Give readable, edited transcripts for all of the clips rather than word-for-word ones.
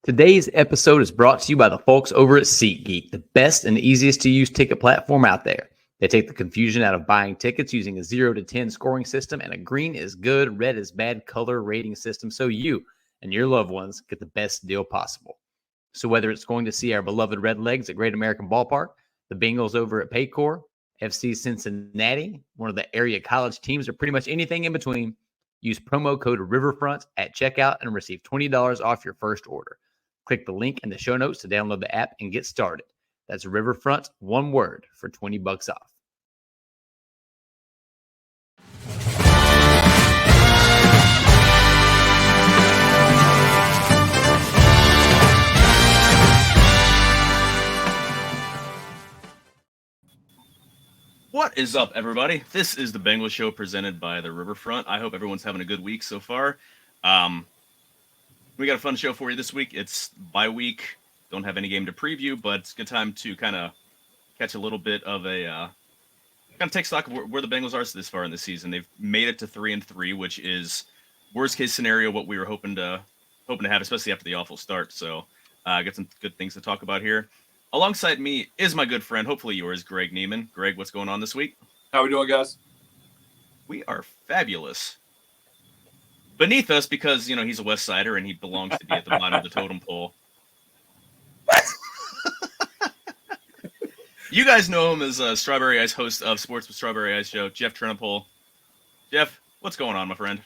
Today's episode is brought to you by the folks over at SeatGeek, the best and easiest to use ticket platform out there. They take the confusion out of buying tickets using a 0 to 10 scoring system and a green is good, red is bad color rating system so you and your loved ones get the best deal possible. So whether it's going to see our beloved Redlegs at Great American Ballpark, the Bengals over at Paycor, FC Cincinnati, one of the area college teams, or pretty much anything in between, use promo code Riverfront at checkout and receive $20 off your first order. Click the link in the show notes to download the app and get started. That's Riverfront, one word, for $20 off. What is up, everybody? This is the Bengals Show presented by the Riverfront. I hope everyone's having a good week so far. We got a fun show for you this week. It's bye week. Don't have any game to preview, but it's a good time to kind of catch a little bit of a kind of take stock of where the Bengals are this far in the season. They've made it to 3-3, which is worst case scenario what we were hoping to have, especially after the awful start. So got some good things to talk about here. Alongside me is my good friend, hopefully yours, Greg Neiman. Greg, what's going on this week? How we doing, guys? We are fabulous. Beneath us, because, he's a West Sider and he belongs to be at the bottom of the totem pole. You guys know him as Strawberry Ice, host of Sports with Strawberry Ice Show, Jeff Trennepohl. Jeff, what's going on, my friend?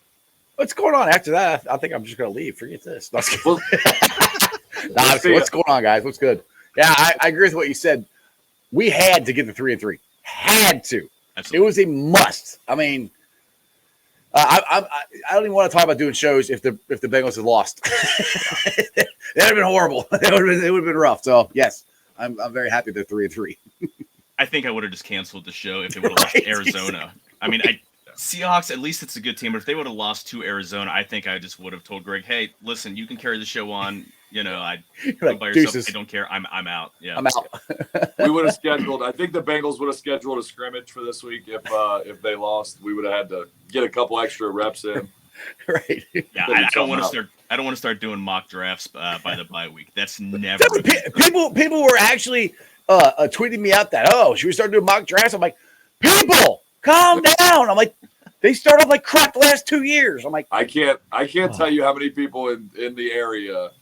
What's going on? After that, I think I'm just going to leave. Forget this. What's going on, guys? What's good? Yeah, I agree with what you said. We had to get the 3-3. Had to. Absolutely. It was a must. I mean, I don't even want to talk about doing shows if the Bengals had lost. That would have been horrible. It would have been rough. So yes, I'm very happy they're 3-3. I think I would have just canceled the show if they would have lost to Arizona. I mean, Seahawks, at least it's a good team, but if they would have lost to Arizona, I think I just would have told Greg, hey, listen, you can carry the show on. I like, by yourself. Deuces. I don't care. I'm out. Yeah, I'm out. We would have scheduled. I think the Bengals would have scheduled a scrimmage for this week if they lost. We would have had to get a couple extra reps in. Right. Yeah, I don't want to start. I don't want to start doing mock drafts by the bye week. That's never. People were actually tweeting me out that should we start doing mock drafts? I'm like, people, calm down. I'm like, they started off like crap the last 2 years. I'm like, I can't tell you how many people in the area.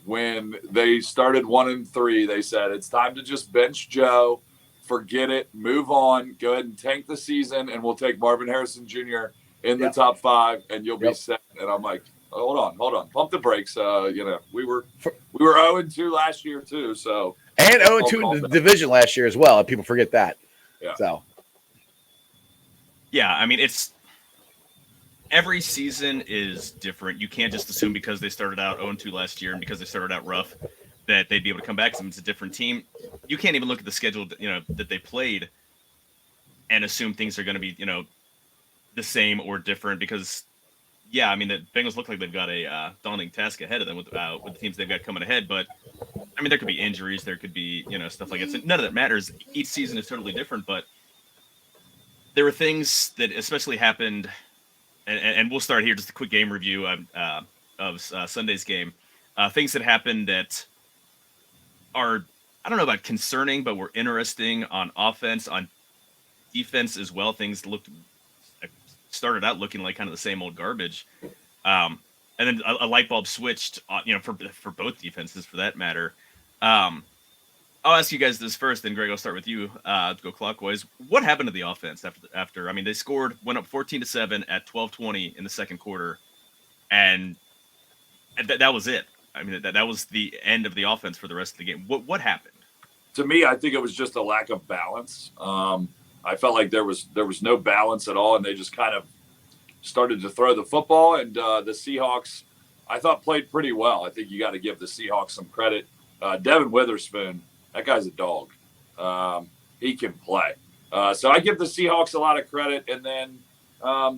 When they started 1-3, they said it's time to just bench Joe, forget it, move on, go ahead and tank the season, and we'll take Marvin Harrison Jr. in the top 5, and you'll be set. And I'm like, hold on, pump the brakes. We were 0-2 last year too, so and 0-2 in the division last year as well. And people forget that. Yeah. So. Yeah, I mean every season is different. You can't just assume because they started out 0-2 last year and because they started out rough that they'd be able to come back. It's a different team. You can't even look at the schedule, that they played and assume things are going to be, the same or different because, the Bengals look like they've got a daunting task ahead of them with the teams they've got coming ahead. But, there could be injuries. There could be, stuff like that. So none of that matters. Each season is totally different. But there were things that especially happened – and we'll start here, just a quick game review of Sunday's game. Things that happened that are, I don't know about concerning, but were interesting on offense, on defense as well. Things started out looking like kind of the same old garbage. And then a light bulb switched, for both defenses for that matter. I'll ask you guys this first, then Greg, I'll start with you to go clockwise. What happened to the offense after? They scored, went up 14-7 at 12:20 in the second quarter, and that was it. That was the end of the offense for the rest of the game. What happened? To me, I think it was just a lack of balance. I felt like there was no balance at all, and they just kind of started to throw the football. And the Seahawks, I thought, played pretty well. I think you got to give the Seahawks some credit. Devin Witherspoon. That guy's a dog. He can play. So I give the Seahawks a lot of credit. And then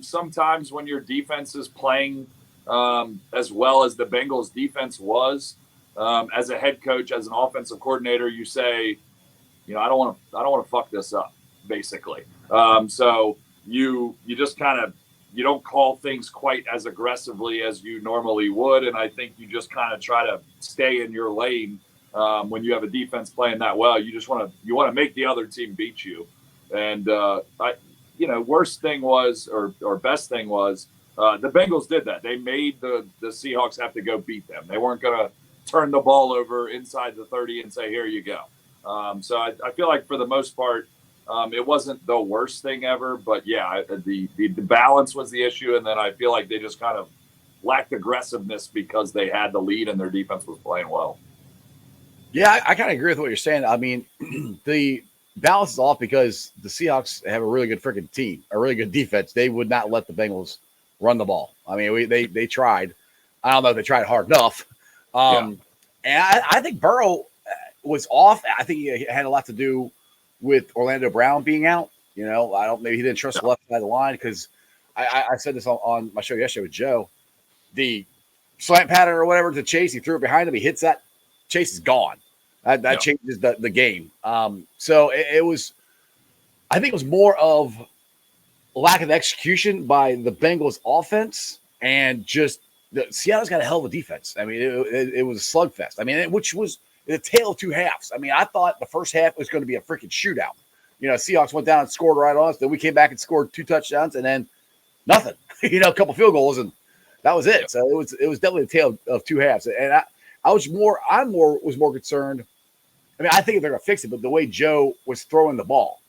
sometimes when your defense is playing as well as the Bengals defense was, as a head coach, as an offensive coordinator, you say, I don't want to fuck this up, basically. So you just kind of don't call things quite as aggressively as you normally would, and I think you just kind of try to stay in your lane when you have a defense playing that well. You just want to make the other team beat you, and worst thing was or best thing was the Bengals did that. They made the Seahawks have to go beat them. They weren't going to turn the ball over inside the 30 and say, here you go. So I feel like for the most part, it wasn't the worst thing ever, but yeah, the balance was the issue. And then I feel like they just kind of lacked aggressiveness because they had the lead and their defense was playing well. Yeah, I kind of agree with what you're saying. I mean, the balance is off because the Seahawks have a really good freaking team, a really good defense. They would not let the Bengals run the ball. I mean, they tried. I don't know if they tried hard enough. And I think Burrow was off. I think he had a lot to do with Orlando Brown being out. Maybe he didn't trust the left side of the line because I said this on my show yesterday with Joe. The slant pattern or whatever to Chase, he threw it behind him. He hits that. Chase is gone. That changes the game. So it was, I think it was more of lack of execution by the Bengals offense and just Seattle's got a hell of a defense. I mean, it was a slugfest. I mean, which was the tale of two halves. I mean, I thought the first half was going to be a freaking shootout. Seahawks went down and scored right on us. Then we came back and scored 2 touchdowns and then nothing, a couple field goals and that was it. So it was definitely a tale of two halves. And I was more concerned. I mean, I think they're going to fix it, but the way Joe was throwing the ball,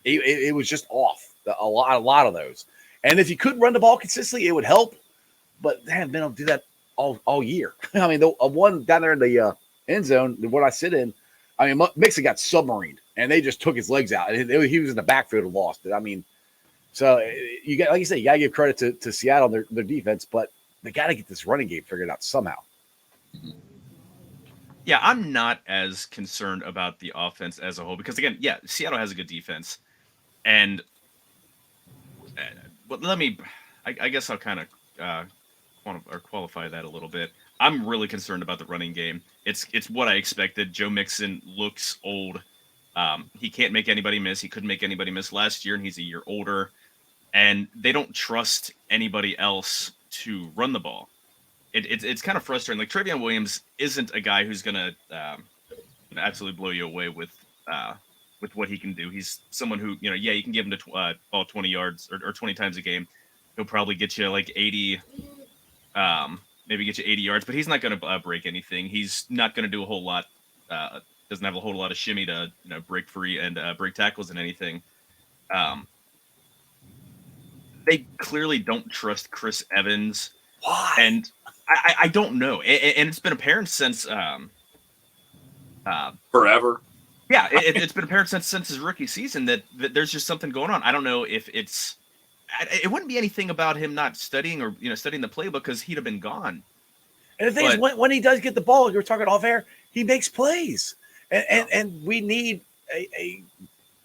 it was just off a lot of those. And if you could run the ball consistently, it would help. But man, they don't do that all year. I mean, the one down there in the end zone, the one I sit in, I mean, Mixon got submarined, and they just took his legs out. He was in the backfield and lost it. I mean, so you got, like you said, you got to give credit to Seattle and their defense, but they got to get this running game figured out somehow. Yeah, I'm not as concerned about the offense as a whole because, again, yeah, Seattle has a good defense. And but I guess I'll kind of qualify that a little bit. I'm really concerned about the running game. It's what I expected. Joe Mixon looks old. He can't make anybody miss. He couldn't make anybody miss last year, and he's a year older. And they don't trust anybody else to run the ball. It's kind of frustrating. Like Travion Williams isn't a guy who's gonna absolutely blow you away with what he can do. He's someone who you can give him the ball 20 yards or 20 times a game. He'll probably get you like 80, maybe get you 80 yards, but he's not going to break anything. He's not going to do a whole lot. Doesn't have a whole lot of shimmy to break free and break tackles and anything. They clearly don't trust Chris Evans. Why? And I don't know. And it's been apparent since forever. Yeah, it's been apparent since his rookie season that there's just something going on. I don't know if it wouldn't be anything about him not studying or studying the playbook because he'd have been gone. And the thing is, when he does get the ball, you were talking off air, he makes plays, and we need a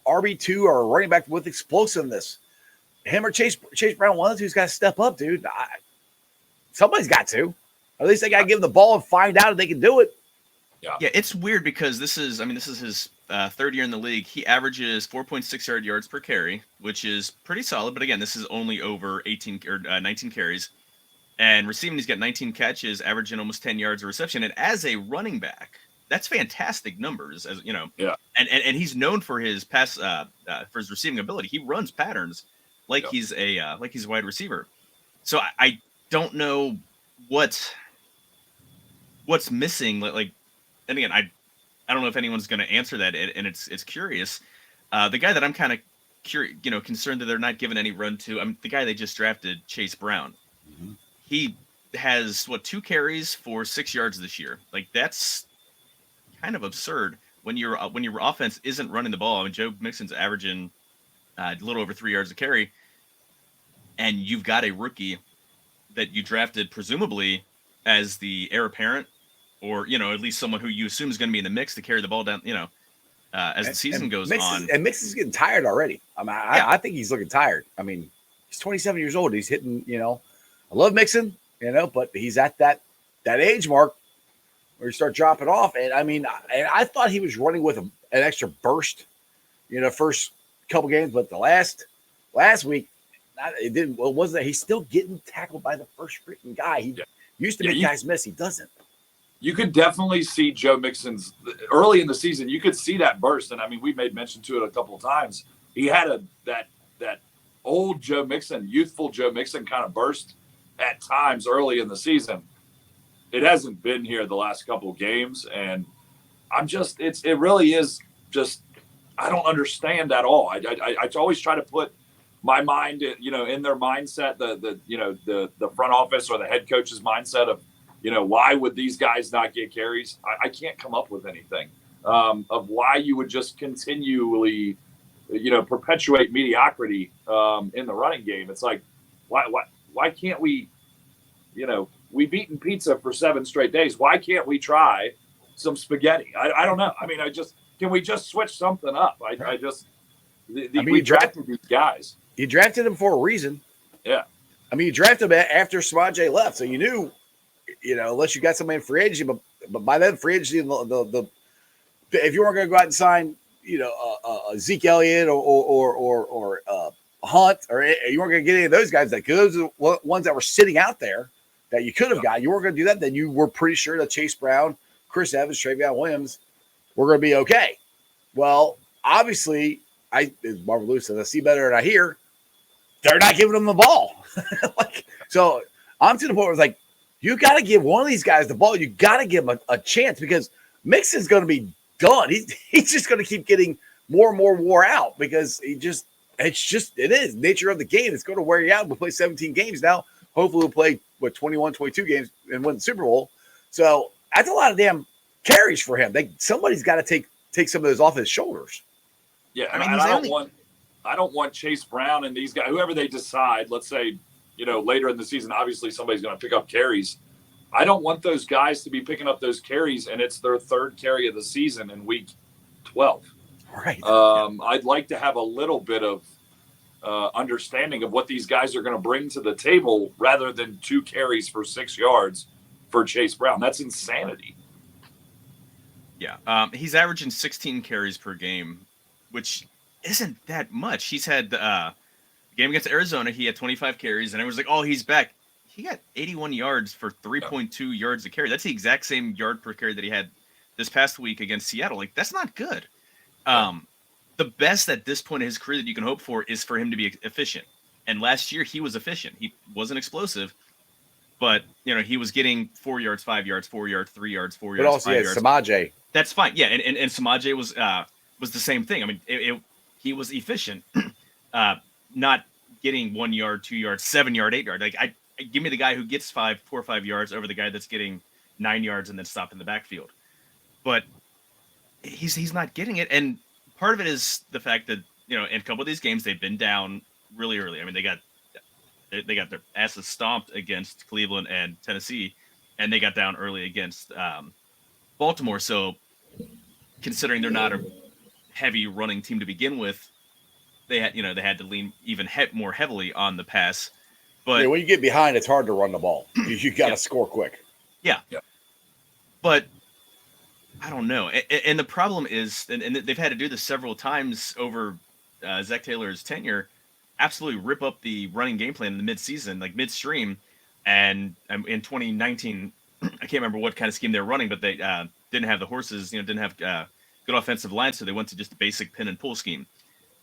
RB2 or a running back with explosiveness. Him or Chase Brown, one of the two's got to step up, dude. Somebody's got to. At least they got to give him the ball and find out if they can do it. Yeah, it's weird because this is his third year in the league. He averages 4.6 yards per carry, which is pretty solid. But again, this is only over 18 or 19 carries. And receiving, he's got 19 catches, averaging almost 10 yards a reception. And as a running back, that's fantastic numbers. As you know, yeah. And he's known for his pass for his receiving ability. He runs patterns like he's a wide receiver. So I don't know what's missing. Like. And again, I don't know if anyone's going to answer that, and it's curious. The guy that I'm kind of concerned that they're not giving any run to, the guy they just drafted, Chase Brown. Mm-hmm. He has 2 carries for 6 yards this year. Like that's kind of absurd when your offense isn't running the ball. I mean, Joe Mixon's averaging a little over 3 yards a carry, and you've got a rookie that you drafted presumably as the heir apparent. Or, at least someone who you assume is going to be in the mix to carry the ball down, as the season goes on. And Mixon's getting tired already. I mean, I think he's looking tired. I mean, he's 27 years old. He's hitting, I love Mixon, but he's at that age mark where you start dropping off. And I mean, I thought he was running with an extra burst, first couple games. But the last week, it didn't. Well, wasn't that he's still getting tackled by the first freaking guy? He used to make guys miss. He doesn't. You could definitely see Joe Mixon's early in the season. You could see that burst, and I mean, we made mention to it a couple of times. He had that old Joe Mixon, youthful Joe Mixon kind of burst at times early in the season. It hasn't been here the last couple of games, and it really is just I don't understand at all. I always try to put my mind, in their mindset, the front office or the head coach's mindset of, why would these guys not get carries? I can't come up with anything of why you would just continually, perpetuate mediocrity in the running game. It's like, why can't we, we've eaten pizza for 7 straight days. Why can't we try some spaghetti? I don't know. I mean, can we just switch something up? We drafted these guys. You drafted them for a reason. Yeah. I mean, you drafted them after Samaje left, so you knew, unless you got somebody in free agency, but by then free agency, if you weren't going to go out and sign, Zeke Elliott or Hunt, or you weren't going to get any of those guys, those are the ones that were sitting out there that you could have got. You weren't going to do that. Then you were pretty sure that Chase Brown, Chris Evans, Travion Williams were going to be okay. Well, obviously, as Marvin Lewis says, I see better than I hear. They're not giving them the ball. So I'm to the point where it's like, you got to give one of these guys the ball. You got to give him a chance because Mixon's going to be done. He's just going to keep getting more and more wore out because it is nature of the game. It's going to wear you out. We'll play 17 games now. Hopefully we'll play 21, 22 games and win the Super Bowl. So that's a lot of damn carries for him. Somebody's got to take some of those off his shoulders. Yeah, I don't want Chase Brown and these guys, whoever they decide, let's say, later in the season, obviously somebody's going to pick up carries. I don't want those guys to be picking up those carries, and it's their 3rd carry of the season in week 12. Right. I'd like to have a little bit of understanding of what these guys are going to bring to the table rather than 2 carries for 6 yards for Chase Brown. That's insanity. Yeah. He's averaging 16 carries per game, which isn't that much. He's had game against Arizona, he had 25 carries, and everyone's like, oh, he's back. He got 81 yards for 3.2 yards a carry. That's the exact same yard per carry that he had this past week against Seattle. Like, that's not good. The best at this point in his career that you can hope for is for him to be efficient. And last year, he was efficient. He wasn't explosive, but, he was getting 4 yards, 5 yards, 4 yards, 3 yards, 4 yards, but also, 5 yards. Samaje. That's fine. Yeah, and Samaje was the same thing. I mean, he was efficient, not getting 1 yard, 2 yards, 7 yard, 8 yard. Like, I give me the guy who gets 4 or 5 yards over the guy that's getting 9 yards and then stopped in the backfield. But he's not getting it, and part of it is the fact that in a couple of these games they've been down really early. I mean, they got their asses stomped against Cleveland and Tennessee, and they got down early against Baltimore. So, considering they're not a heavy running team to begin with, they had to lean even more heavily on the pass. But when you get behind, it's hard to run the ball. You got to score quick. Yeah. But I don't know. And the problem is, and they've had to do this several times over Zach Taylor's tenure, absolutely rip up the running game plan in the midseason, like midstream. And in 2019, I can't remember what kind of scheme they were running, but they didn't have the horses, didn't have good offensive line, so they went to just a basic pin and pull scheme.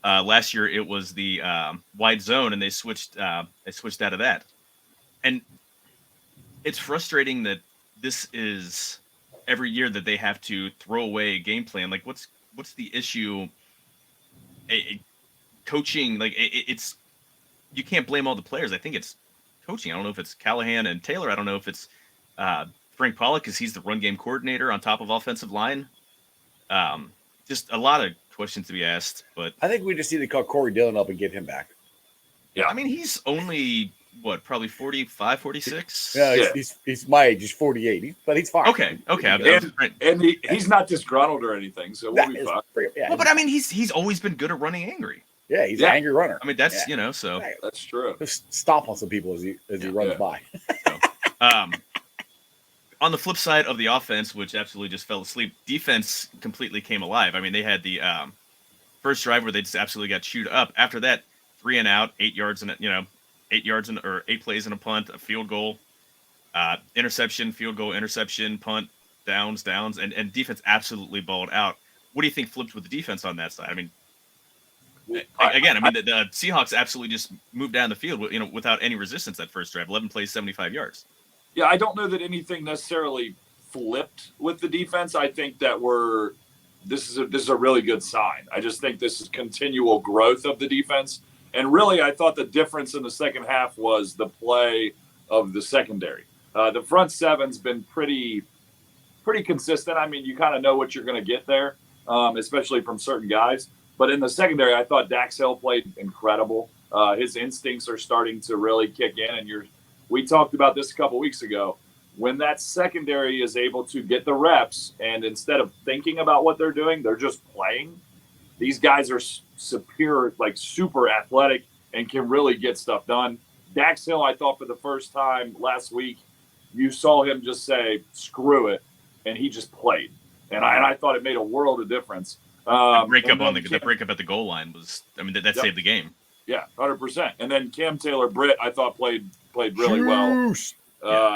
Last year it was the wide zone, and they switched out of that. And it's frustrating that this is every year that they have to throw away a game plan. Like, what's the issue? Coaching, like it's you can't blame all the players. I think it's coaching. I don't know if it's Callahan and Taylor. I don't know if it's Frank Pollock, because he's the run game coordinator on top of offensive line. Just a lot of questions to be asked, but I think we just need to call Corey Dillon up and get him back. Yeah, I mean, he's only probably 45, 46. Yeah, he's my age. He's 48, but he's fine. Okay. And he's not disgruntled or anything, so we'll be fine. Yeah. Well, but I mean, he's always been good at running angry. Yeah, he's an angry runner. I mean, that's so that's true. Just stomp on some people as he runs by. So, on the flip side of the offense, which absolutely just fell asleep, defense completely came alive. I mean, they had the first drive where they just absolutely got chewed up. After that, 3 and out, 8 yards and 8 yards or 8 plays in a punt, a field goal, interception, field goal, interception, punt, downs, and defense absolutely balled out. What do you think flipped with the defense on that side? I mean, the Seahawks absolutely just moved down the field, without any resistance that first drive. 11 plays, 75 yards. Yeah, I don't know that anything necessarily flipped with the defense. I think that this is a really good sign. I just think this is continual growth of the defense. And really, I thought the difference in the second half was the play of the secondary. The front seven's been pretty consistent. I mean, you kind of know what you're going to get there, especially from certain guys. But in the secondary, I thought Dax Hill played incredible. His instincts are starting to really kick in. And we talked about this a couple weeks ago. When that secondary is able to get the reps, and instead of thinking about what they're doing, they're just playing. These guys are superior, like super athletic, and can really get stuff done. Dax Hill, I thought for the first time last week, you saw him just say, screw it, and he just played. And I thought it made a world of difference. The breakup at the goal line was, that saved the game. Yeah, 100%. And then Cam Taylor-Britt, I thought played really well.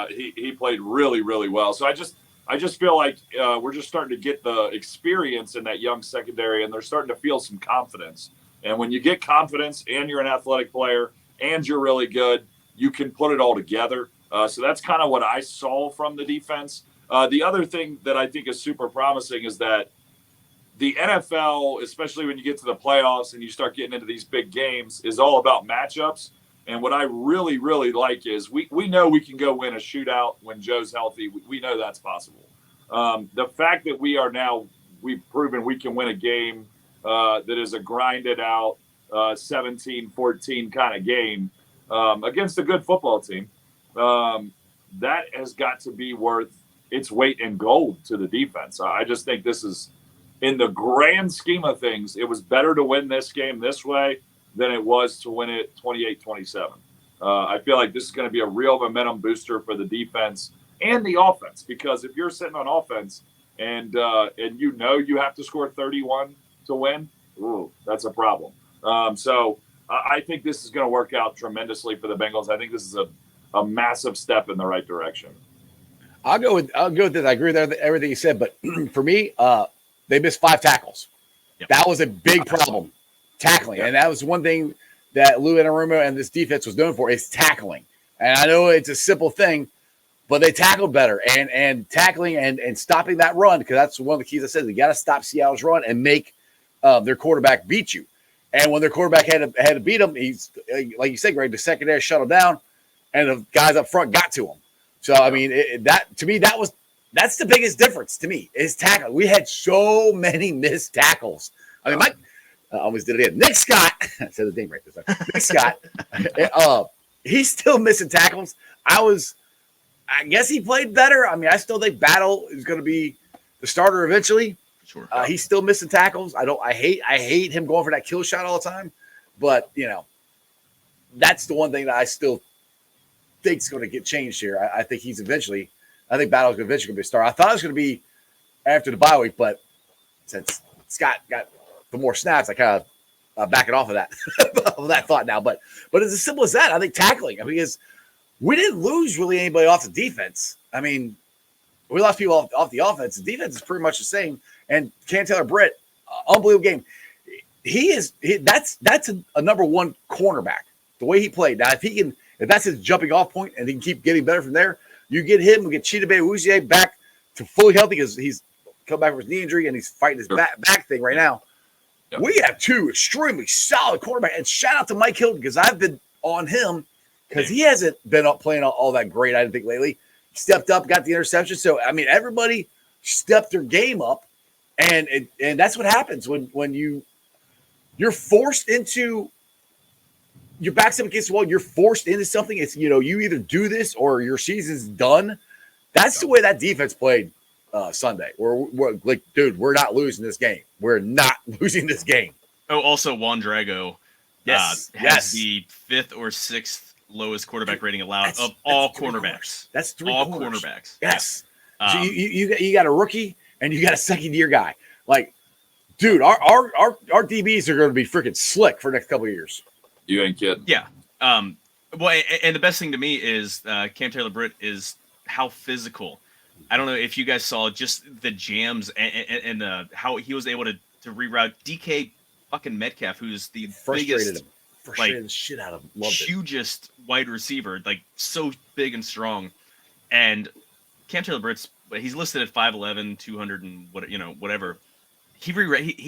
He played really, really well. So I just feel like we're just starting to get the experience in that young secondary, and they're starting to feel some confidence. And when you get confidence and you're an athletic player and you're really good, you can put it all together. So that's kind of what I saw from the defense. The other thing that I think is super promising is that the NFL, especially when you get to the playoffs and you start getting into these big games, is all about matchups. And what I really, really like is we know we can go win a shootout when Joe's healthy. We know that's possible. The fact that we've proven we can win a game that is a grinded out 17-14 kind of game against a good football team, that has got to be worth its weight in gold to the defense. I just think this is, in the grand scheme of things, it was better to win this game this way than it was to win it 28-27. I feel like this is going to be a real momentum booster for the defense and the offense, because if you're sitting on offense and you have to score 31 to win, that's a problem. So I think this is going to work out tremendously for the Bengals. I think this is a massive step in the right direction. I'll go with this. I agree with everything you said, but for me, they missed 5 tackles. Yep. That was a big problem, tackling. Yep. And that was one thing that Lou Anarumo and this defense was known for, is tackling. And I know it's a simple thing, but they tackled better. And tackling and stopping that run, because that's one of the keys I said. You got to stop Seattle's run and make their quarterback beat you. And when their quarterback had to beat them, he's, like you said, Greg, the secondary shut him down, and the guys up front got to him. So, I mean, that's the biggest difference to me, is tackling. We had so many missed tackles. I mean, I almost did it again. Nick Scott, I said the name right this time. Nick Scott, he's still missing tackles. I guess he played better. I mean, I still think Battle is going to be the starter eventually. Sure. He's still missing tackles. I hate him going for that kill shot all the time. But, that's the one thing that I still think is going to get changed here. I think Battle's eventually going to be a star. I thought it was going to be after the bye week, but since Scott got the more snaps, I kind of back it off of that of that thought now. But it's as simple as that. I think tackling. Because we didn't lose really anybody off the defense. I mean, we lost people off the offense. The defense is pretty much the same. And Cam Taylor-Britt, unbelievable game. That's a number one cornerback. The way he played. Now, if that's his jumping off point and he can keep getting better from there, you get him, we get Chidobe Awuzie back to fully healthy, because he's come back from his knee injury and he's fighting his back thing right now. Yep. We have 2 extremely solid quarterbacks. And shout out to Mike Hilton, because I've been on him because he hasn't been playing all that great, I didn't think, lately. He stepped up, got the interception. So, I mean, everybody stepped their game up. And that's what happens when you're forced into – your back's up against the wall, you're forced into something. It's, you either do this or your season's done. That's the way that defense played Sunday. We're like, dude, we're not losing this game. We're not losing this game. Oh, also Juan Drago has the 5th or 6th lowest quarterback rating allowed of all cornerbacks. That's 3 all corners. cornerbacks. Yes. So you got a rookie and you got a second-year guy. Like, dude, our DBs are going to be freaking slick for the next couple of years. You ain't kidding. Yeah. Well, and the best thing to me is Cam Taylor-Britt is how physical. I don't know if you guys saw just the jams and how he was able to reroute DK fucking Metcalf, who's the biggest, frustrated the shit out of him. Hugest wide receiver, like so big and strong. And Cam Taylor-Britt's, he's listed at 5'11", 200 and whatever. He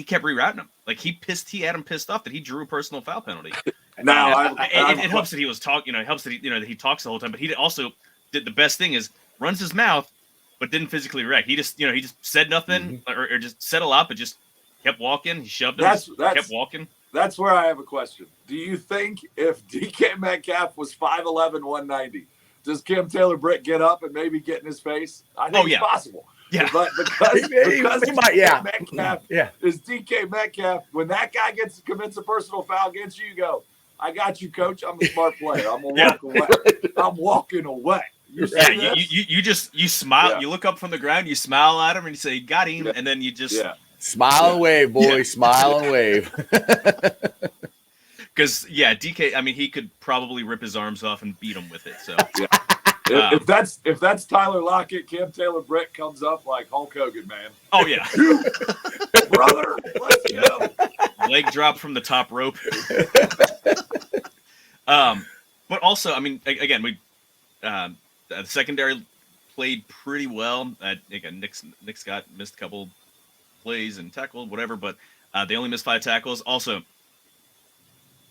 kept rerouting him. Like he had him pissed off that he drew a personal foul penalty. Now it helps that he was talking. It helps that that he talks the whole time. But he also did the best thing is runs his mouth, but didn't physically react. He just he just said nothing or just said a lot, but just kept walking. He shoved him. Kept walking. That's where I have a question. Do you think if DK Metcalf was 5'11", 190, does Cam Taylor-Britt get up and maybe get in his face? I think it's possible. Yeah, but because Metcalf is DK Metcalf, when that guy commits a personal foul against you, you go, I got you, coach. I'm a smart player. I'm gonna walk away. I'm walking away. You smile. Yeah. You look up from the ground. You smile at him and you say, "Got him," and then you just smile and wave, boy. Smile and wave. Because DK. I mean, he could probably rip his arms off and beat him with it. So if that's Tyler Lockett, Cam Taylor-Britt comes up like Hulk Hogan, man. Oh yeah, brother, let's go. Leg drop from the top rope. But also, I mean, again, the secondary played pretty well. Again, Nick Scott missed a couple plays and tackled, whatever, but they only missed 5 tackles. Also,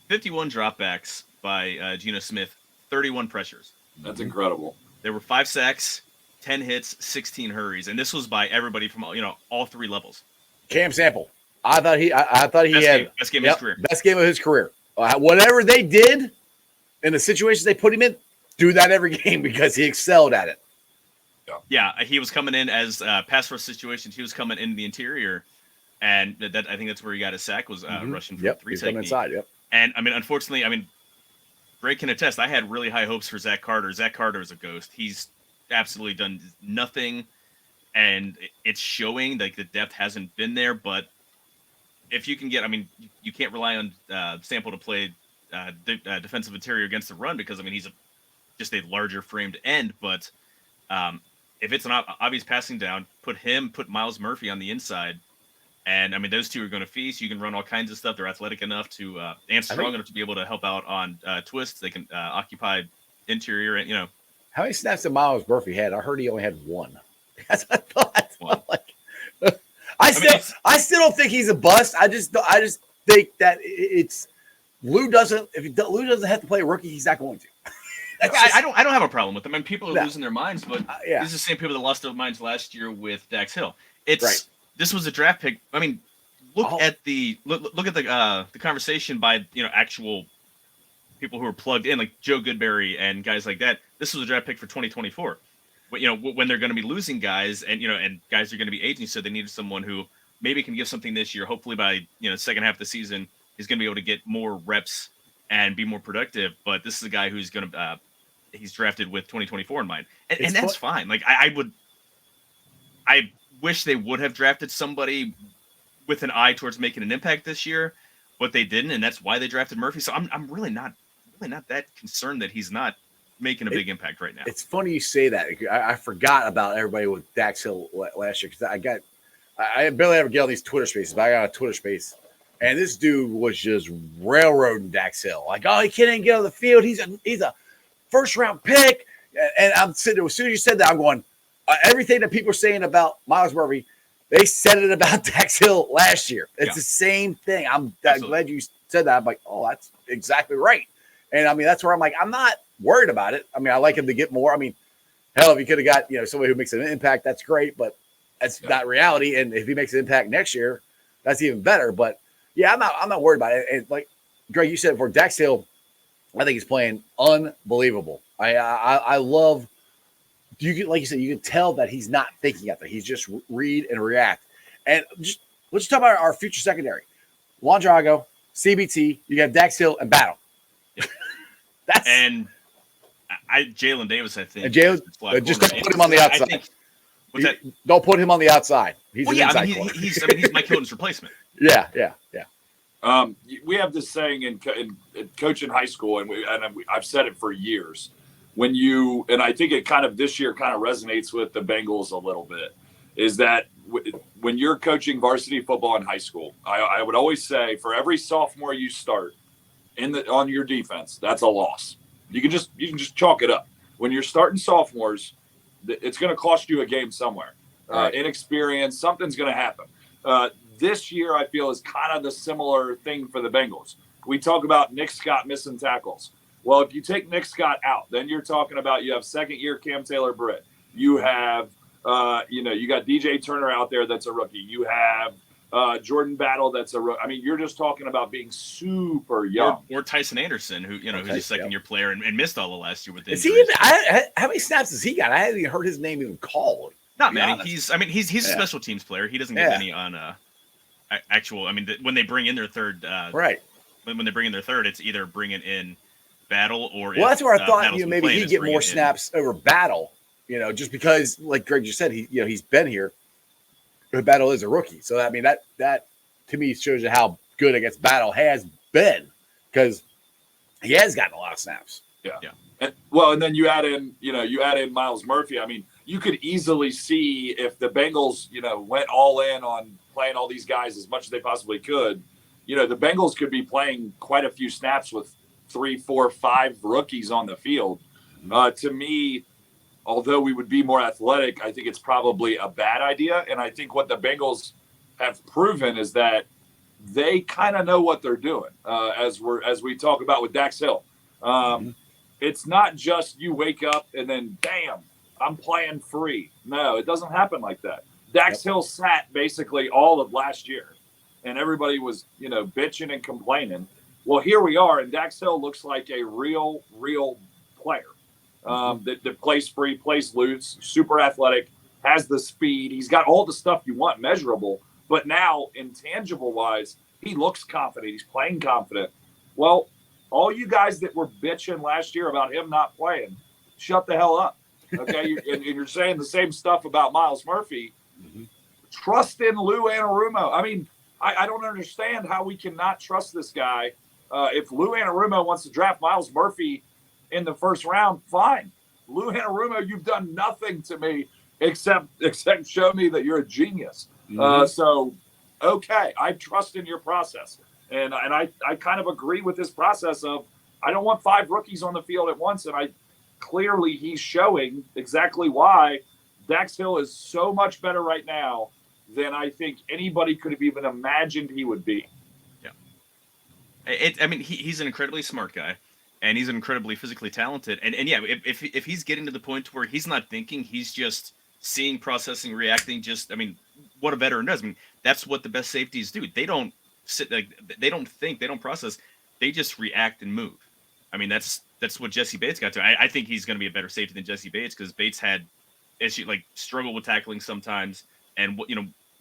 51 dropbacks by Geno Smith, 31 pressures. That's incredible. There were 5 sacks, 10 hits, 16 hurries, and this was by everybody from all 3 levels. Cam Sample, I thought he had best game of his career. Best game of his career. Whatever they did in the situations they put him in, do that every game because he excelled at it. Yeah, he was coming in as pass rush situations. He was coming in the interior, and that I think that's where he got his sack was rushing for 3 technique. Inside. Yep. And I mean, unfortunately, Greg can attest. I had really high hopes for Zach Carter. Zach Carter is a ghost. He's absolutely done nothing, and it's showing. Like the depth hasn't been there. But if you can get, you can't rely on Sample to play defensive interior against the run because he's just a larger framed end. But if it's an obvious passing down, put Miles Murphy on the inside. And those two are going to feast. You can run all kinds of stuff. They're athletic enough to and strong enough to be able to help out on twists. They can occupy interior and How many snaps did Miles Murphy had? I heard he only had 1. That's what I thought. I still don't think he's a bust. I just think that it's Lou doesn't. If Lou doesn't have to play a rookie, he's not going to. I don't have a problem with them. People are losing their minds, but these are the same people that lost their minds last year with Dax Hill. This was a draft pick. Look at the conversation by actual people who are plugged in, like Joe Goodberry and guys like that. This was a draft pick for 2024. But when they're going to be losing guys and guys are going to be aging, so they needed someone who maybe can give something this year. Hopefully by second half of the season, he's going to be able to get more reps and be more productive. But this is a guy who's going to he's drafted with 2024 in mind, and that's fine. Like I wish they would have drafted somebody with an eye towards making an impact this year, but they didn't, and that's why they drafted Murphy. So I'm really not that concerned that he's not making a big impact right now. It's funny you say that. I forgot about everybody with Dax Hill last year because I barely ever get on these Twitter spaces, but I got a Twitter space, and this dude was just railroading Dax Hill. Like, oh, he can't even get on the field. He's a first round pick, and I'm sitting there. As soon as you said that, I'm going. Everything that people are saying about Miles Murphy, they said it about Dax Hill last year. It's the same thing. I'm glad you said that. I'm like, oh, that's exactly right. And that's where I'm like, I'm not worried about it. I like him to get more. Hell, if he could have got somebody who makes an impact, that's great. But that's not reality. And if he makes an impact next year, that's even better. But I'm not worried about it. And like Greg, you said for Dax Hill, I think he's playing unbelievable. I love. Like you said, you can tell that he's not thinking out there. He's just read and react. And let's talk about our future secondary. Juan Drago, CBT, you got Dax Hill and Battle. And Jalen Davis, I think. And Jalen, just don't put him on the outside. Don't put him on the outside. He's he's Mike Hilton's replacement. Yeah. We have this saying in coaching high school, and I've said it for years. And I think it kind of this year kind of resonates with the Bengals a little bit, is that when you're coaching varsity football in high school, I would always say for every sophomore you start on your defense, that's a loss. You can just chalk it up. When you're starting sophomores, it's going to cost you a game somewhere. Right. Inexperience, something's going to happen. This year, I feel, is kind of the similar thing for the Bengals. We talk about Nick Scott missing tackles. Well, if you take Nick Scott out, then you're talking about you have second-year Cam Taylor-Britt. You have, you got DJ Turner out there that's a rookie. You have Jordan Battle that's a rookie. I mean, you're just talking about being super young. Or Tyson Anderson, who's a second-year player and missed all the last year with injuries. Is he how many snaps has he got? I haven't even heard his name even called. Not many. He's a special teams player. He doesn't get any on actual. I mean, when they bring in their third, right? When they bring in their third, it's either bringing in Battle or that's where I thought maybe he'd get more snaps over Battle. Just because, like Greg just said, he's been here. But Battle is a rookie, so I mean that to me shows you how good against Battle has been, because he has gotten a lot of snaps. Yeah. And then you add in Miles Murphy. I mean, you could easily see if the Bengals, went all in on playing all these guys as much as they possibly could, the Bengals could be playing quite a few snaps with 3, 4, 5 rookies on the field. To me, although we would be more athletic, I think it's probably a bad idea. And I think what the Bengals have proven is that they kind of know what they're doing. As we talk about with Dax Hill, it's not just you wake up and then, damn, I'm playing free. No, it doesn't happen like that. Dax Hill sat basically all of last year, and everybody was, bitching and complaining. Well, here we are, and Dax Hill looks like a real player that plays free, plays loose, super athletic, has the speed. He's got all the stuff you want measurable, but now intangible-wise, he looks confident. He's playing confident. Well, all you guys that were bitching last year about him not playing, shut the hell up. Okay, and you're saying the same stuff about Miles Murphy. Trust in Lou Anarumo. I mean, I don't understand how we cannot trust this guy. If Lou Anarumo wants to draft Miles Murphy in the first round, fine. Lou Anarumo, you've done nothing to me except show me that you're a genius. So, okay, I trust in your process. And I kind of agree with this process of I don't want 5 rookies on the field at once, and clearly he's showing exactly why Dax Hill is so much better right now than I think anybody could have even imagined he would be. Yeah. He's an incredibly smart guy, and he's incredibly physically talented. And yeah, if he's getting to the point where he's not thinking, he's just seeing, processing, reacting, what a veteran does. I mean, that's what the best safeties do. They don't they don't think, they don't process, they just react and move. I mean, that's what Jesse Bates got to. I think he's going to be a better safety than Jesse Bates, because Bates had issue, struggled with tackling sometimes, and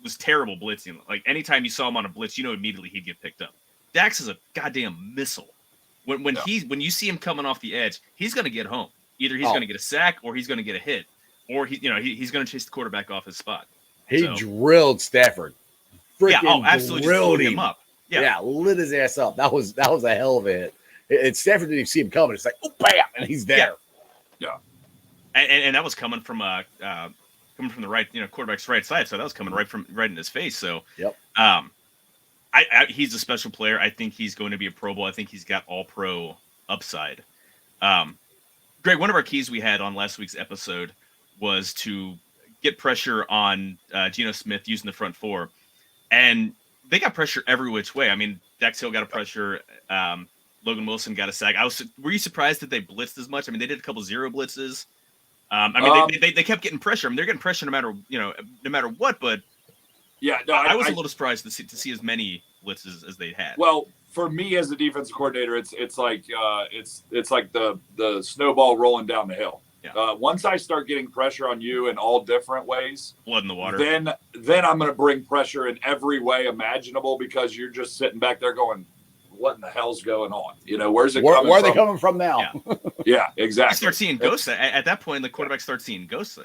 was terrible blitzing. Like anytime you saw him on a blitz, immediately he'd get picked up. Dax is a goddamn missile. When you see him coming off the edge, he's going to get home. Either he's going to get a sack, or he's going to get a hit, or he's going to chase the quarterback off his spot. He drilled Stafford. Absolutely, drilled him up. Yeah, lit his ass up. That was a hell of a hit. And Stafford didn't even see him coming. It's like, oh, bam, and he's there. Yeah. And that was coming from the right, quarterback's right side. So that was coming right in his face. So, yep. He's a special player. I think he's going to be a Pro Bowl. I think he's got all pro upside. Greg, one of our keys we had on last week's episode was to get pressure on Geno Smith using the front 4. And they got pressure every which way. I mean, Dax Hill got a pressure. Logan Wilson got a sack. Were you surprised that they blitzed as much? I mean, they did a couple 0 blitzes. They kept getting pressure. I mean, they're getting pressure no matter what. But yeah, I was a little surprised to see as many blitzes as they had. Well, for me as a defensive coordinator, it's like the snowball rolling down the hill. Yeah. Once I start getting pressure on you in all different ways, blood in the water, then I'm going to bring pressure in every way imaginable, because you're just sitting back there going, what in the hell's going on? Where's it coming from? Where are they coming from now? Yeah, exactly. You start seeing ghosts. At that point, the quarterback starts seeing ghosts,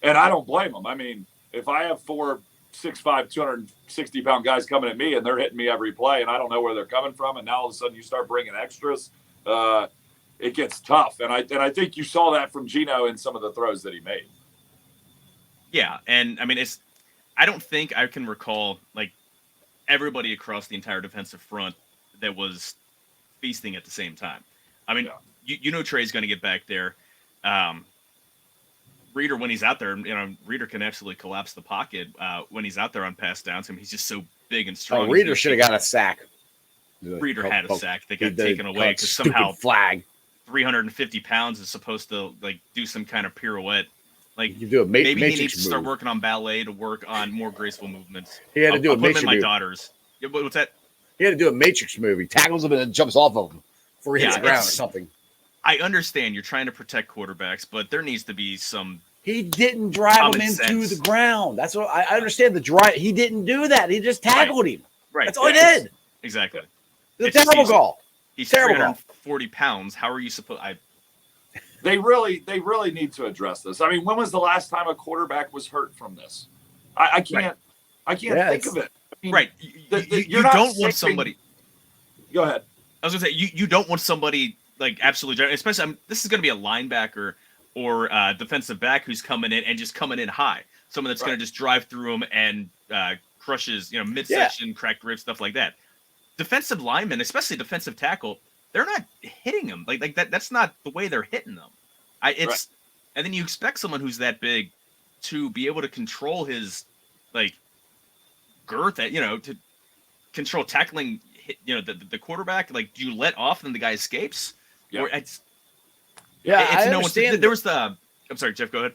And I don't blame them. I mean, if I have 4 6'5", 260-pound guys coming at me, and they're hitting me every play, and I don't know where they're coming from. And now all of a sudden you start bringing extras. It gets tough. And I think you saw that from Geno in some of the throws that he made. Yeah, and I mean, I don't think I can recall like everybody across the entire defensive front that was feasting at the same time. I mean, you know Trey's going to get back there. Reader, when he's out there, Reader can absolutely collapse the pocket when he's out there on pass downs. I mean, he's just so big and strong. Reader should have got a sack. Reader had a sack that got taken away because somehow flag 350 pounds is supposed to like do some kind of pirouette. Like you do a maybe he needs to start working on ballet to work on more graceful movements. He had to do a Matrix move. My daughters. What's that? He had to do a Matrix move. He tackles him and then jumps off of him before he hits the ground or something. I understand you're trying to protect quarterbacks, but there needs to be some. He didn't drive him into the ground. That's what I understand. The drive. He didn't do that. He just tackled him. Right. That's all he did. Exactly. It's a terrible call. He's 340 pounds. How are you supposed? They really need to address this. I mean, when was the last time a quarterback was hurt from this? I can't think of it. I mean, right. You don't want somebody. Go ahead. I was gonna say you don't want somebody like absolutely, especially this is gonna be a linebacker or defensive back who's coming in and just coming in high. Someone that's gonna just drive through them and crushes, midsection, cracked ribs, stuff like that. Defensive linemen, especially defensive tackle, they're not hitting them like that. That's not the way they're hitting them. And then you expect someone who's that big to be able to control his like girth, to control tackling. The quarterback. Like, do you let off and the guy escapes? Yeah. Or I understand. There was the. I'm sorry, Jeff. Go ahead.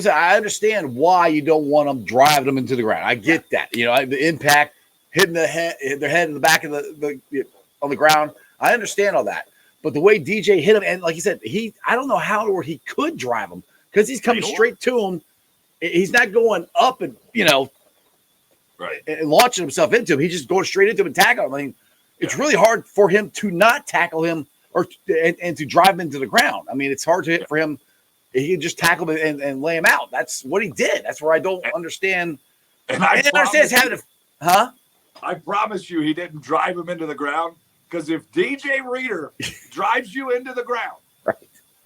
I understand why you don't want them driving them into the ground. I get that. The impact, hitting their head in the back of on the ground. I understand all that. But the way DJ hit him, and like you said, I don't know how or he could drive him because he's coming straight to him. He's not going up and and launching himself into him. He's just going straight into him and tackling him. I mean, it's really hard for him to not tackle him and to drive him into the ground. I mean, it's hard to hit for him. He can just tackle him and lay him out. That's what he did. That's where I don't understand. And I understand having I promise you he didn't drive him into the ground, because if DJ Reader drives you into the ground,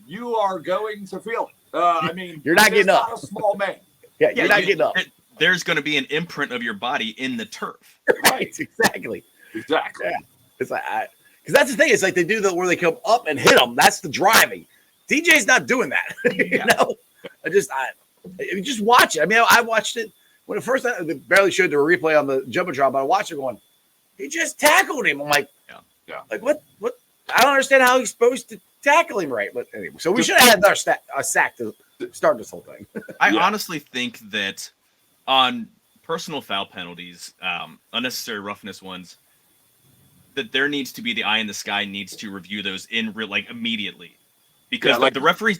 you are going to feel it. I mean, you're not getting up. Not a small man. You're not getting up. There's going to be an imprint of your body in the turf. Right, exactly. Yeah. It's like because that's the thing. It's like they do where they come up and hit them. That's the driving. DJ's not doing that. I just watch it. I mean, I watched it when they barely showed the replay on the Jumbotron, but I watched it going, he just tackled him. I'm like, like what? I don't understand how he's supposed to tackle him right. But anyway, so we should have had a sack to start this whole thing. I honestly think that on personal foul penalties, unnecessary roughness ones, that there needs to be the eye in the sky needs to review those immediately, because the referee's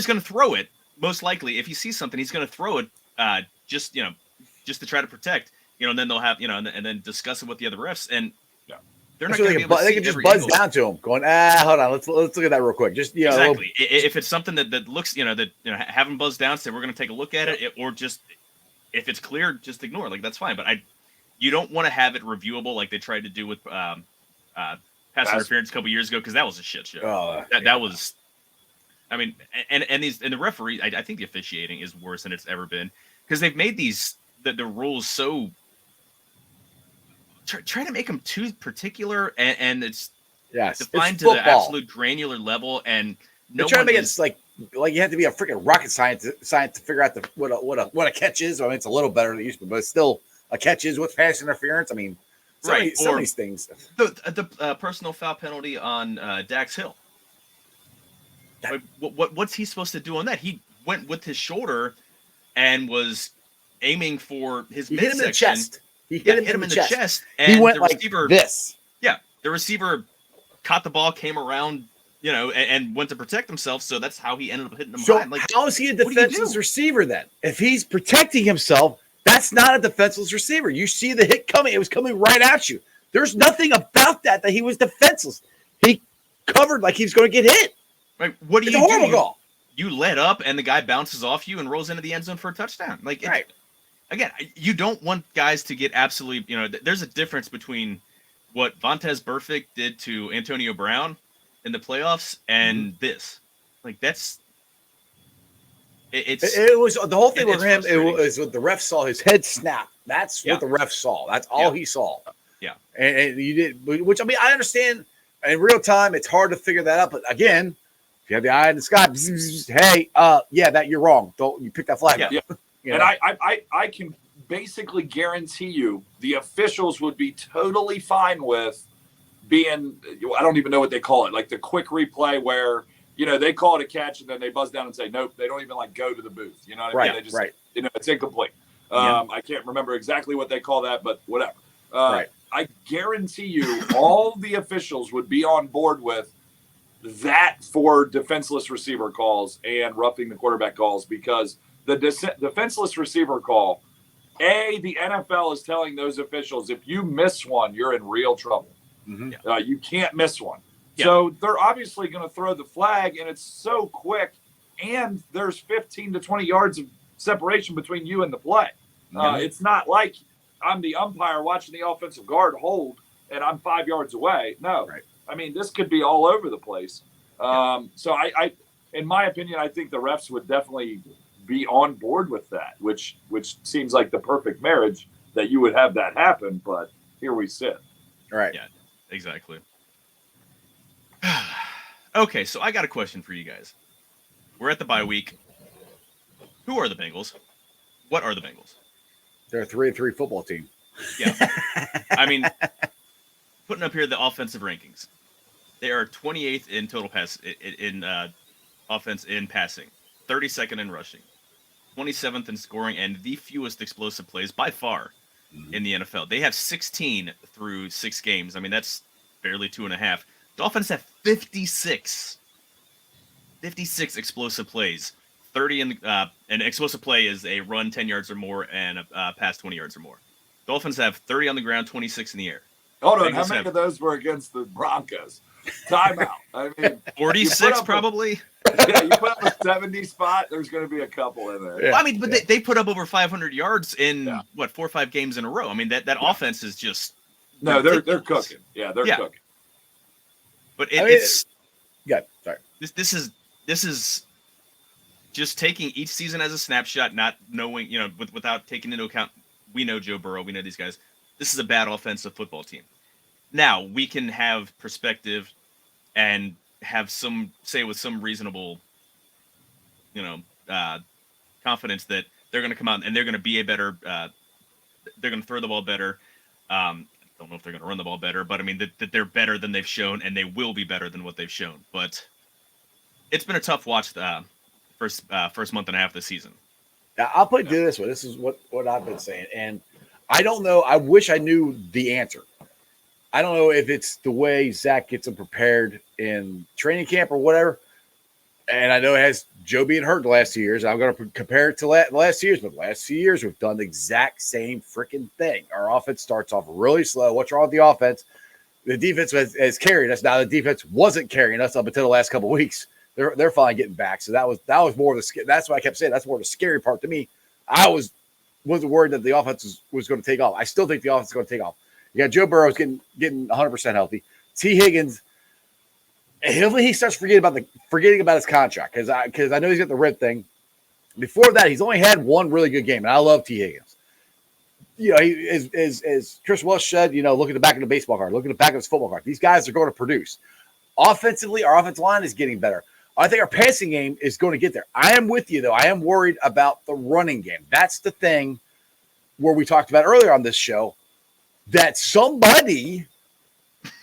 going to throw it most likely. If he sees something, he's going to throw it just to try to protect, and then they'll have and then discuss it with the other refs, and they're not going to be able to they can just buzz down to him, going, hold on, let's look at that real quick. Just exactly. If it's something that looks, have them buzz down, say we're going to take a look at it, or just if it's clear, just ignore. Like that's fine, but you don't want to have it reviewable like they tried to do with pass interference a couple years ago, because that was a shit show. That was, I mean, and the referee, I think the officiating is worse than it's ever been, because they've made the rules so trying to make them too particular, and it's defined to the absolute granular level, and they're trying to make it like you have to be a freaking rocket scientist to figure out what a catch is. I mean, it's a little better than it used to be, but it's still a catch is with pass interference. I mean, some of these things. The personal foul penalty on Dax Hill. What's he supposed to do on that? He went with his shoulder and was aiming for his midsection. Hit him in the chest. He hit him in the chest. And he went the receiver, like this. Yeah, the receiver caught the ball, came around, and went to protect himself. So that's how he ended up hitting him. So how is he a defenseless receiver then? If he's protecting himself, that's not a defenseless receiver. You see the hit coming. It was coming right at you. There's nothing about that he was defenseless. He covered like he was going to get hit. Like, what do it's you a horrible do? Goal. You let up, and the guy bounces off you and rolls into the end zone for a touchdown. Like, again, you don't want guys to get absolutely, there's a difference between what Vontaze Burfict did to Antonio Brown in the playoffs and this. Like, it was the whole thing with him. It was what the ref saw his head snap. That's what the ref saw. That's all he saw. Yeah. And you did, which, I mean, I understand in real time, it's hard to figure that out. But again, if you have the eye in the sky, hey, that you're wrong. Don't you pick that flag up. Yeah. And I can basically guarantee you the officials would be totally fine with being, I don't even know what they call it, like the quick replay where, they call it a catch and then they buzz down and say, nope, they don't even go to the booth. You know what I mean? They just, it's incomplete. I can't remember exactly what they call that, but whatever. I guarantee you all the officials would be on board with that for defenseless receiver calls and roughing the quarterback calls, because the defenseless receiver call, the NFL is telling those officials, if you miss one, you're in real trouble. Mm-hmm. You can't miss one. Yeah. So they're obviously going to throw the flag, and it's so quick, and there's 15 to 20 yards of separation between you and the play. It's not like I'm the umpire watching the offensive guard hold and I'm 5 yards away. No. I mean, this could be all over the place. So I, in my opinion, I think the refs would definitely be on board with that, which seems like the perfect marriage that you would have that happen. But here we sit. Yeah, exactly. Okay, so I got a question for you guys. We're at the bye week. Who are the Bengals? What are the Bengals? They're a 3-3 football team. Yeah. I mean, putting up here the offensive rankings. They are 28th in total pass in offense in passing, 32nd in rushing, 27th in scoring, and the fewest explosive plays by far in the NFL. They have 16 through 6 games. I mean, that's barely 2.5. Dolphins have 56 explosive plays. 30 in an explosive play is a run 10 yards or more and a pass 20 yards or more. Dolphins have 30 on the ground, 26 in the air. Hold on, how many of those were against the Broncos? Timeout. I mean, 46 probably. You put up a 70 spot, there's going to be a couple in there. Yeah. Well, I mean, but they put up over 500 yards in 4 or 5 games in a row. I mean, that offense is just they're cooking. Yeah, they're cooking. But it's sorry. This is just taking each season as a snapshot, not knowing, without taking into account, we know Joe Burrow, we know these guys. This is a bad offensive football team. Now, we can have perspective and have with some reasonable, confidence that they're going to come out and they're going to be a better, they're going to throw the ball better. Don't know if they're going to run the ball better, but I mean, that they're better than they've shown and they will be better than what they've shown. But it's been a tough watch first month and a half of the season. Yeah, I'll put it this way. This is what I've been saying. And I don't know. I wish I knew the answer. I don't know if it's the way Zach gets them prepared in training camp or whatever. And I know it has Joe being hurt the last 2 years. I'm going to compare it to the last 2 years. But the last 2 years, we've done the exact same freaking thing. Our offense starts off really slow. What's wrong with the offense? The defense has carried us. Now the defense wasn't carrying us up until the last couple of weeks. They're finally getting back. So that was more of the. That's why I kept saying that's more of the scary part to me. I wasn't worried that the offense was going to take off. I still think the offense is going to take off. You got Joe Burrow's getting 100% healthy. T. Higgins, hopefully he starts forgetting about his contract because I know he's got the rib thing. Before that, he's only had one really good game, and I love T. Higgins. He as Chris Welsh said, look at the back of the baseball card, look at the back of his football card. These guys are going to produce. Offensively, our offensive line is getting better. I think our passing game is going to get there. I am with you, though. I am worried about the running game. That's the thing where we talked about earlier on this show that somebody,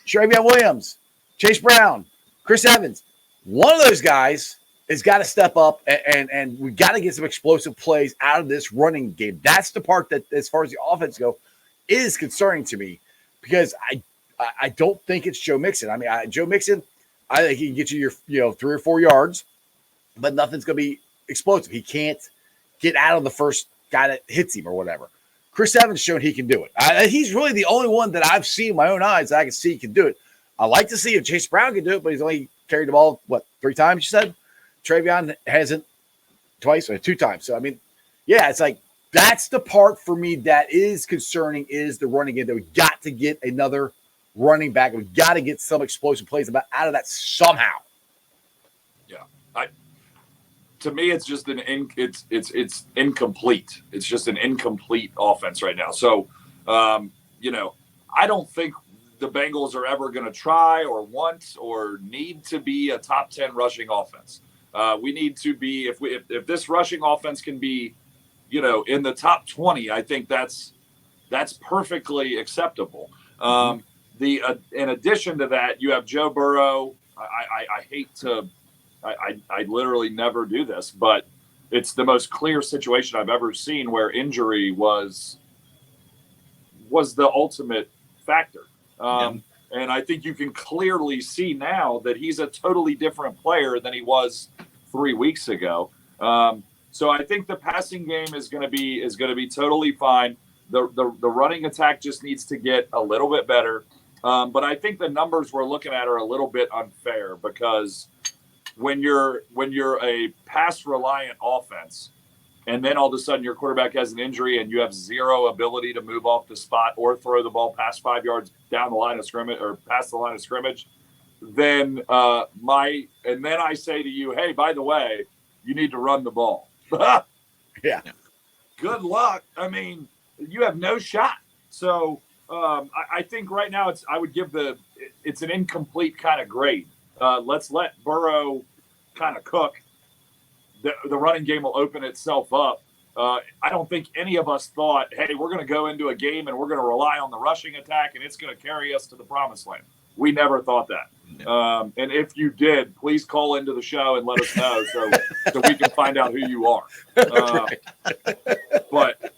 Travion Williams, Chase Brown, Chris Evans, one of those guys has got to step up, and we got to get some explosive plays out of this running game. That's the part that, as far as the offense go, is concerning to me because I don't think it's Joe Mixon. I mean, Joe Mixon, I think he can get you your 3 or 4 yards, but nothing's going to be explosive. He can't get out of the first guy that hits him or whatever. Chris Evans showed he can do it. He's really the only one that I've seen with my own eyes that I can see can do it. I like to see if Chase Brown can do it, but he's only carried the ball, 3 times, you said? Travion hasn't twice or 2 times. So, I mean, yeah, it's like That's the part for me that is concerning, is the running game. That we got to get another running back. We got to get some explosive plays out of that somehow. Yeah, to me, it's just it's incomplete. It's just an incomplete offense right now. So, I don't think the Bengals are ever going to try or want or need to be a top 10 rushing offense. We need to be, if this rushing offense can be, in the top 20, I think that's perfectly acceptable. In addition to that, you have Joe Burrow. I hate to, I literally never do this, but it's the most clear situation I've ever seen where injury was the ultimate factor. And I think you can clearly see now that he's a totally different player than he was 3 weeks ago. So I think the passing game is going to be totally fine. The running attack just needs to get a little bit better. But I think the numbers we're looking at are a little bit unfair, because when you're a pass reliant offense, and then all of a sudden your quarterback has an injury and you have zero ability to move off the spot or throw the ball past 5 yards down the line of scrimmage or past the line of scrimmage, then I say to you, hey, by the way, you need to run the ball. Yeah. Good luck. I mean, you have no shot. So I think right now I would give it's an incomplete kind of grade. Let's let Burrow kind of cook. The running game will open itself up. I don't think any of us thought, hey, we're going to go into a game and we're going to rely on the rushing attack and it's going to carry us to the promised land. We never thought that. No. And if you did, please call into the show and let us know so we can find out who you are. But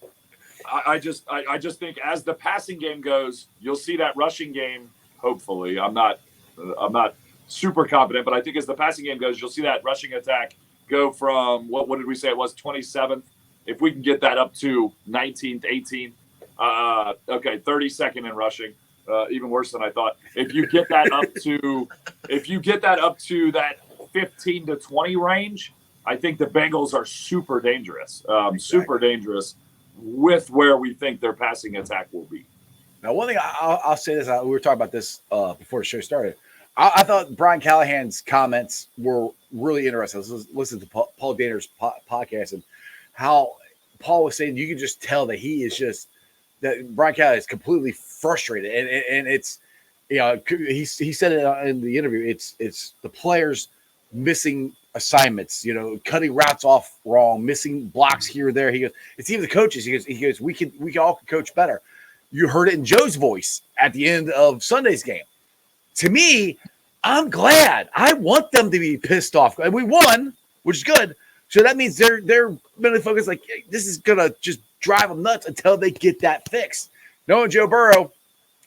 I just think as the passing game goes, you'll see that rushing game. Hopefully, I'm not super confident, but I think as the passing game goes, you'll see that rushing attack go from what did we say it was, 27th? If we can get that up to 19th, 18th, 32nd in rushing, even worse than I thought. If you get that up to that 15 to 20 range, I think the Bengals are super dangerous, super dangerous with where we think their passing attack will be. Now, one thing I'll say this: we were talking about this before the show started. I thought Brian Callahan's comments were really interesting. I was listening to Paul Dehner's podcast, and how Paul was saying you can just tell that he is just that Brian Callahan is completely frustrated, and it's he said it in the interview. It's the players missing assignments, cutting routes off wrong, missing blocks here or there. He goes, it's even the coaches. He goes, we can all coach better. You heard it in Joe's voice at the end of Sunday's game. To me, I'm glad. I want them to be pissed off. And we won, which is good. So that means they're really focused. Like, this is gonna just drive them nuts until they get that fixed. Knowing Joe Burrow,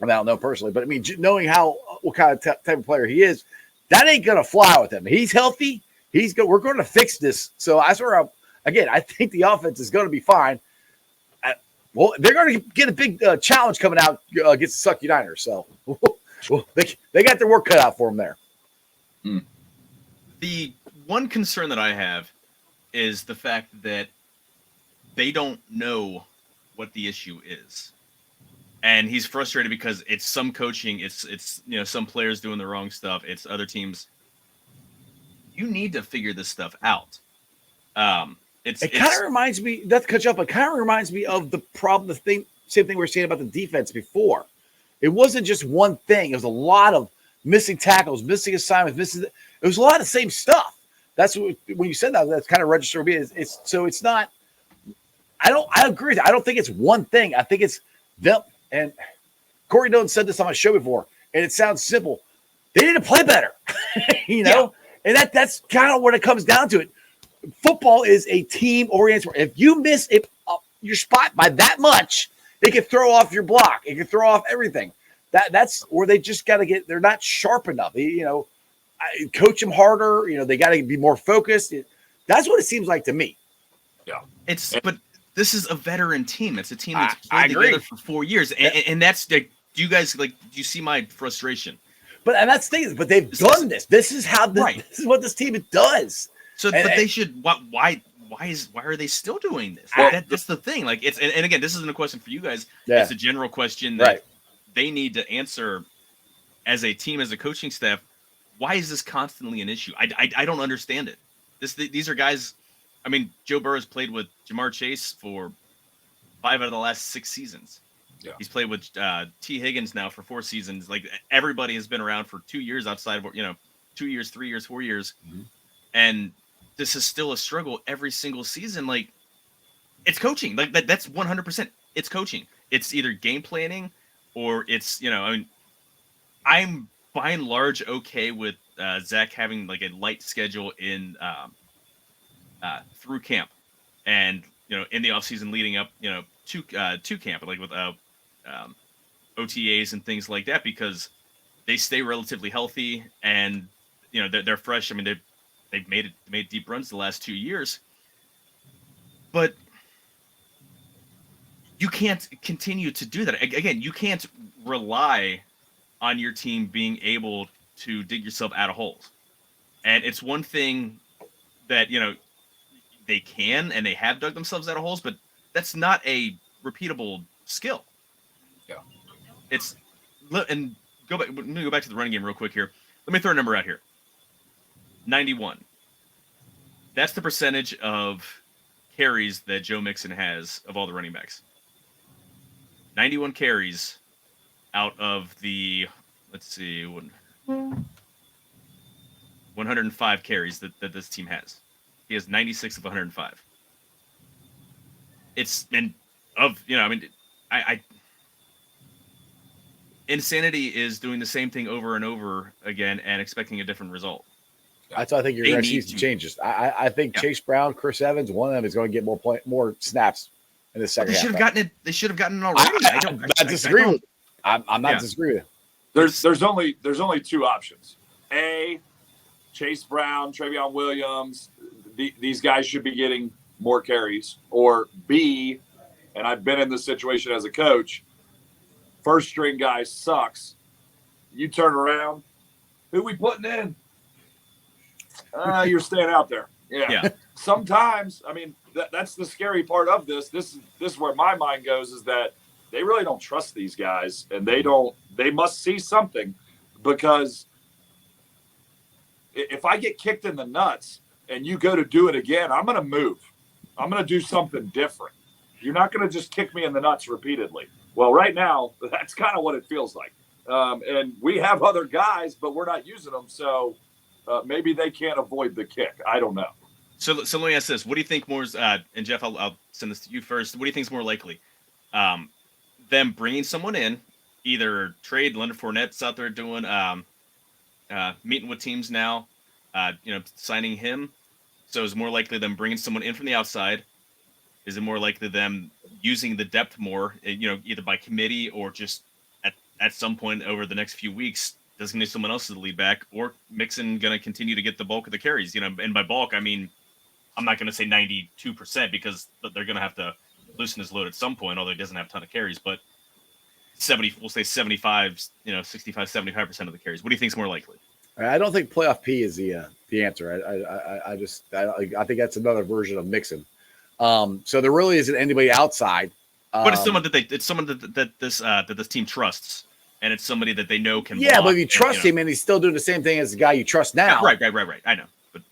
I don't know personally, but I mean, knowing what kind of type of player he is, that ain't gonna fly with him. He's healthy. He's good. We're going to fix this. So I swear, I think the offense is going to be fine. Well, they're going to get a big challenge coming out against the Sucky Niners. So they got their work cut out for them there. The one concern that I have is the fact that they don't know what the issue is. And he's frustrated because it's some coaching, it's some players doing the wrong stuff, it's other teams. You need to figure this stuff out. It kind of reminds me, not to cut you up, it kind of reminds me of the problem, same thing we were saying about the defense before. It wasn't just one thing. It was a lot of missing tackles, missing assignments, it was a lot of the same stuff. That's what, when you said that, that's kind of registered me. It's not, I agree with you. I don't think it's one thing. I think it's them. And Corey Dillon said this on my show before, and it sounds simple. They need to play better, Yeah. And that's kind of what it comes down to. It. Football is a team-oriented. If you miss your spot by that much, they can throw off your block. It can throw off everything. That's where they just got to get. They're not sharp enough. Coach them harder. They got to be more focused. That's what it seems like to me. Yeah, but this is a veteran team. It's a team that's played together for 4 years, and that's the. Do you guys do you see my frustration? And that's the thing. But they've done this. This is how. This is what this team does. So, but they should. Why why are they still doing this? Well, That's the thing. Like it's and again, this isn't a question for you guys. Yeah. It's a general question that they need to answer as a team, as a coaching staff. Why is this constantly an issue? I don't understand it. These are guys. I mean, Joe Burrow's played with Jamar Chase for 5 out of the last 6 seasons. Yeah. He's played with T. Higgins now for 4 seasons. Like everybody has been around for 2 years outside of 2 years, 3 years, 4 years, and this is still a struggle every single season. Like it's coaching. Like that's 100%. It's coaching. It's either game planning or it's I'm by and large okay with Zach having like a light schedule in through camp, and in the offseason leading up to camp, like with OTAs and things like that, because they stay relatively healthy and they're fresh. I mean they've made deep runs the last 2 years, but you can't continue to do that. Again, you can't rely on your team being able to dig yourself out of holes. And it's one thing that, they can and they have dug themselves out of holes, but that's not a repeatable skill. Yeah. And let me go back to the running game real quick here. Let me throw a number out here. 91. That's the percentage of carries that Joe Mixon has of all the running backs. 91 carries out of the, 105 carries that this team has. He has 96 of 105. Insanity is doing the same thing over and over again and expecting a different result. That's why I think you're going to see some changes. I think Chase Brown, Chris Evans, one of them is going to get more snaps in the second half. They should have gotten it already. I'm not disagreeing with you. I'm not disagreeing with you. There's only 2 options. A, Chase Brown, Travion Williams, these guys should be getting more carries. Or B, and I've been in this situation as a coach, first string guy sucks. You turn around, who we putting in? You're staying out there. Yeah. Sometimes, I mean, that's the scary part of this. This is where my mind goes, is that they really don't trust these guys, and they must see something, because if I get kicked in the nuts and you go to do it again, I'm going to move. I'm going to do something different. You're not going to just kick me in the nuts repeatedly. Well, right now, that's kind of what it feels like. And we have other guys, but we're not using them. So maybe they can't avoid the kick. I don't know. So let me ask this. What do you think more is, and Jeff, I'll send this to you first. What do you think is more likely? Them bringing someone in, either trade Leonard Fournette's out there doing, meeting with teams now, signing him. So is it more likely them bringing someone in from the outside? Is it more likely them using the depth more, either by committee or just at some point over the next few weeks, designating someone else as the lead back, or Mixon going to continue to get the bulk of the carries? And by bulk, I mean, I'm not going to say 92% because they're going to have to loosen his load at some point, although he doesn't have a ton of carries, but 65, 75% of the carries. What do you think is more likely? I don't think playoff P is the answer. I think that's another version of Mixon. So there really isn't anybody outside. But it's someone that this team trusts, and it's somebody that they know can. Yeah, block, but if you trust him, and he's still doing the same thing as the guy you trust now. Right. I know, but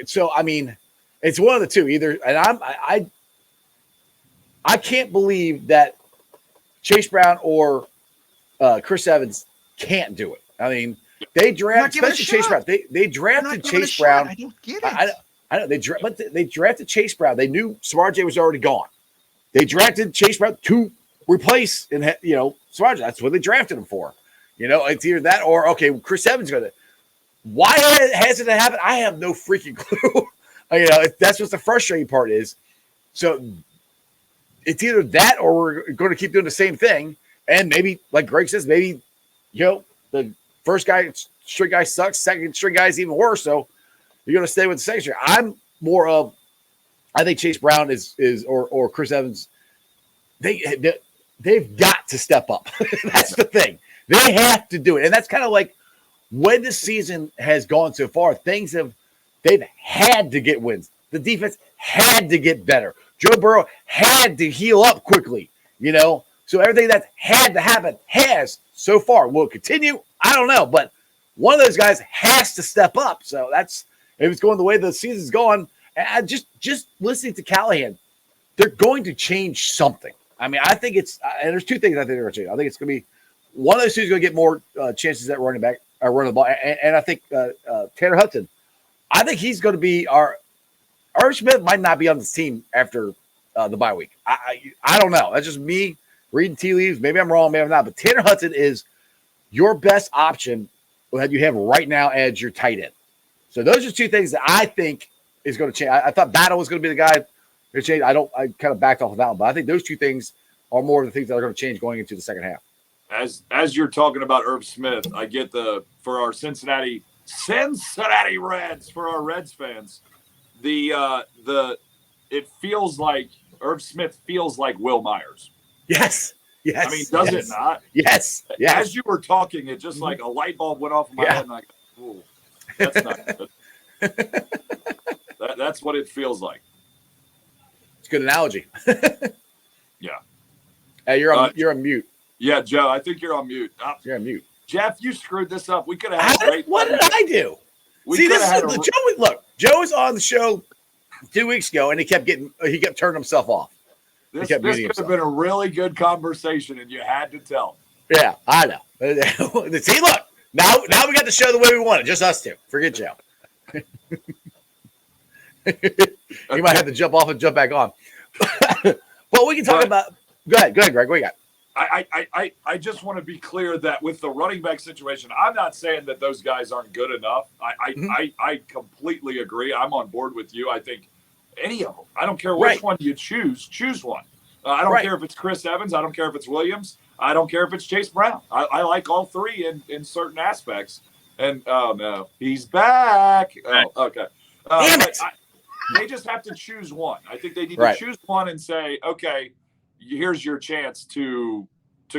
so I mean, it's one of the two. Either, and I can't believe that Chase Brown or Chris Evans can't do it. I mean, they drafted, especially Chase Brown. They drafted Chase Brown. I don't get it. I know they drafted Chase Brown. They knew Samar J was already gone. They drafted Chase Brown to replace Samar J. That's what they drafted him for. It's either that or Chris Evans going to. Why hasn't it happened? I have no freaking clue. That's what the frustrating part is. So it's either that or we're going to keep doing the same thing. And maybe, like Greg says, maybe the first string guy sucks. Second string guy is even worse. So you're going to stay with the second string. I'm more of, I think Chase Brown is or Chris Evans. They've got to step up. That's the thing. They have to do it. And that's kind of like when the season has gone so far, they've had to get wins. the defense had to get better. Joe Burrow had to heal up quickly, So everything that had to happen has so far. Will it continue? I don't know. But one of those guys has to step up. So if it's going the way the season's going, and just listening to Callahan, they're going to change something. I mean, I think and there's two things I think they're going to change. I think it's going to be one of those two is going to get more chances at running the ball. And I think Tanner Hudson, I think he's going to be Irv Smith might not be on this team after the bye week. I don't know. That's just me reading tea leaves. Maybe I'm wrong, maybe I'm not. But Tanner Hudson is your best option that you have right now as your tight end. So those are two things that I think is going to change. I thought Battle was going to be the guy to change. I kind of backed off of that one, but I think those two things are more of the things that are going to change going into the second half. As you're talking about Irv Smith, I get for our Cincinnati Reds, for our Reds fans, it feels like Irv Smith feels like Will Myers. Yes. I mean, does it not? Yes. As you were talking, it just like a light bulb went off in my head, and ooh, that's not good. That's what it feels like. It's a good analogy. Yeah. Hey, you're on mute. Yeah, Joe, I think you're on mute. You're on mute. Jeff, you screwed this up. We could have had a great. What did I do? Joe was on the show 2 weeks ago, and he kept turning himself off. This could have been a really good conversation, and you had to tell. Yeah, I know. See, look, now we got the show the way we want it, just us two. Forget Joe. You might have to jump off and jump back on. But we can talk about. Go ahead, Greg. What you got? I just want to be clear that with the running back situation, I'm not saying that those guys aren't good enough. I completely agree. I'm on board with you. I think any of them. I don't care which one you choose one. I don't care if it's Chris Evans. I don't care if it's Williams. I don't care if it's Chase Brown. I like all three in certain aspects. And oh no, he's back. Oh, okay. Damn it. They just have to choose one. I think they need to choose one and say, okay, here's your chance to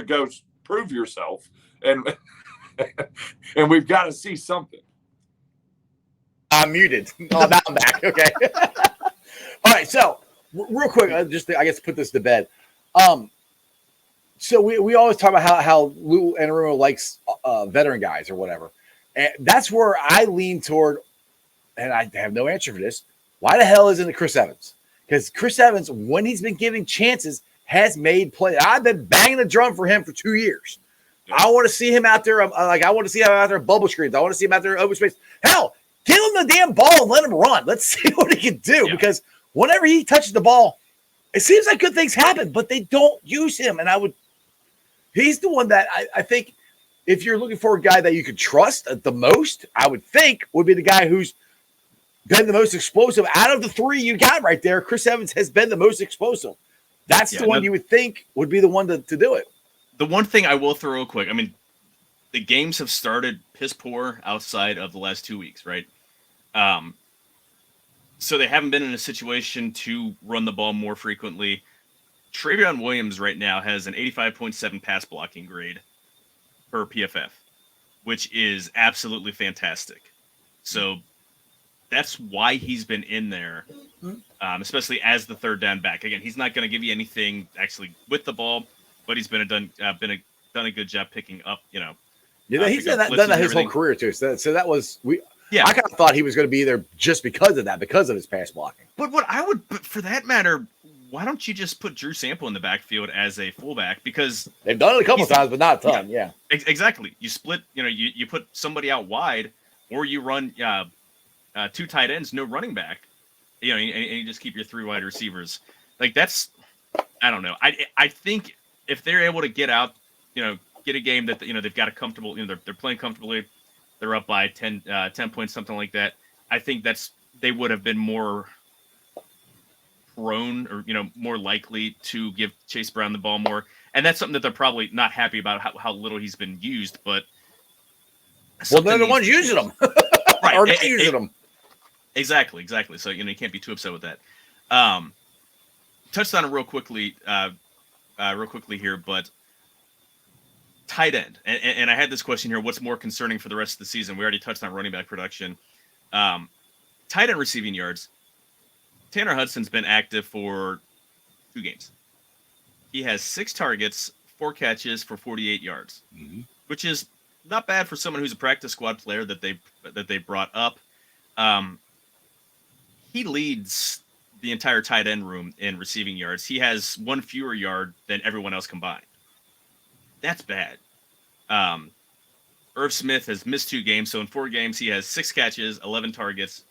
go prove yourself, and we've got to see something. I'm muted. Oh, now I'm back. Okay. All right. So real quick, I guess put this to bed. So we always talk about how Lou Anarumo likes veteran guys or whatever, and that's where I lean toward. And I have no answer for this. Why the hell isn't it Chris Evans? Because Chris Evans, when he's been given chances, has made plays. I've been banging the drum for him for 2 years. I want to see him out there. I want to see him out there bubble screens. I want to see him out there in open space. Hell, give him the damn ball and let him run. Let's see what he can do. Yeah. Because whenever he touches the ball, it seems like good things happen, but they don't use him. And he's the one that I think if you're looking for a guy that you could trust the most, I would think would be the guy who's been the most explosive out of the three you got right there. Chris Evans has been the most explosive. That's the one you would think would be the one to do it. The one thing I will throw real quick, I mean, the games have started piss poor outside of the last 2 weeks, right? So they haven't been in a situation to run the ball more frequently. Travion Williams right now has an 85.7 pass blocking grade per PFF, which is absolutely fantastic. So that's why he's been in there, especially as the third down back. Again, he's not going to give you anything actually with the ball, but he's done a good job picking up. Yeah, he's done that his whole career too. So that was I kind of thought he was going to be there just because of that, because of his pass blocking. But for that matter, why don't you just put Drew Sample in the backfield as a fullback? Because they've done it a couple times, but not a ton. Yeah. Exactly. You split. You put somebody out wide, or you run. Two tight ends, no running back, and you just keep your three wide receivers. Like that's, I don't know. I think if they're able to get out, get a game that they've got a comfortable, they're playing comfortably, they're up by 10 points, something like that. I think they would have been more prone or more likely to give Chase Brown the ball more, and that's something that they're probably not happy about how little he's been used. But they're the ones using them, right? Or not using them. Exactly. So you can't be too upset with that. Touched on it real quickly here, but tight end, and I had this question here: what's more concerning for the rest of the season? We already touched on running back production. Tight end receiving yards. Tanner Hudson's been active for 2 games. He has 6 targets, 4 catches for 48 yards, which is not bad for someone who's a practice squad player that they brought up. He leads the entire tight end room in receiving yards. He has 1 fewer yard than everyone else combined. That's bad. Irv Smith has missed 2 games, so in 4 games he has 6 catches, 11 targets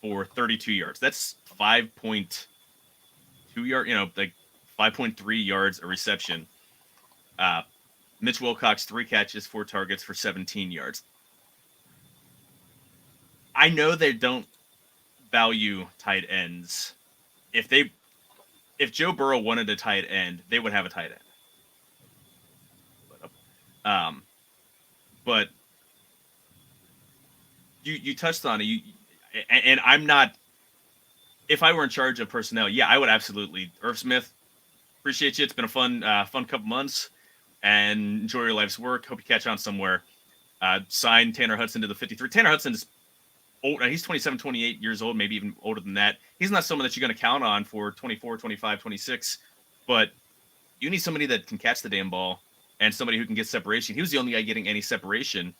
for 32 yards. That's 5.2 yard, like 5.3 yards a reception. Mitch Wilcox, 3 catches, 4 targets for 17 yards. I know they don't value tight ends. If Joe Burrow wanted a tight end, they would have a tight end. But you touched on it. And I'm not. If I were in charge of personnel, yeah, I would absolutely. Irv Smith, appreciate you. It's been a fun couple months, and enjoy your life's work. Hope you catch on somewhere. Sign Tanner Hudson to the 53. Tanner Hudson is old. He's 27, 28 years old, maybe even older than that. He's not someone that you're going to count on for 24, 25, 26. But you need somebody that can catch the damn ball and somebody who can get separation. He was the only guy getting any separation,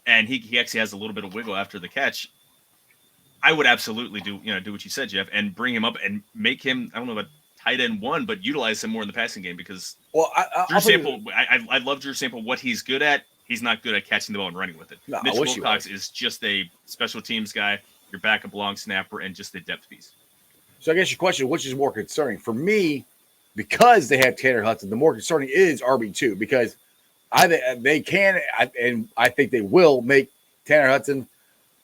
and he actually has a little bit of wiggle after the catch. I would absolutely do what you said, Jeff, and bring him up and make him, I don't know about tight end 1, but utilize him more in the passing game because Drew Sample, I love Drew Sample, what he's good at. He's not good at catching the ball and running with it. No, Mitch Wilcox is just a special teams guy, your backup long snapper, and just a depth piece. So I guess your question, which is more concerning? For me, because they have Tanner Hudson, the more concerning is RB2 because they can, and I think they will make Tanner Hudson,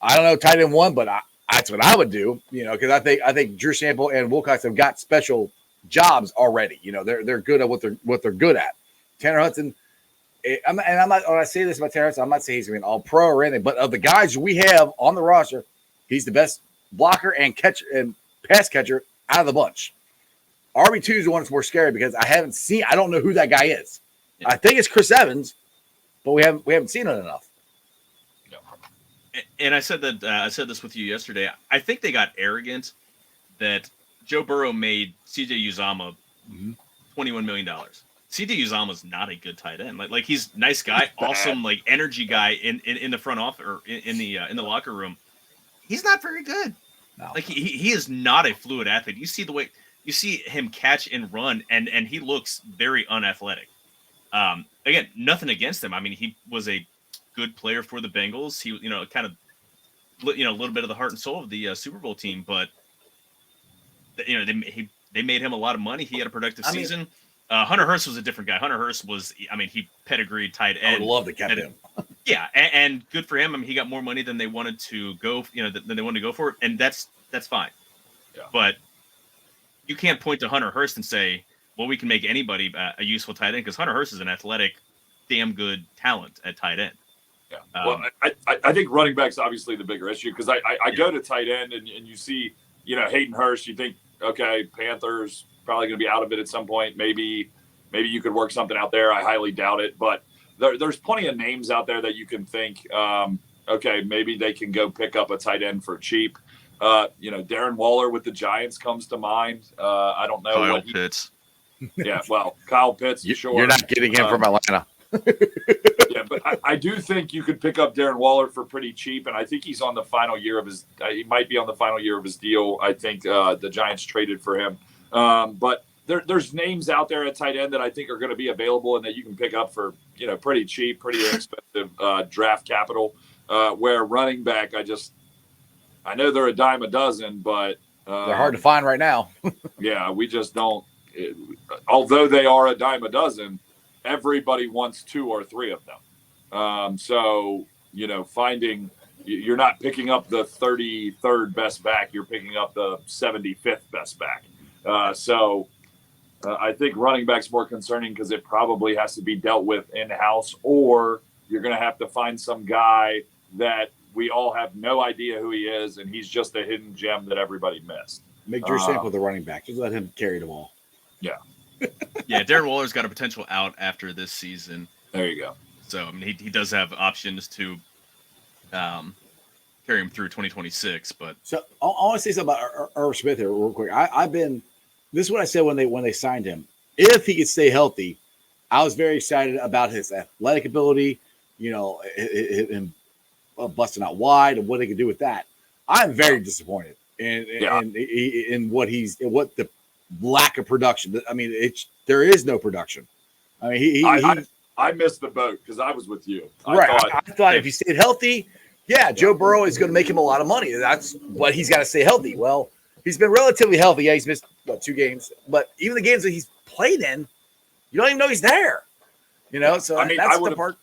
I don't know, tight end 1, but that's what I would do, because I think Drew Sample and Wilcox have got special jobs already. They're good at what they're good at. Tanner Hudson, I'm not when I say this about Tanner Hudson, I'm not saying he's going to be an all-pro or anything, but of the guys we have on the roster, he's the best blocker and catcher and pass catcher out of the bunch. RB2 is the one that's more scary because I don't know who that guy is. Yeah. I think it's Chris Evans, but we haven't seen it enough. And I said this with you yesterday. I think they got arrogant that Joe Burrow made CJ Uzomah $21 million. CJ Uzomah's not a good tight end. Like he's a nice guy, awesome, like energy guy in the front office or in the locker room. He's not very good. No. Like he is not a fluid athlete. You see the way you see him catch and run, and he looks very unathletic. Again, nothing against him. I mean, he was a good player for the Bengals. He, kind of, a little bit of the heart and soul of the Super Bowl team, but they made him a lot of money. He had a productive season. Hunter Hurst was a different guy. Hunter Hurst was, he pedigreed tight end. I would love to catch him. Yeah, and good for him. I mean, he got more money than they wanted to go, than they wanted to go for it, and that's fine. Yeah. But you can't point to Hunter Hurst and say, well, we can make anybody a useful tight end because Hunter Hurst is an athletic, damn good talent at tight end. Yeah. Well, I think running back's obviously the bigger issue because I go to tight end and you see, Hayden Hurst, you think, okay, Panthers probably going to be out of it at some point. Maybe you could work something out there. I highly doubt it, but there's plenty of names out there that you can think, okay, maybe they can go pick up a tight end for cheap. Darren Waller with the Giants comes to mind. I don't know. Kyle Pitts. Yeah, well, Kyle Pitts, sure. You're not getting him from Atlanta. Yeah, but I do think you could pick up Darren Waller for pretty cheap, and I think he's on the final year of his. He might be on the final year of his deal. I think the Giants traded for him, but there's names out there at tight end that I think are going to be available and that you can pick up for pretty cheap, pretty inexpensive draft capital. Where running back, I know they're a dime a dozen, but they're hard to find right now. Yeah, we just don't. Although they are a dime a dozen, everybody wants 2 or 3 of them. So, finding you're not picking up the 33rd best back, you're picking up the 75th best back. I think running back's more concerning because it probably has to be dealt with in-house, or you're going to have to find some guy that we all have no idea who he is, and he's just a hidden gem that everybody missed. Make Drew Sample the running back. Just let him carry the ball. Yeah. Yeah, Darren Waller's got a potential out after this season. There you go. So, he does have options to carry him through 2026. But So I want to say something about Irv Smith here real quick. This is what I said when they signed him. If he could stay healthy, I was very excited about his athletic ability, him busting out wide and what he could do with that. I'm very disappointed in what the lack of production. I mean, there is no production. I mean, I missed the boat because I was with you. I thought if he stayed healthy, Joe Burrow is going to make him a lot of money. That's what he's got to stay healthy. Well, he's been relatively healthy. Yeah, he's missed 2 games, but even the games that he's played in, you don't even know he's there. So I mean, that's the part.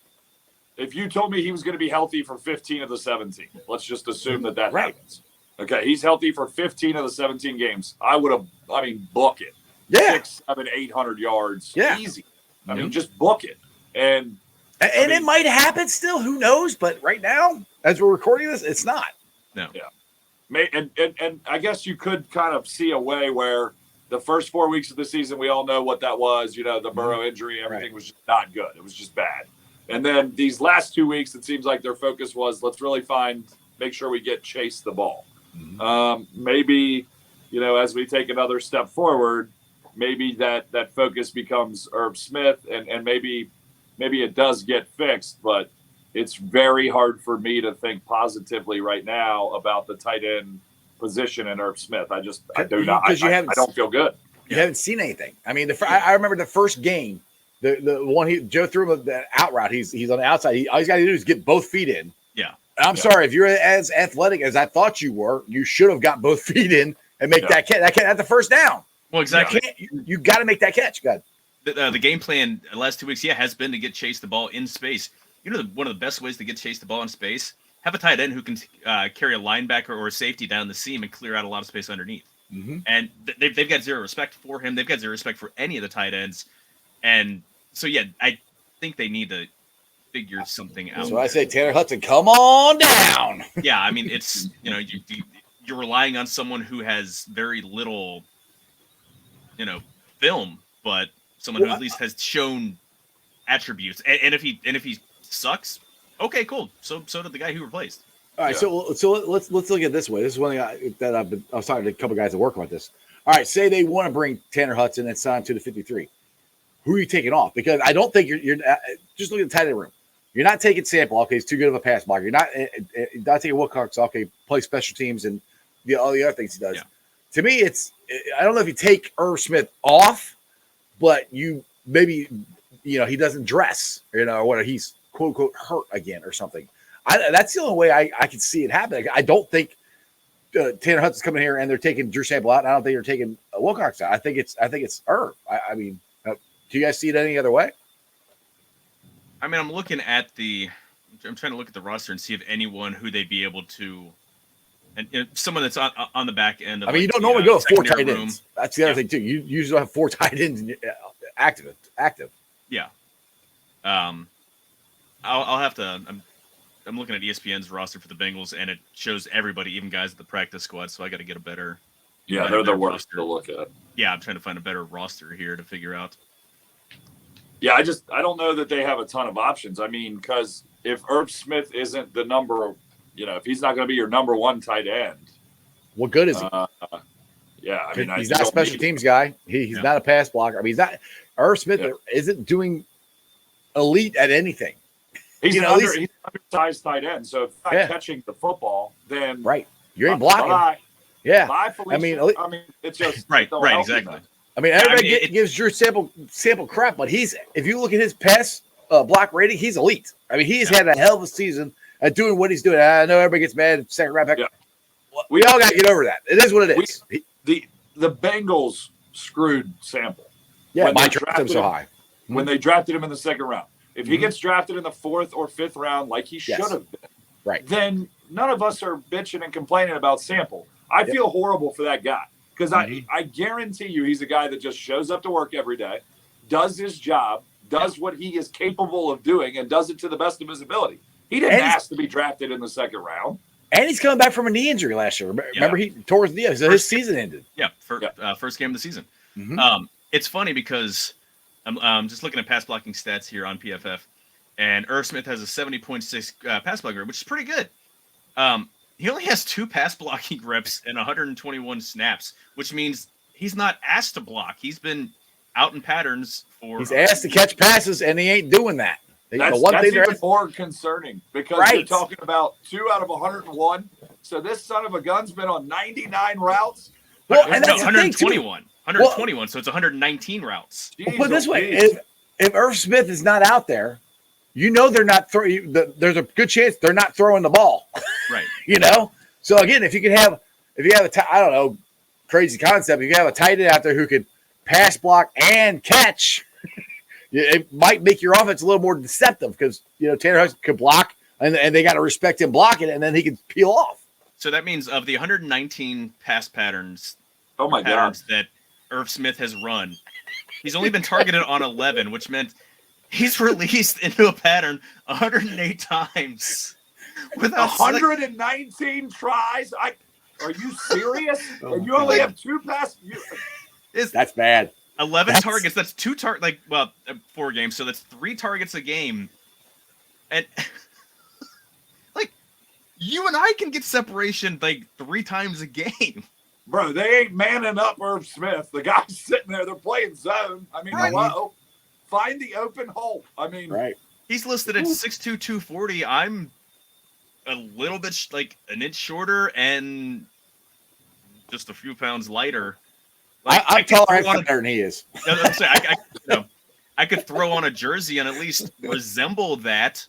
If you told me he was going to be healthy for 15 of the 17, let's just assume that happens. Okay, he's healthy for 15 of the 17 games. I would have, book it. Yeah. 6, 7, 800 yards. Yeah. Easy. I mean, just book it. And it might happen still. Who knows? But right now, as we're recording this, it's not. No. Yeah. And I guess you could kind of see a way where the first 4 weeks of the season, we all know what that was. The Burrow injury, everything was just not good. It was just bad. And then these last 2 weeks, it seems like their focus was, let's really make sure we get Chase the ball. Maybe, as we take another step forward, maybe that focus becomes Irv Smith and maybe it does get fixed, but it's very hard for me to think positively right now about the tight end position in Irv Smith. I do not. I don't feel good. You haven't seen anything. I mean, I remember the first game, the one Joe threw him the out route. He's on the outside. All he's got to do is get both feet in. Yeah. And I'm sorry, if you're as athletic as I thought you were, you should have got both feet in and make that catch. That catch at the first down. Well, exactly. You got to make that catch. God. The game plan the last 2 weeks, has been to get Chase the ball in space. One of the best ways to get Chase the ball in space, have a tight end who can carry a linebacker or a safety down the seam and clear out a lot of space underneath. And they've got zero respect for him. They've got zero respect for any of the tight ends. And so, I think they need to figure something out. So I say, Tanner Hudson, come on down. Yeah, I mean, it's, you're relying on someone who has very little, film, but someone who at least has shown attributes. And if he sucks, okay, cool. So did the guy who replaced. All right, so let's look at it this way. This is one thing I was talking to a couple guys that work on this. All right, say they want to bring Tanner Hudson and sign him to the 53. Who are you taking off? Because I don't think you're just look at the tight end room. You're not taking Sample. Okay, he's too good of a pass blocker. You're not taking Wilcox. Okay, play special teams and all the other things he does. Yeah. To me, I don't know if you take Irv Smith off, but you maybe he doesn't dress, or whether he's quote unquote hurt again or something. That's the only way I can see it happening. I don't think Tanner Hudson's coming here and they're taking Drew Sample out. And I don't think they're taking Wilcox out. I think it's Irv. I mean, do you guys see it any other way? I mean, I'm trying to look at the roster and see if anyone who they'd be able to, and someone that's on the back end. You don't normally go 4 tight ends. That's the other thing too. You usually have 4 tight ends active. Yeah. I'll have to. I'm looking at ESPN's roster for the Bengals, and it shows everybody, even guys at the practice squad. So I got to get a better. Yeah, they're the worst to look at. Yeah, I'm trying to find a better roster here to figure out. Yeah, I don't know that they have a ton of options. I mean, because if Irv Smith isn't the number, if he's not going to be your number 1 tight end, what good is he? He's not a special teams guy. He's not a pass blocker. I mean, he's not. Irv Smith isn't doing elite at anything. He's an undersized tight end. So if you're not catching the football, then you ain't blocking. Bye. Yeah, bye, Felicia. I mean, it's just right, exactly. I mean, everybody gives Drew Sample crap, but if you look at his pass block rating, he's elite. I mean, he's had a hell of a season at doing what he's doing. I know everybody gets mad at second round pick. Yeah. We all got to get over that. It is what it is. The Bengals screwed Sample. Yeah, why draft him so high? When they drafted him in the second round. If he gets drafted in the 4th or 5th round, like he should have been, then none of us are bitching and complaining about Sample. I feel horrible for that guy because I guarantee you he's a guy that just shows up to work every day, does his job, does what he is capable of doing, and does it to the best of his ability. He didn't ask to be drafted in the 2nd round. And he's coming back from a knee injury last year. Remember, he tore his knee, so his season ended. Yeah, first game of the season. Mm-hmm. It's funny because I'm just looking at pass blocking stats here on PFF, and Irv Smith has a 70.6 pass blocking rate, which is pretty good. He only has 2 pass blocking reps and 121 snaps, which means he's not asked to block. He's been out in patterns for. He's asked to catch passes, and he ain't doing that. That's even more concerning because you're talking about 2 out of 101. So this son of a gun's been on 99 routes. Well, and that's 121. 121, so it's 119 routes. Well, put it this way, if Irv Smith is not out there, they're not throwing. There's a good chance they're not throwing the ball. Right. So again, if you have I don't know, crazy concept, if you have a tight end out there who could pass block and catch, it might make your offense a little more deceptive because Tanner Hudson could block and they got to respect him blocking it, and then he can peel off. So that means of the 119 pass patterns, that Irv Smith has run, he's only been targeted on 11, which meant he's released into a pattern 108 times. With 119 tries? Are you serious? And you only have 2 passes? That's bad. 11 targets. That's 2 targets. 4 games. So that's 3 targets a game. And you and I can get separation 3 times a game. Bro, they ain't manning up Irv Smith. The guy's sitting there. They're playing zone. I mean, hello. Find the open hole. I mean, right. He's listed at 6'2", 240. I'm a little bit an inch shorter and just a few pounds lighter. I'm taller than he is. I could throw on a jersey and at least resemble that,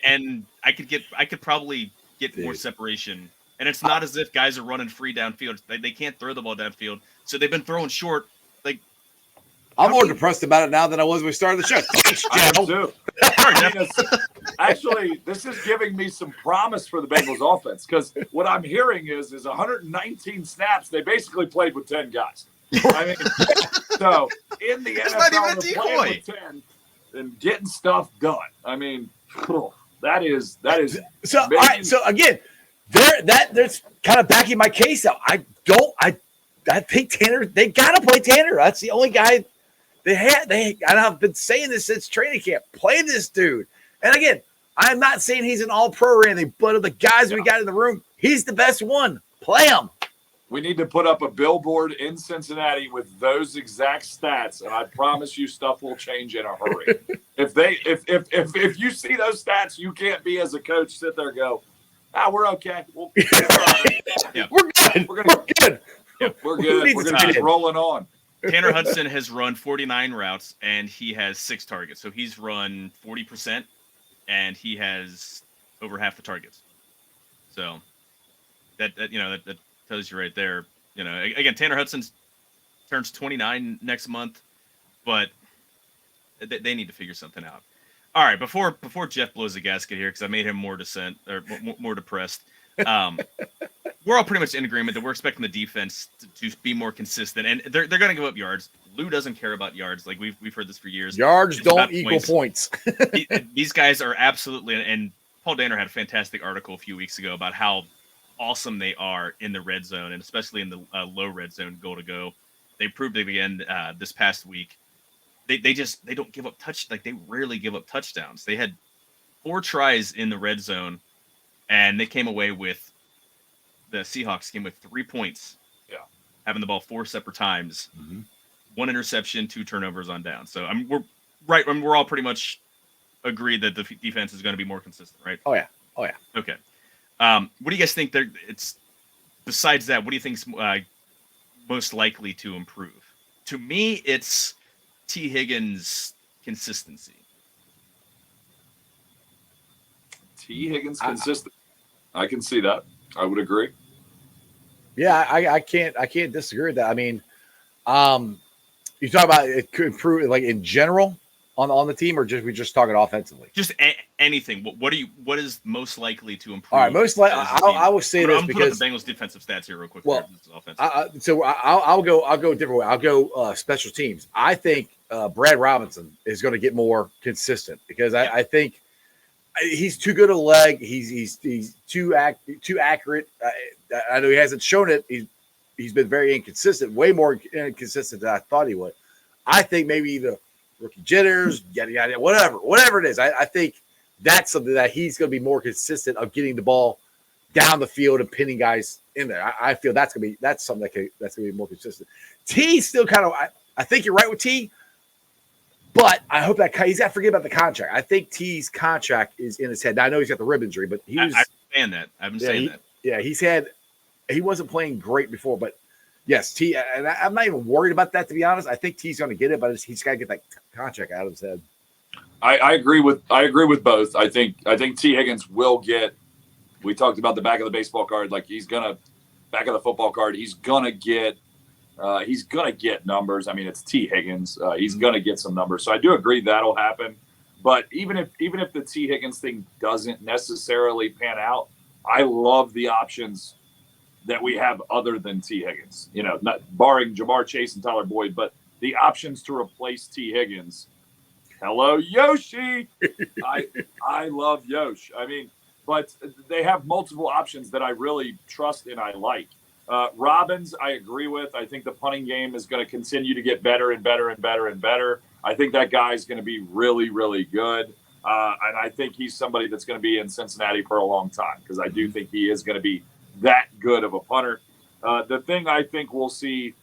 and I could probably get more separation. And it's not as if guys are running free downfield. They can't throw the ball downfield, so they've been throwing short. I'm more depressed about it now than I was when we started the show. I am too. Actually, this is giving me some promise for the Bengals offense because what I'm hearing is 119 snaps. They basically played with 10 guys. I mean, so in the NFL, they're playing with 10 and getting stuff done. I mean, that is so. All right, so again, that's kind of backing my case out. I think Tanner. They got to play Tanner. That's the only guy. I've been saying this since training camp. Play this dude. And again, I'm not saying he's an all-pro or anything, but of the guys we got in the room, he's the best one. Play him. We need to put up a billboard in Cincinnati with those exact stats, and I promise you, stuff will change in a hurry. If you see those stats, you can't be as a coach sit there and go, we're okay. We're good. We're good. We're going to keep rolling on. Tanner Hudson has run 49 routes, and he has 6 targets. So he's run 40%, and he has over half the targets. So that tells you right there. Again, Tanner Hudson turns 29 next month, but they need to figure something out. All right, before Jeff blows the gasket here, because I made him more depressed. We're all pretty much in agreement that we're expecting the defense to be more consistent, and they're going to give up yards. Lou doesn't care about yards. We've heard this for years. Yards don't equal points. These guys are absolutely, and Paul Danner had a fantastic article a few weeks ago about how awesome they are in the red zone, and especially in the low red zone goal to go. They proved it again this past week. They don't give up they rarely give up touchdowns. They had 4 tries in the red zone, and they came away with. The Seahawks came with 3 points. Yeah, having the ball 4 separate times, 1 interception, 2 turnovers on down. So we're right. We're all pretty much agreed that the defense is going to be more consistent, right? Oh yeah. Okay. What do you guys think? It's besides that. What do you think's most likely to improve? To me, it's T. Higgins' consistency. T. Higgins consistent. I can see that. I would agree. Yeah, I can't disagree with that. I mean, you talk about it could improve in general on the team, or we just talking offensively? Just anything. What is most likely to improve? All right, most likely. I will say this because the Bengals defensive stats here real quick. Well, I'll go a different way. I'll go special teams. I think Brad Robinson is going to get more consistent because I think he's too good a leg. He's too accurate. I know he hasn't shown it. He's been very inconsistent, way more inconsistent than I thought he would. I think maybe the rookie jitters, yada yada, whatever it is. I think that's something that he's going to be more consistent of getting the ball down the field and pinning guys in there. I feel that's something that's gonna be more consistent. T's still kind of. I think you're right with T, but I hope that he's got to forget about the contract. I think T's contract is in his head. Now, I know he's got the rib injury, but he was. I understand that. I've been saying that. Yeah, he wasn't playing great before, but yes, T. And I'm not even worried about that, to be honest. I think T's going to get it, but he's got to get that contract out of his head. I agree with both. I think T. Higgins will get. We talked about the back of the baseball card, like he's gonna back of the football card. He's gonna get numbers. I mean, it's T. Higgins. He's gonna get some numbers. So I do agree that'll happen. But even if the T. Higgins thing doesn't necessarily pan out, I love the options that we have other than T. Higgins. You know, not barring Jamar Chase and Tyler Boyd, but the options to replace T. Higgins. Hello, Yoshi. I love Yosh. I mean, but they have multiple options that I really trust and I like. Robbins, I agree with. I think the punting game is going to continue to get better and better and better and better. I think that guy's going to be really, really good. And I think he's somebody that's going to be in Cincinnati for a long time because I do think he is going to be that good of a punter. The thing I think we'll see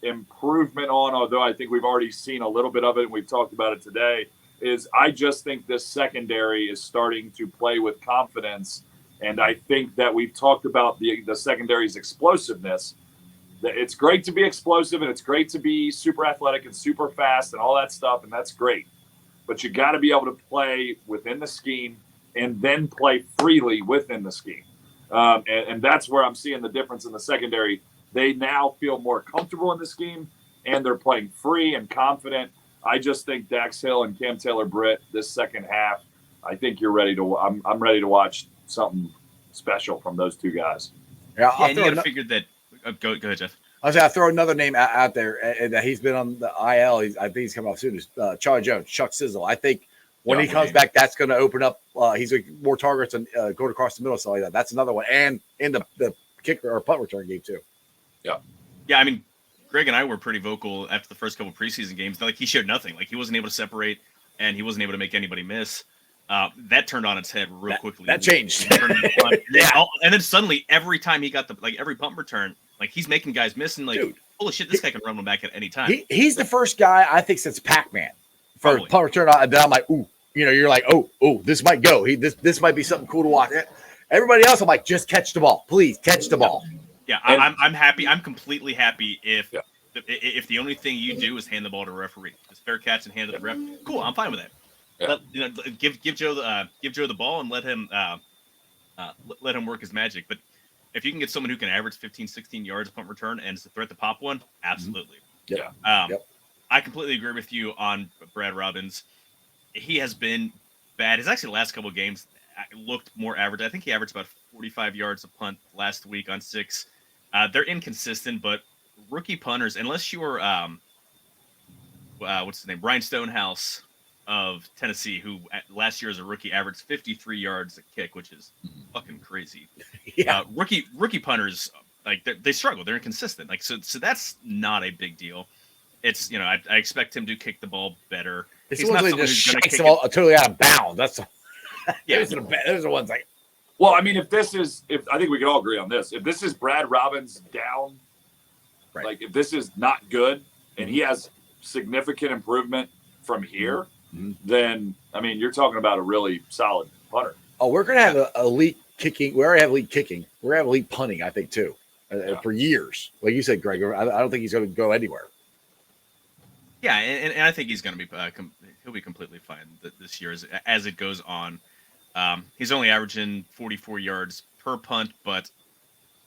improvement on, although I think we've already seen a little bit of it and we've talked about it today, is I just think this secondary is starting to play with confidence. And I think that we've talked about the secondary's explosiveness. It's great to be explosive and it's great to be super athletic and super fast and all that stuff, and that's great. But you got to be able to play within the scheme and then play freely within the scheme. And that's where I'm seeing the difference in the secondary. They now feel more comfortable in the scheme and they're playing free and confident. I just think Dax Hill and Cam Taylor-Britt this second half, I think you're ready to. I'm ready to watch something special from those two guys. Yeah, and you got to figure that. Go ahead, Jeff. I'll throw another name out there, and he's been on the IL. I think he's coming off soon. Is Charlie Jones, Chuck Sizzle. I think when he comes back, that's going to open up. He's more targets and going across the middle, so like that. That's another one, and in the kicker or punt return game too. Yeah. I mean, Greg and I were pretty vocal after the first couple of preseason games. Like he showed nothing. Like he wasn't able to separate, and he wasn't able to make anybody miss. That turned on its head real quickly. That changed. And then suddenly, every time he got every punt return, like he's making guys miss. And like, dude, holy shit, this guy can run them back at any time. He's the first guy I think since Pac-Man for punt return. That I'm like, ooh, you're like, oh, this might go. This might be something cool to watch. Everybody else, I'm like, just catch the ball, please catch the ball. Yeah, I'm happy. I'm completely happy if the only thing you do is hand the ball to a referee, just fair catch and hand it to the ref. Cool, I'm fine with that. Yeah. Give Joe the ball and let him work his magic. But if you can get someone who can average 15, 16 yards punt return and is a threat to pop one, absolutely. Yeah. I completely agree with you on Brad Robbins. He has been bad. His actually last couple of games looked more average. I think he averaged about 45 yards a punt last week on 6. They're inconsistent, but rookie punters, unless you're what's his name, Brian Stonehouse of Tennessee, who last year as a rookie averaged 53 yards a kick, which is fucking crazy. Yeah. Rookie punters, like they struggle. They're inconsistent. Like so that's not a big deal. It's I expect him to kick the ball better. He's not someone who's going to kick it totally out of bounds. That's those are the ones like. Well, I mean, if I think we can all agree on this. If this is Brad Robbins down, right. Like if this is not good and he has significant improvement from here, then I mean, you're talking about a really solid punter. Oh, we're going to have elite kicking. We already have elite kicking. We're going to have elite punting, I think, too, for years. Like you said, Greg, I don't think he's going to go anywhere. Yeah, and I think he's going to be he'll be completely fine this year as it goes on. He's only averaging 44 yards per punt, but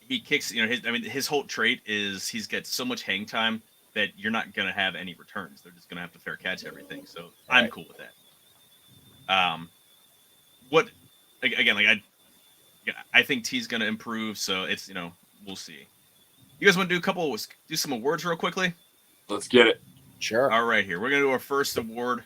he kicks. His whole trait is he's got so much hang time that you're not going to have any returns. They're just going to have to fair catch everything. So right. I'm cool with that. I think T's going to improve. So it's we'll see. You guys want to do some awards real quickly? Let's get it. Sure. All right, here we're going to do our first award.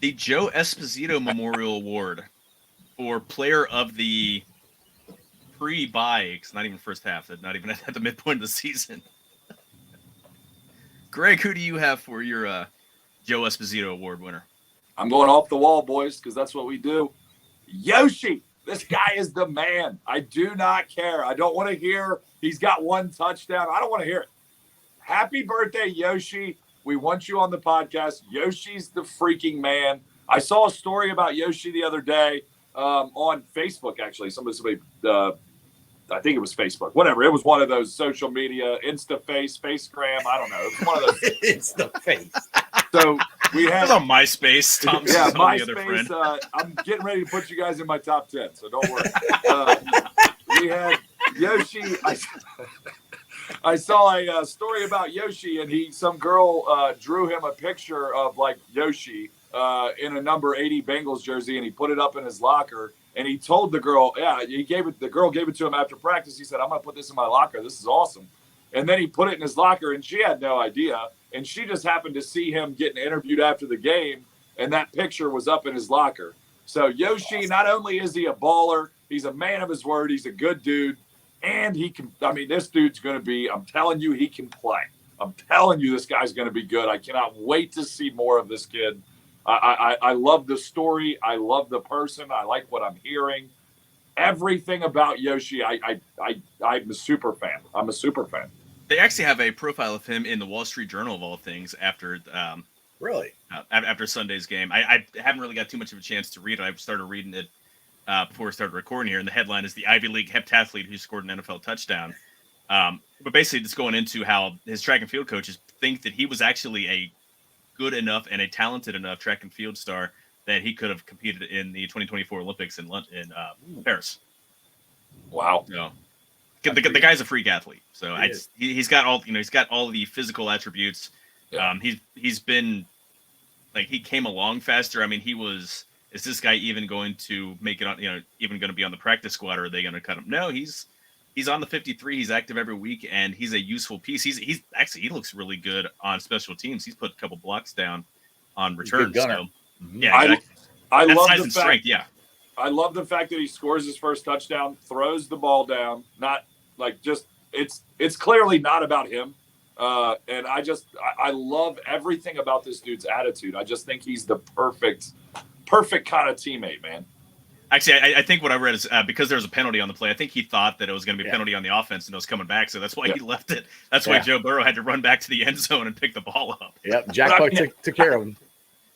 The the Joe Esposito Memorial Award for Player of the pre-bye. It's not even first half. Not even at the midpoint of the season. Greg, who do you have for your Joe Esposito Award winner? I'm going off the wall, boys, because that's what we do. Yoshi, this guy is the man. I do not care. I don't want to hear he's got one touchdown. I don't want to hear it. Happy birthday, Yoshi. We want you on the podcast. Yoshi's the freaking man. I saw a story about Yoshi the other day on Facebook, actually. Somebody I think it was Facebook. Whatever. It was one of those social media, Instaface, Facegram. I don't know. It was one of those. Instaface. So we had on MySpace. Tom's yeah, only other friend. MySpace. I'm getting ready to put you guys in my top 10, so don't worry. We had Yoshi. I saw a story about Yoshi, and some girl drew him a picture of like Yoshi in a number 80 Bengals jersey, and he put it up in his locker. And he told the girl, the girl gave it to him after practice. He said, I'm going to put this in my locker. This is awesome. And then he put it in his locker, and she had no idea. And she just happened to see him getting interviewed after the game, and that picture was up in his locker. So Yoshi, not only is he a baller, he's a man of his word. He's a good dude. And he can, this dude's going to be, I'm telling you, he can play. I'm telling you, this guy's going to be good. I cannot wait to see more of this kid. I love the story. I love the person. I like what I'm hearing. Everything about Yoshi, I'm a super fan. I'm a super fan. They actually have a profile of him in the Wall Street Journal of all things after really after Sunday's game. I haven't really got too much of a chance to read it. I started reading it before we started recording here, and the headline is the Ivy League heptathlete who scored an NFL touchdown. But basically, just going into how his track and field coaches think that he was actually a good enough and a talented enough track and field star that he could have competed in the 2024 Olympics in Paris. Wow. So, the guy's a freak athlete. So he's got all the physical attributes. Yeah. He's been like, he came along faster. I mean, is this guy even going to make it on, even going to be on the practice squad, or are they going to cut him? No, he's on the 53. He's active every week, and he's a useful piece. He looks really good on special teams. He's put a couple blocks down on returns. So, yeah, exactly. I That's love size the and fact. strength. Yeah, I love the fact that he scores his first touchdown, throws the ball down, not like just it's clearly not about him. And I love everything about this dude's attitude. I just think he's the perfect kind of teammate, man. Actually, I think what I read is because there was a penalty on the play, I think he thought that it was going to be a penalty on the offense and it was coming back. So that's why he left it. That's why Joe Burrow had to run back to the end zone and pick the ball up. Yep, Jack Buck took care of him.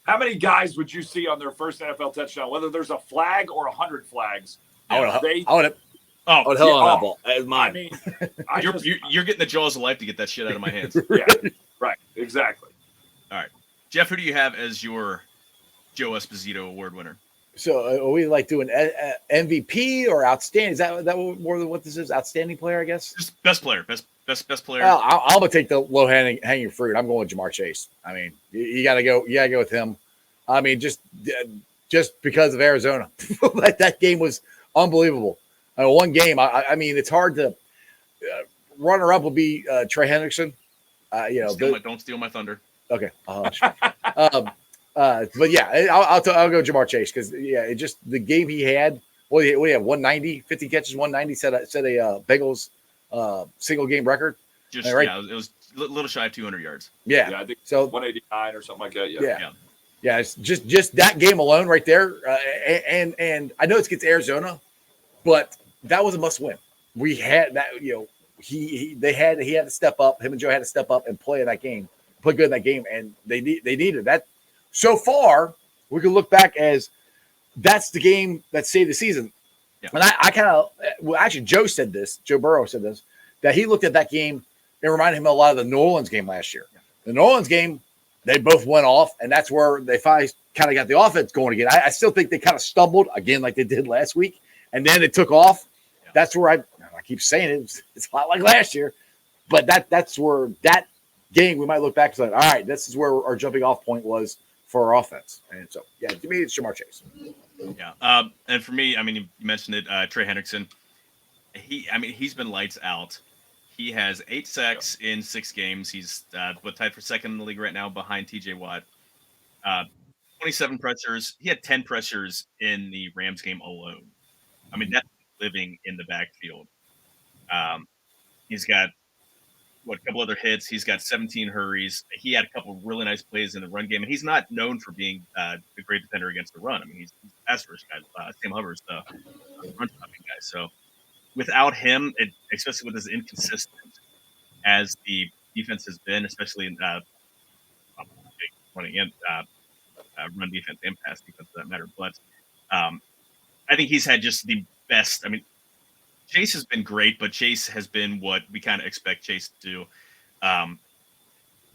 How many guys would you see on their first NFL touchdown, whether there's a flag or 100 flags? I would have hell on that ball. That is mine. I mean, you're getting the jaws of life to get that shit out of my hands. Yeah, right, exactly. All right, Jeff, who do you have as your Joe Esposito Award winner? So are we like doing MVP or outstanding? Is that more than what this is? Outstanding player, I guess. Just best player, best player. Well, I'm gonna take the low hanging fruit. I'm going with Jamar Chase. I mean, you gotta go with him. I mean, just because of Arizona, that game was unbelievable. One game. I mean, it's hard to runner up would be Trey Hendrickson. Don't steal my thunder. Okay. But yeah, I'll go Jamar Chase because it just the game he had. What do you have? 190, 50 catches, 190. Set a Bengals single game record. Just right? Yeah, it was a little shy of 200 yards. Yeah, I think so. 189 or something like that. Yeah. It's just that game alone right there. And I know it's against Arizona, but that was a must win. We had that. He had to step up. Him and Joe had to step up and play in that game, play good in that game, and they needed that. So far, we can look back as that's the game that saved the season. Yeah. And I kind of actually Joe Burrow said this, that he looked at that game. It reminded him a lot of the New Orleans game last year. Yeah. The New Orleans game, they both went off, and that's where they finally kind of got the offense going again. I still think they kind of stumbled again like they did last week, and then it took off. Yeah. That's where I keep saying it's a lot like last year, but that's where that game we might look back and say, all right, this is where our jumping off point was for our offense. And so, to me, it's Jamar Chase. Yeah. And for me, I mean, you mentioned it, Trey Hendrickson. He's been lights out. He has 8 sacks in 6 games. He's tied for second in the league right now behind TJ Watt. 27 pressures. He had 10 pressures in the Rams game alone. I mean, that's living in the backfield. He's got a couple other hits. He's got 17 hurries. He had a couple really nice plays in the run game, and he's not known for being a great defender against the run. I mean, he's a pass rush guy. Sam Hubbard's the run stopping guy. So without him, especially with as inconsistent as the defense has been, especially in running in run defense and pass defense for that matter. But I think he's had just the best. I mean, Chase has been great, but Chase has been what we kind of expect Chase to do.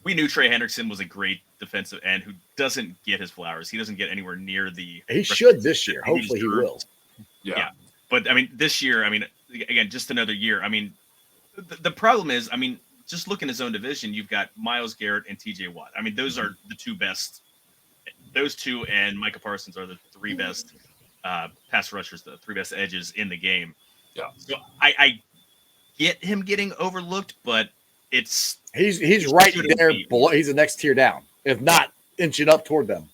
We knew Trey Hendrickson was a great defensive end who doesn't get his flowers. He doesn't get anywhere near the. He should this year. Hopefully he will. Yeah. But I mean, this year, I mean, again, just another year. I mean, the problem is, I mean, just look in his own division. You've got Myles Garrett and T.J. Watt. I mean, those are the two best. Those two and Micah Parsons are the three best pass rushers, the three best edges in the game. Yeah. So I get him getting overlooked, but he's right there below. He's the next tier down, if not inching up toward them.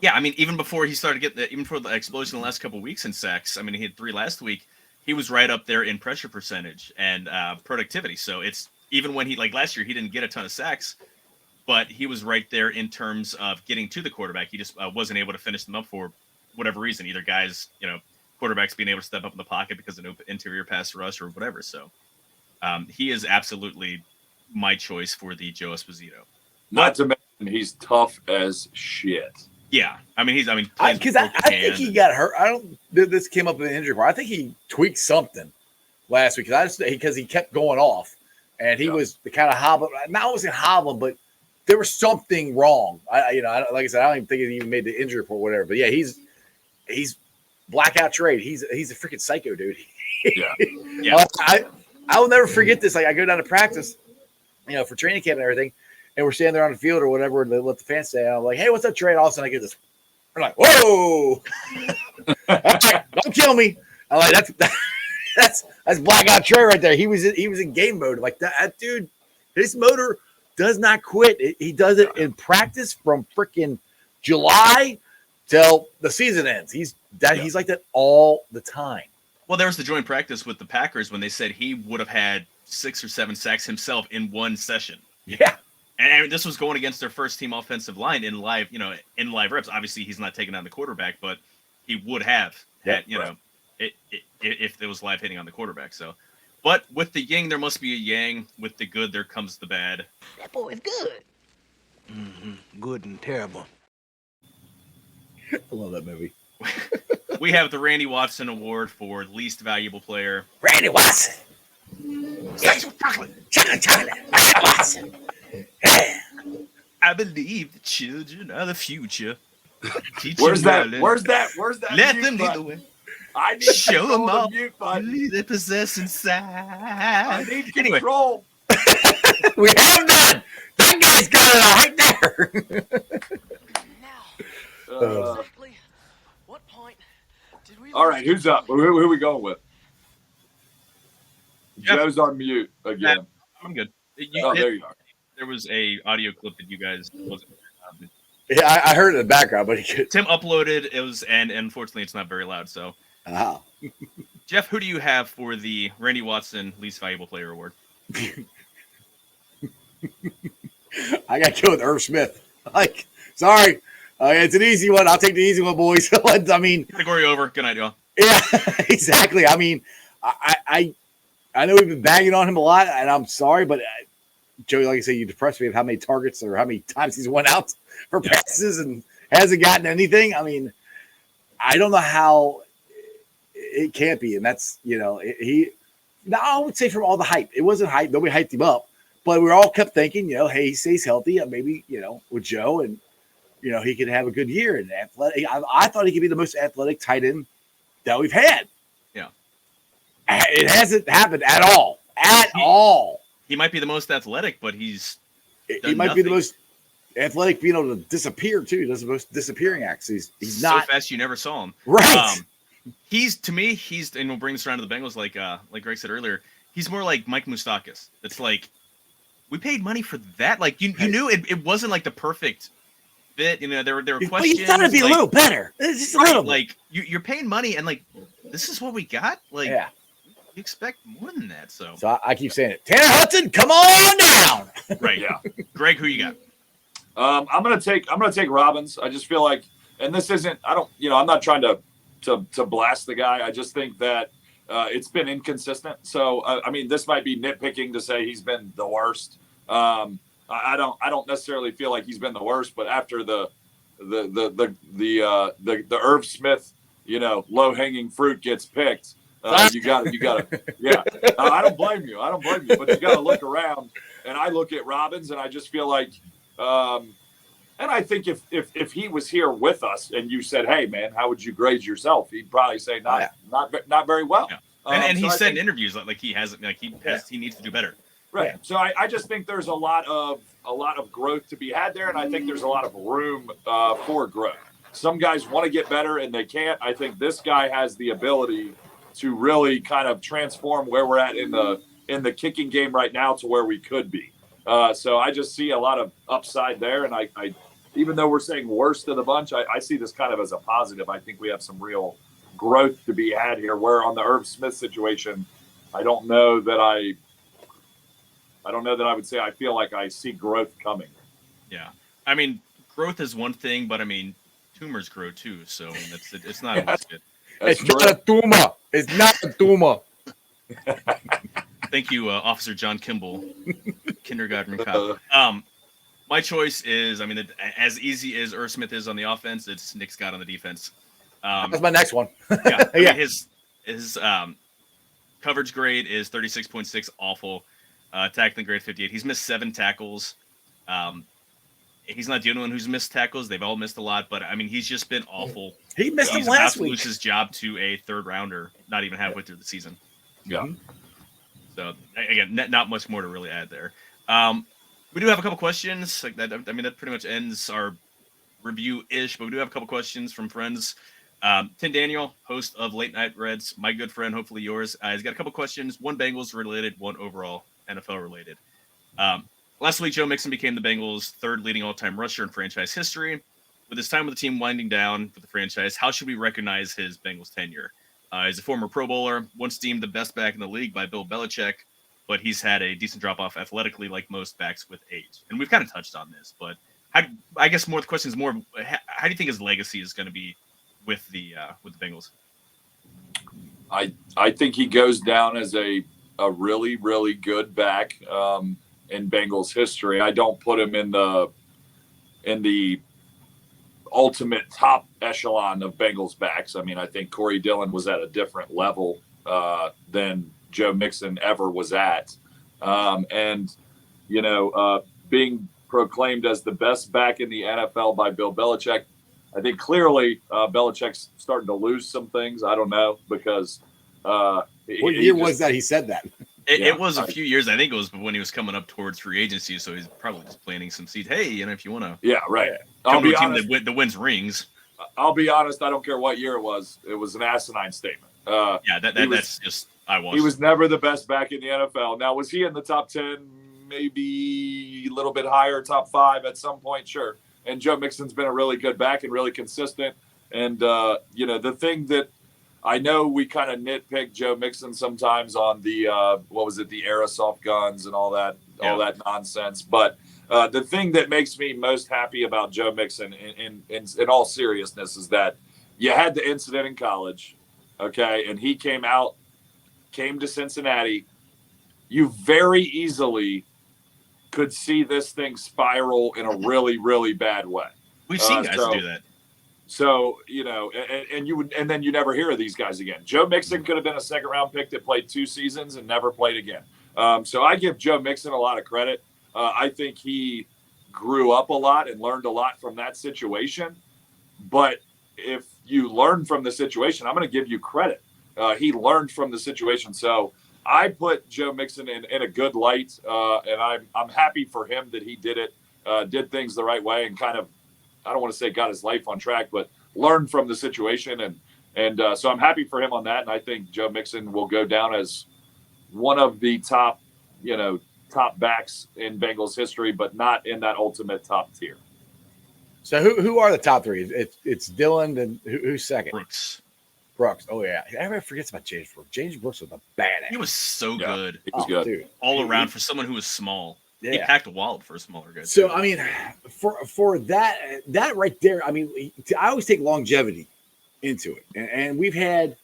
Yeah, I mean, even before he started even before the explosion the last couple of weeks in sacks, I mean, he had 3 last week. He was right up there in pressure percentage and productivity. So it's even when like last year, he didn't get a ton of sacks, but he was right there in terms of getting to the quarterback. He just wasn't able to finish them up for whatever reason, either guys, quarterbacks being able to step up in the pocket because of an interior pass rush or whatever. So he is absolutely my choice for the Joe Esposito. Not to mention he's tough as shit. Yeah, I mean because I think he got hurt. This came up in the injury report. I think he tweaked something last week because he kept going off, and he was the kind of hobbling. Not wasn't hobbling, but there was something wrong. Like I said, I don't even think he even made the injury report, or whatever. But yeah, he's blackout trade. He's a freaking psycho, dude. Yeah. I will never forget this. Like I go down to practice, for training camp and everything, and we're standing there on the field or whatever, and they let the fans say, I'm like, hey, what's up, Trey? And all of a sudden I get this. I'm like, whoa! Like, don't kill me. I'm like, that's blackout Trey right there. He was in game mode. Like that dude, his motor does not quit. He does it in practice from freaking July till the season ends. He's like that all the time. Well, there was the joint practice with the Packers when they said he would have had 6 or 7 sacks himself in one session. Yeah. And this was going against their first team offensive line in live reps. Obviously, he's not taking down the quarterback, but he would have had, if there was live hitting on the quarterback. So, but with the yin, there must be a yang. With the good, there comes the bad. That boy is good. Mm-hmm. Good and terrible. I love that movie. We have the Randy Watson Award for least valuable player. Randy Watson. Chocolate. Randy Watson. I believe the children are the future. Where's that? Let mute them lead button? the way. I need Show them all the mute button. they possess inside. I need Anyway. control. We have none. That guy's got it right there. Now, exactly what point did we? All right, who's up? Who are we going with? Jeff. Joe's on mute again. Yeah, I'm good. There you are. There was a audio clip that you guys wasn't. Yeah, I heard it in the background, but he could. Tim uploaded. It was, and unfortunately, it's not very loud. So, Jeff, who do you have for the Randy Watson Least Valuable Player Award? I got to go with Irv Smith. Like, sorry, it's an easy one. I'll take the easy one, boys. I mean, category over. Good night, y'all. Yeah, exactly. I mean, I know we've been banging on him a lot, and I'm sorry, but Joey, like I say, you depressed me of how many targets or how many times he's went out for passes and hasn't gotten anything. I mean, I don't know how it can't be, and that's I would say from all the hype, it wasn't hype. Nobody hyped him up, but we all kept thinking, hey, he stays healthy, maybe with Joe, and he could have a good year. And athletic, I thought he could be the most athletic tight end that we've had. Yeah, it hasn't happened at all. All. He might be the most athletic, but he might be the most athletic, being able to disappear too. He does the most disappearing acts. He's so not fast you never saw him. Right. He's and we'll bring this around to the Bengals, like Greg said earlier. He's more like Mike Moustakas. It's like we paid money for that. Like you knew it wasn't like the perfect fit. There were But questions. you thought it'd be a little better. It's just a little bit. Like you're paying money, and like this is what we got. Like, Yeah. you expect more than that. So I keep saying it. Tanner Hudson, come on down. right, yeah. Greg, who you got? I'm gonna take Robbins. I just feel like, and this isn't. I'm not trying to blast the guy. I just think that it's been inconsistent. So this might be nitpicking to say he's been the worst. I don't necessarily feel like he's been the worst, but after the Irv Smith, low hanging fruit gets picked. You gotta, yeah. I don't blame you, but you gotta look around. And I look at Robbins, and I just feel like, and I think if he was here with us, and you said, "Hey, man, how would you grade yourself?" He'd probably say, "Not very well." Yeah. And he said in interviews like he hasn't, like he needs to do better. Right. Yeah. So I just think there's a lot of growth to be had there, and I think there's a lot of room for growth. Some guys want to get better and they can't. I think this guy has the ability to really kind of transform where we're at in the kicking game right now to where we could be. So I just see a lot of upside there, and I even though we're saying worst of the bunch, I see this kind of as a positive. I think we have some real growth to be had here. Where on the Irv Smith situation, I don't know that I would say I feel like I see growth coming. Yeah. Growth is one thing, but tumors grow too. So it's not always good. It's not a tumor. It's not a tumor. Thank you, Officer John Kimball, kindergarten cop. My choice is, as easy as Irv Smith is on the offense, it's Nick Scott on the defense. That's my next one. Yeah. His coverage grade is 36.6, awful. Tackling grade 58. He's missed 7 tackles. He's not the only one who's missed tackles. They've all missed a lot, but he's just been awful. He missed He's them last about to week. lose his job to a third rounder, not even halfway through the season. Yeah. So again, not much more to really add there. We do have a couple questions. Like that, that pretty much ends our review-ish, but we do have a couple questions from friends. Tim Daniel, host of Late Night Reds, my good friend, hopefully yours. He's got a couple questions, one Bengals related, one overall NFL related. Last week, Joe Mixon became the Bengals' third leading all-time rusher in franchise history. With his time with the team winding down for the franchise, how should we recognize his Bengals tenure? He's a former Pro Bowler, once deemed the best back in the league by Bill Belichick, but he's had a decent drop-off athletically like most backs with age. And we've kind of touched on this, but I guess the question is more, how do you think his legacy is going to be with the Bengals? I think he goes down as a really, really good back in Bengals history. I don't put him in the ultimate top echelon of Bengals backs. I think Corey Dillon was at a different level than Joe Mixon ever was at. Being proclaimed as the best back in the NFL by Bill Belichick, I think clearly Belichick's starting to lose some things. I don't know, because what year was that he said that? It was a few years. I think it was when he was coming up towards free agency, so he's probably just planting some seeds. Hey, if you want to, yeah, right. Come to a team that wins rings. I'll be honest. I don't care what year it was. It was an asinine statement. That's just eyewash. He was never the best back in the NFL. Now, was he in the top 10? Maybe a little bit higher, top 5 at some point, sure. And Joe Mixon's been a really good back and really consistent. And the thing that I know we kind of nitpick Joe Mixon sometimes on the the aerosol guns and all that nonsense. But the thing that makes me most happy about Joe Mixon in all seriousness is that you had the incident in college, okay, and he came to Cincinnati. You very easily could see this thing spiral in a really, really bad way. We've seen guys do that. So, and then you never hear of these guys again. Joe Mixon could have been a second-round pick that played 2 seasons and never played again. So I give Joe Mixon a lot of credit. I think he grew up a lot and learned a lot from that situation. But if you learn from the situation, I'm going to give you credit. He learned from the situation. So I put Joe Mixon in a good light, and I'm happy for him that he did it, did things the right way, and kind of, I don't want to say got his life on track, but learned from the situation. And so I'm happy for him on that. And I think Joe Mixon will go down as one of the top backs in Bengals history, but not in that ultimate top tier. So who are the top three? It's Dylan, and who's second? Brooks. Oh yeah, everybody forgets about James Brooks. James Brooks was a badass. He was so good. He was good, dude. All around for someone who was small. Yeah. He packed a wallop for a smaller guy. So I mean, for that right there, I mean, I always take longevity into it, and we've had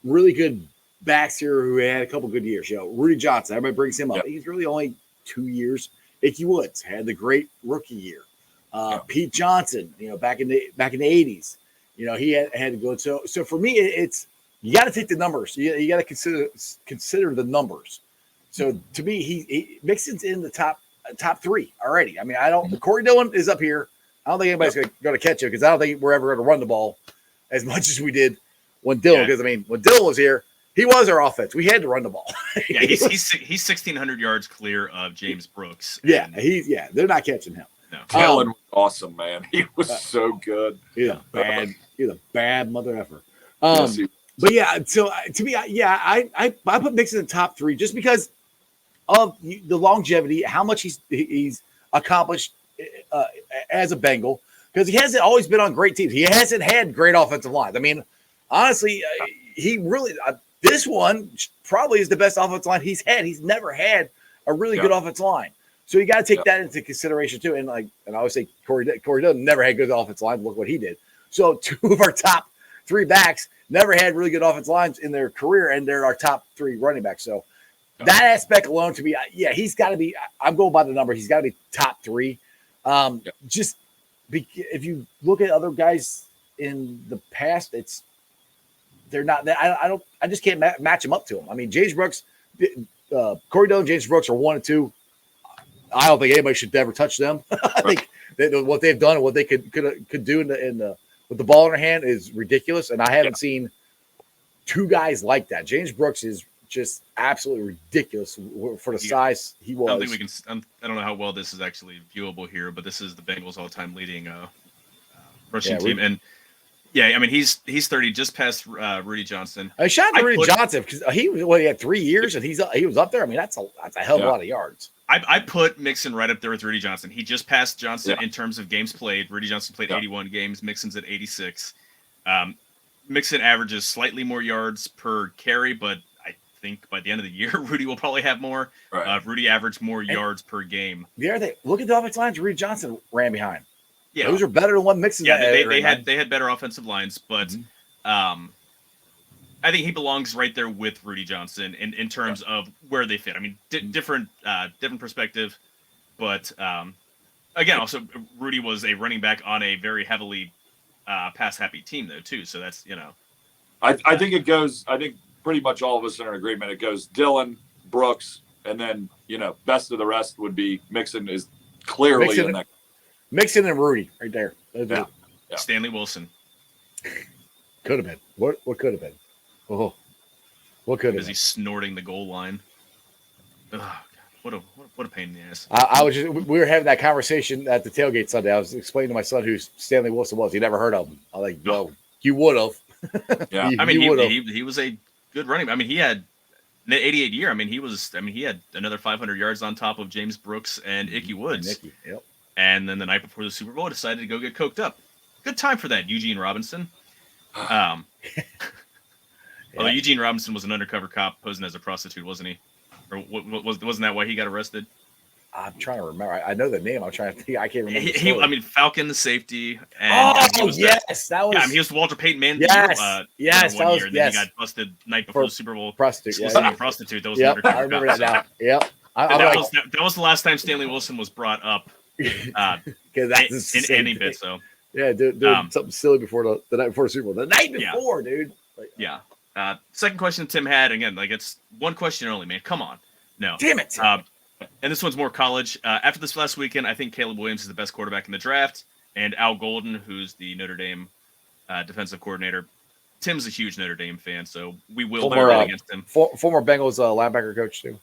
really good backs here who had a couple good years. Rudy Johnson, everybody brings him up. Yep. He's really only 2 years. Ickey Woods had the great rookie year. Pete Johnson, back in the 80s, he had to go. So for me, it's you got to take the numbers. You got to consider the numbers. So to me, he Mixon's in the top three already. I mean, Corey Dillon is up here. I don't think anybody's going to catch him because I don't think we're ever going to run the ball as much as we did when Dillon. Because when Dillon was here, he was our offense. We had to run the ball. Yeah, he's 1,600 yards clear of James Brooks. Yeah, they're not catching him. No. Dillon was awesome, man. He was so good. He's a bad mother effer. Yes, But yeah, so to me, I put Mixon in the top three just because of the longevity, how much he's accomplished as a Bengal, because he hasn't always been on great teams. He hasn't had great offensive lines. I mean, honestly, he really this one probably is the best offensive line he's had. He's never had a really good offensive line. So you got to take that into consideration too. And I always say Corey Dillon never had good offensive line. Look what he did. So two of our top three backs never had really good offensive lines in their career, and they're our top three running backs. So that aspect alone, to me, he's got to be. I'm going by the number. He's got to be top three. Just if you look at other guys in the past, they're not. I just can't match them up to him. I mean, James Brooks, Corey Dillon, James Brooks are 1 and 2. I don't think anybody should ever touch them. I think what they've done and what they could do with the ball in their hand is ridiculous. And I haven't seen two guys like that. James Brooks is just absolutely ridiculous for the size he was. I don't think we can. I don't know how well this is actually viewable here, but this is the Bengals' all-time leading rushing team. And I mean he's 30, just past Rudy Johnson. I shot Rudy Johnson because he had 3 years and he was up there. I mean that's a hell of a lot of yards. I put Mixon right up there with Rudy Johnson. He just passed Johnson in terms of games played. Rudy Johnson played 81 games. Mixon's at 86. Mixon averages slightly more yards per carry, but I think by the end of the year, Rudy will probably have more. Right. Rudy averaged more yards per game. The other thing, look at the offensive lines Rudy Johnson ran behind. Yeah, those are better than what Mixon. Yeah, they had better offensive lines, but I think he belongs right there with Rudy Johnson in terms of where they fit. I mean, different perspective, but again, also Rudy was a running back on a very heavily pass-happy team, though, too. So that's I think it goes. I think pretty much all of us are in agreement. It goes Dillon, Brooks, and then best of the rest would be Mixon is clearly in that. Mixon and Rudy right there. Yeah. Stanley Wilson could have been. What could have been? Oh, what could have been? Is he snorting the goal line? Oh, God. What a pain in the ass. We were having that conversation at the tailgate Sunday. I was explaining to my son who Stanley Wilson was. He never heard of him. I was like, well, you would have. Yeah. I mean, he was a good running back. I mean, he had in the 88 year. I mean, he had another 500 yards on top of James Brooks and Ickey Woods. And then the night before the Super Bowl, decided to go get coked up. Good time for that, Eugene Robinson. Although Eugene Robinson was an undercover cop posing as a prostitute, wasn't he? Or wasn't that why he got arrested? I'm trying to remember. I know the name. I'm trying to think. I can't remember. I mean, Falcon, the safety. And that was. Yeah, I mean, he was the Walter Payton Man. Yes, one year. And then he got busted night before the Super Bowl. Prostitute. Prostitute. That was an undercover I remember cop, that now. Yep. That was the last time Stanley Wilson was brought up in any bit. So doing something silly before the night before the Super Bowl. The night before, dude. Second question Tim had, again, it's one question only, man. Come on. No. Damn it. And this one's more college. After this last weekend, I think Caleb Williams is the best quarterback in the draft, and Al Golden, who's the Notre Dame defensive coordinator. Tim's a huge Notre Dame fan, so we will bet against him. Former Bengals linebacker coach, too.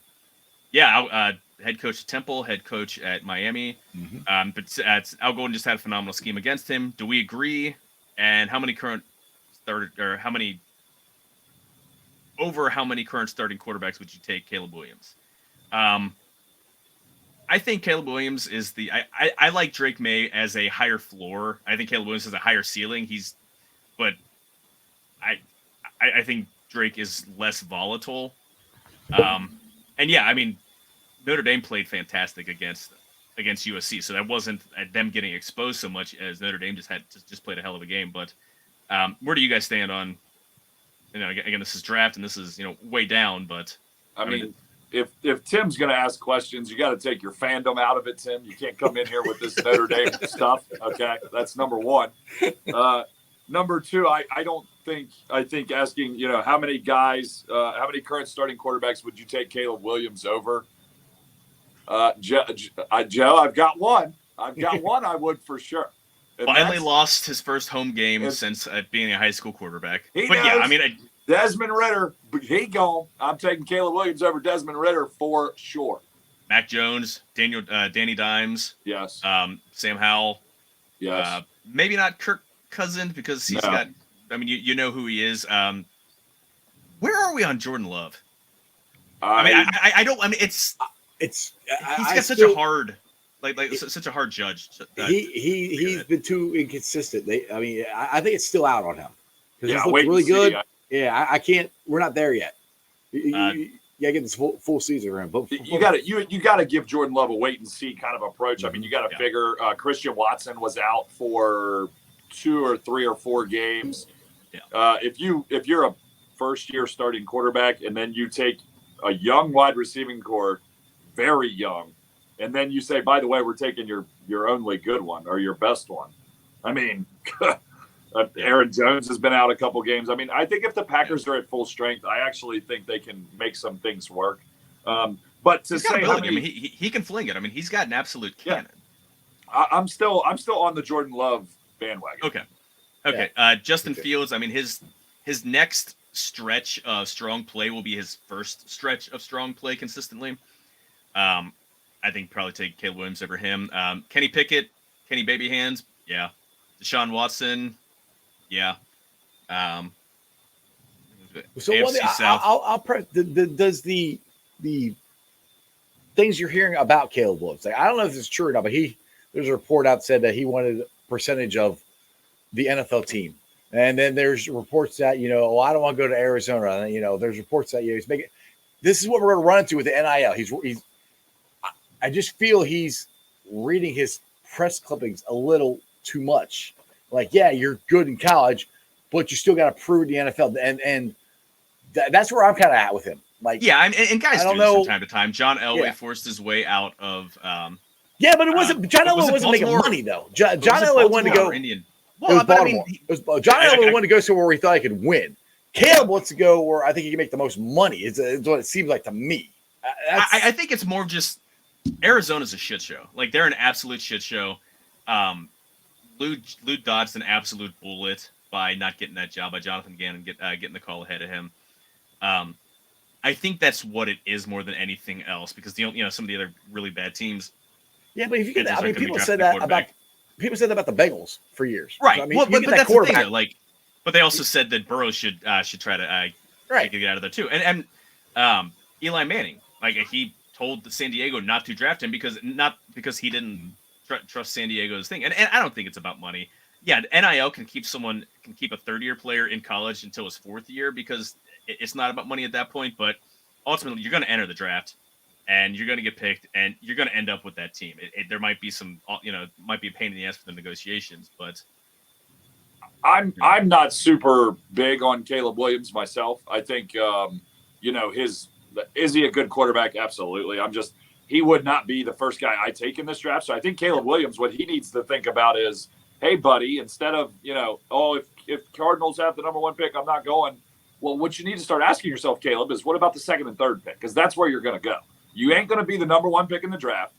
Yeah, head coach at Temple, head coach at Miami. But Al Golden just had a phenomenal scheme against him. Do we agree? And how many current starting quarterbacks would you take Caleb Williams? I think Caleb Williams is I like Drake May as a higher floor. I think Caleb Williams has a higher ceiling. But I think Drake is less volatile. And yeah, I mean, Notre Dame played fantastic against USC, so that wasn't them getting exposed so much as Notre Dame just played a hell of a game. But where do you guys stand on? Again, this is draft, and this is way down. But I mean, if Tim's going to ask questions, you got to take your fandom out of it, Tim. You can't come in here with this Notre Dame stuff. Okay, that's number one. Number two, I think asking, how many guys, how many current starting quarterbacks would you take Caleb Williams over? Joe, I've got one. I would for sure. And finally lost his first home game since being a high school quarterback. But knows. Yeah, I mean, Desmond Ridder, he gone. I'm taking Caleb Williams over Desmond Ridder for sure. Mac Jones, Danny Dimes, yes. Sam Howell, yes. Maybe not Kirk Cousins because he's got. I mean, you know who he is. Where are we on Jordan Love? I don't. I mean, he's got such a hard. Such a hard judge. He's been too inconsistent. I think it's still out on him because he's looked really good. I can't. We're not there yet. You gotta get this full season around. But you gotta give Jordan Love a wait and see kind of approach. I mean, you gotta figure Christian Watson was out for 2 or 3 or 4 games. Yeah. If you're a first year starting quarterback and then you take a young wide receiving core, very young. And then you say, by the way, we're taking your only good one or your best one. I mean, Aaron Jones has been out a couple games. I mean, I think if the Packers are at full strength, I actually think they can make some things work. But to say, I mean, he can fling it. I mean, he's got an absolute cannon. I'm still on the Jordan Love bandwagon. Okay. Justin Fields. I mean, his next stretch of strong play will be his first stretch of strong play consistently. I think probably take Caleb Williams over him. Kenny Pickett, Kenny Baby Hands, yeah. Deshaun Watson, yeah. So one thing, I'll press. Does the things you're hearing about Caleb Williams? I don't know if it's true or not, but there's a report out that said that he wanted a percentage of the NFL team, and then there's reports that I don't want to go to Arizona. There's reports that he's making. This is what we're going to run into with the NIL. He's I just feel he's reading his press clippings a little too much. You're good in college, but you still got to prove it in the NFL. And that's where I'm kind of at with him. And guys do this from time to time. John Elway forced his way out of. But it wasn't. John Elway wasn't making money though. John Elway wanted to go. Indian. Well, it was Baltimore. John Elway wanted to go somewhere where he thought he could win. Caleb wants to go where I think he can make the most money. It's what it seems like to me. I think it's more just. Arizona's a shit show. They're an absolute shit show. Lou dodged an absolute bullet by not getting that job by Jonathan Gannon, getting the call ahead of him. I think that's what it is more than anything else because some of the other really bad teams. Yeah, but if you get that, people said that about the Bengals for years. Right. So, but that's the thing, though, but they also said that Burrow should try to get out of there too. And Eli Manning, he told San Diego not to draft him because he didn't trust San Diego's thing. And I don't think it's about money. Yeah, NIL can keep a third-year player in college until his 4th year because it's not about money at that point. But ultimately, you're going to enter the draft, and you're going to get picked, and you're going to end up with that team. There might be might be a pain in the ass for the negotiations, but I'm not super big on Caleb Williams myself. I think is he a good quarterback? Absolutely. He would not be the first guy I take in this draft. So I think Caleb Williams, what he needs to think about is, hey, buddy, instead of, if Cardinals have the number 1 pick, I'm not going. Well, what you need to start asking yourself, Caleb, is what about the 2nd and 3rd pick? Because that's where you're going to go. You ain't going to be the number 1 pick in the draft.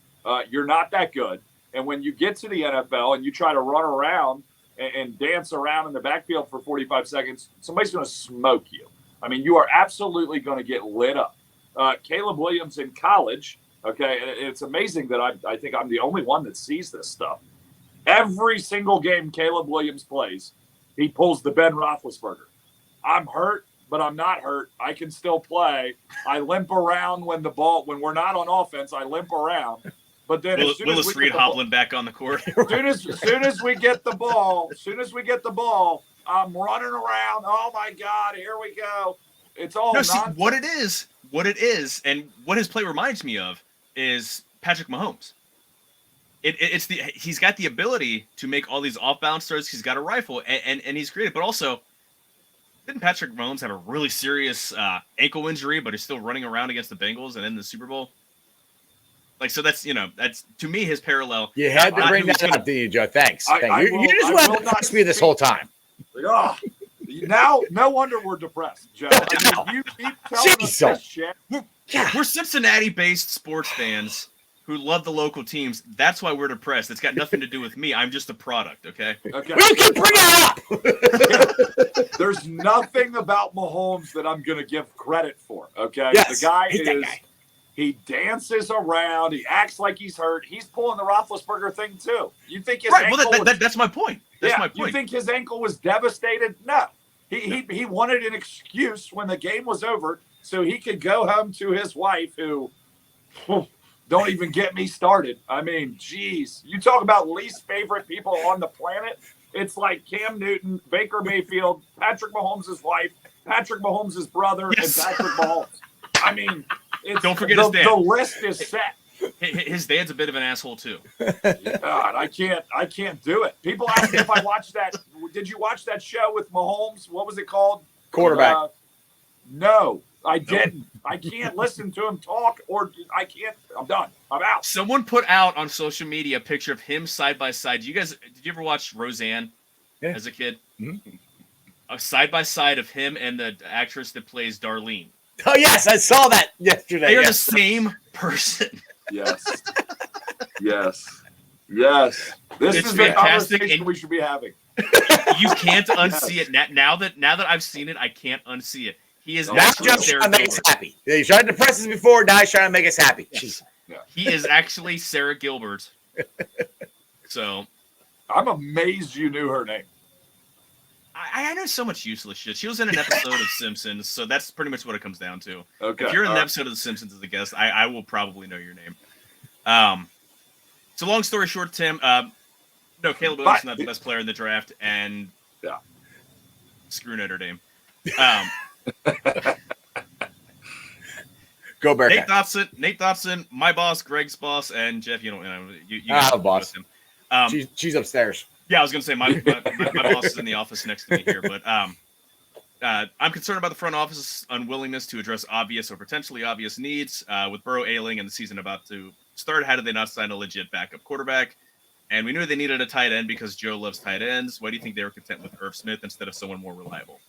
You're not that good. And when you get to the NFL and you try to run around and dance around in the backfield for 45 seconds, somebody's going to smoke you. I mean, you are absolutely going to get lit up. Caleb Williams in college, okay, and it's amazing that I think I'm the only one that sees this stuff. Every single game Caleb Williams plays, he pulls the Ben Roethlisberger. I'm hurt, but I'm not hurt. I can still play. I limp around when we're not on offense. I limp around. But then Willis Reed hobbling back on the court. soon as we get the ball, I'm running around. Oh my God, here we go. It's all see, what it is, and what his play reminds me of is Patrick Mahomes. He's got the ability to make all these off-balance throws. He's got a rifle, and he's creative. But also, didn't Patrick Mahomes have a really serious ankle injury, but he's still running around against the Bengals and in the Super Bowl? Like, so that's to me his parallel. You had to bring that up, didn't you, Joe? Thanks. You just wanted to press me this whole time. Oh, now, no wonder we're depressed, Joe. I mean, you keep telling us this shit. We're Cincinnati-based sports fans who love the local teams. That's why we're depressed. It's got nothing to do with me. I'm just a product, okay? We can bring it up. There's nothing about Mahomes that I'm going to give credit for, okay? Yes, the guy he dances around. He acts like he's hurt. He's pulling the Roethlisberger thing, too. You think his ankle that's my point. That's my point. You think his ankle was devastated? No. He wanted an excuse when the game was over so he could go home to his wife who don't even get me started. I mean, geez. You talk about least favorite people on the planet. It's like Cam Newton, Baker Mayfield, Patrick Mahomes' wife, Patrick Mahomes' brother, and Patrick Mahomes. I mean, don't forget his dad. The list is set. His dad's a bit of an asshole too. God, I can't do it. People ask me if I watched that. Did you watch that show with Mahomes? What was it called? Quarterback. No, I didn't. I can't listen to him talk, or I can't. I'm done. I'm out. Someone put out on social media a picture of him side by side. Did you ever watch Roseanne as a kid? Mm-hmm. A side by side of him and the actress that plays Darlene. Oh yes, I saw that yesterday. They are the same person. Yes. This is the conversation we should be having. You can't unsee it now that I've seen it. I can't unsee it. He is now just trying to make us happy. Yeah, he's tried to depress us before. Now he's trying to make us happy. Yes. Yeah. He is actually Sarah Gilbert. So, I'm amazed you knew her name. I know so much useless shit. She was in an episode of Simpsons, so that's pretty much what it comes down to. Okay. If you're in an episode of The Simpsons as a guest, I will probably know your name. So long story short, Tim, no, Caleb Williams not the best player in the draft, and screw Notre Dame. Go Bearcats. Nate Dotson, my boss, Greg's boss, and Jeff. You boss. She's upstairs. Yeah, I was going to say my boss is in the office next to me here, but I'm concerned about the front office's unwillingness to address obvious or potentially obvious needs. With Burrow ailing and the season about to start, how did they not sign a legit backup quarterback? And we knew they needed a tight end because Joe loves tight ends. Why do you think they were content with Irv Smith instead of someone more reliable?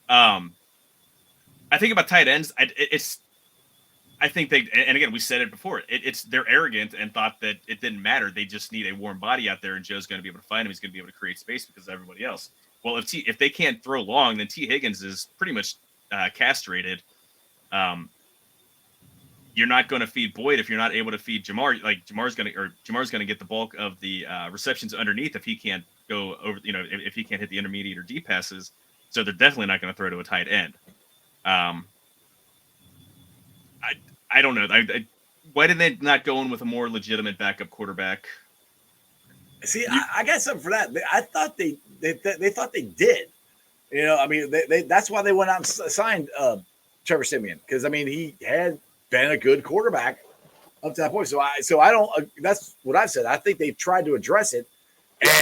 I think about tight ends. I think they, and again, we said it before. They're arrogant and thought that it didn't matter. They just need a warm body out there, and Joe's going to be able to find him. He's going to be able to create space because of everybody else. Well, if they can't throw long, then T. Higgins is pretty much castrated. You're not going to feed Boyd if you're not able to feed Jamar. Like Jamar's going to get the bulk of the receptions underneath if he can't go over. If he can't hit the intermediate or deep passes. So they're definitely not going to throw to a tight end. I don't know. Why did they not go in with a more legitimate backup quarterback? See, I got something for that. I thought they thought they did. I mean, that's why they went out and signed Trevor Siemian, because I mean he had been a good quarterback up to that point. So I don't. That's what I've said. I think they tried to address it,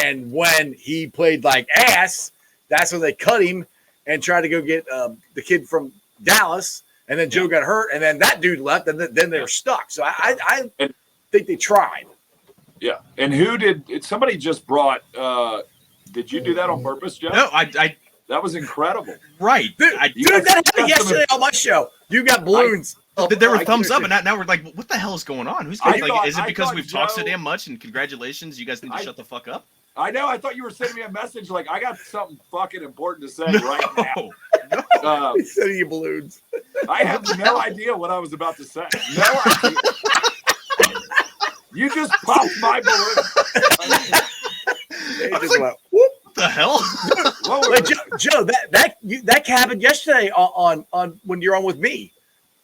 and when he played like ass, that's when they cut him and tried to go get the kid from Dallas. And then Joe got hurt, and then that dude left, and then they were stuck. So I think they tried. Yeah. And who did – somebody just brought did you do that on purpose, Jeff? No, I that was incredible. Right. Dude, that happened yesterday on my show. You got balloons. There were thumbs up, and now we're like, what the hell is going on? Is it because we've talked so damn much, and congratulations, you guys need to shut the fuck up? I know. I thought you were sending me a message like, I got something fucking important to say right now. No. He's sending you balloons. I have no idea what I was about to say. No idea. You just popped my balloon. They just went, whoop. What the hell? Wait, Joe, that happened yesterday on when you're on with me.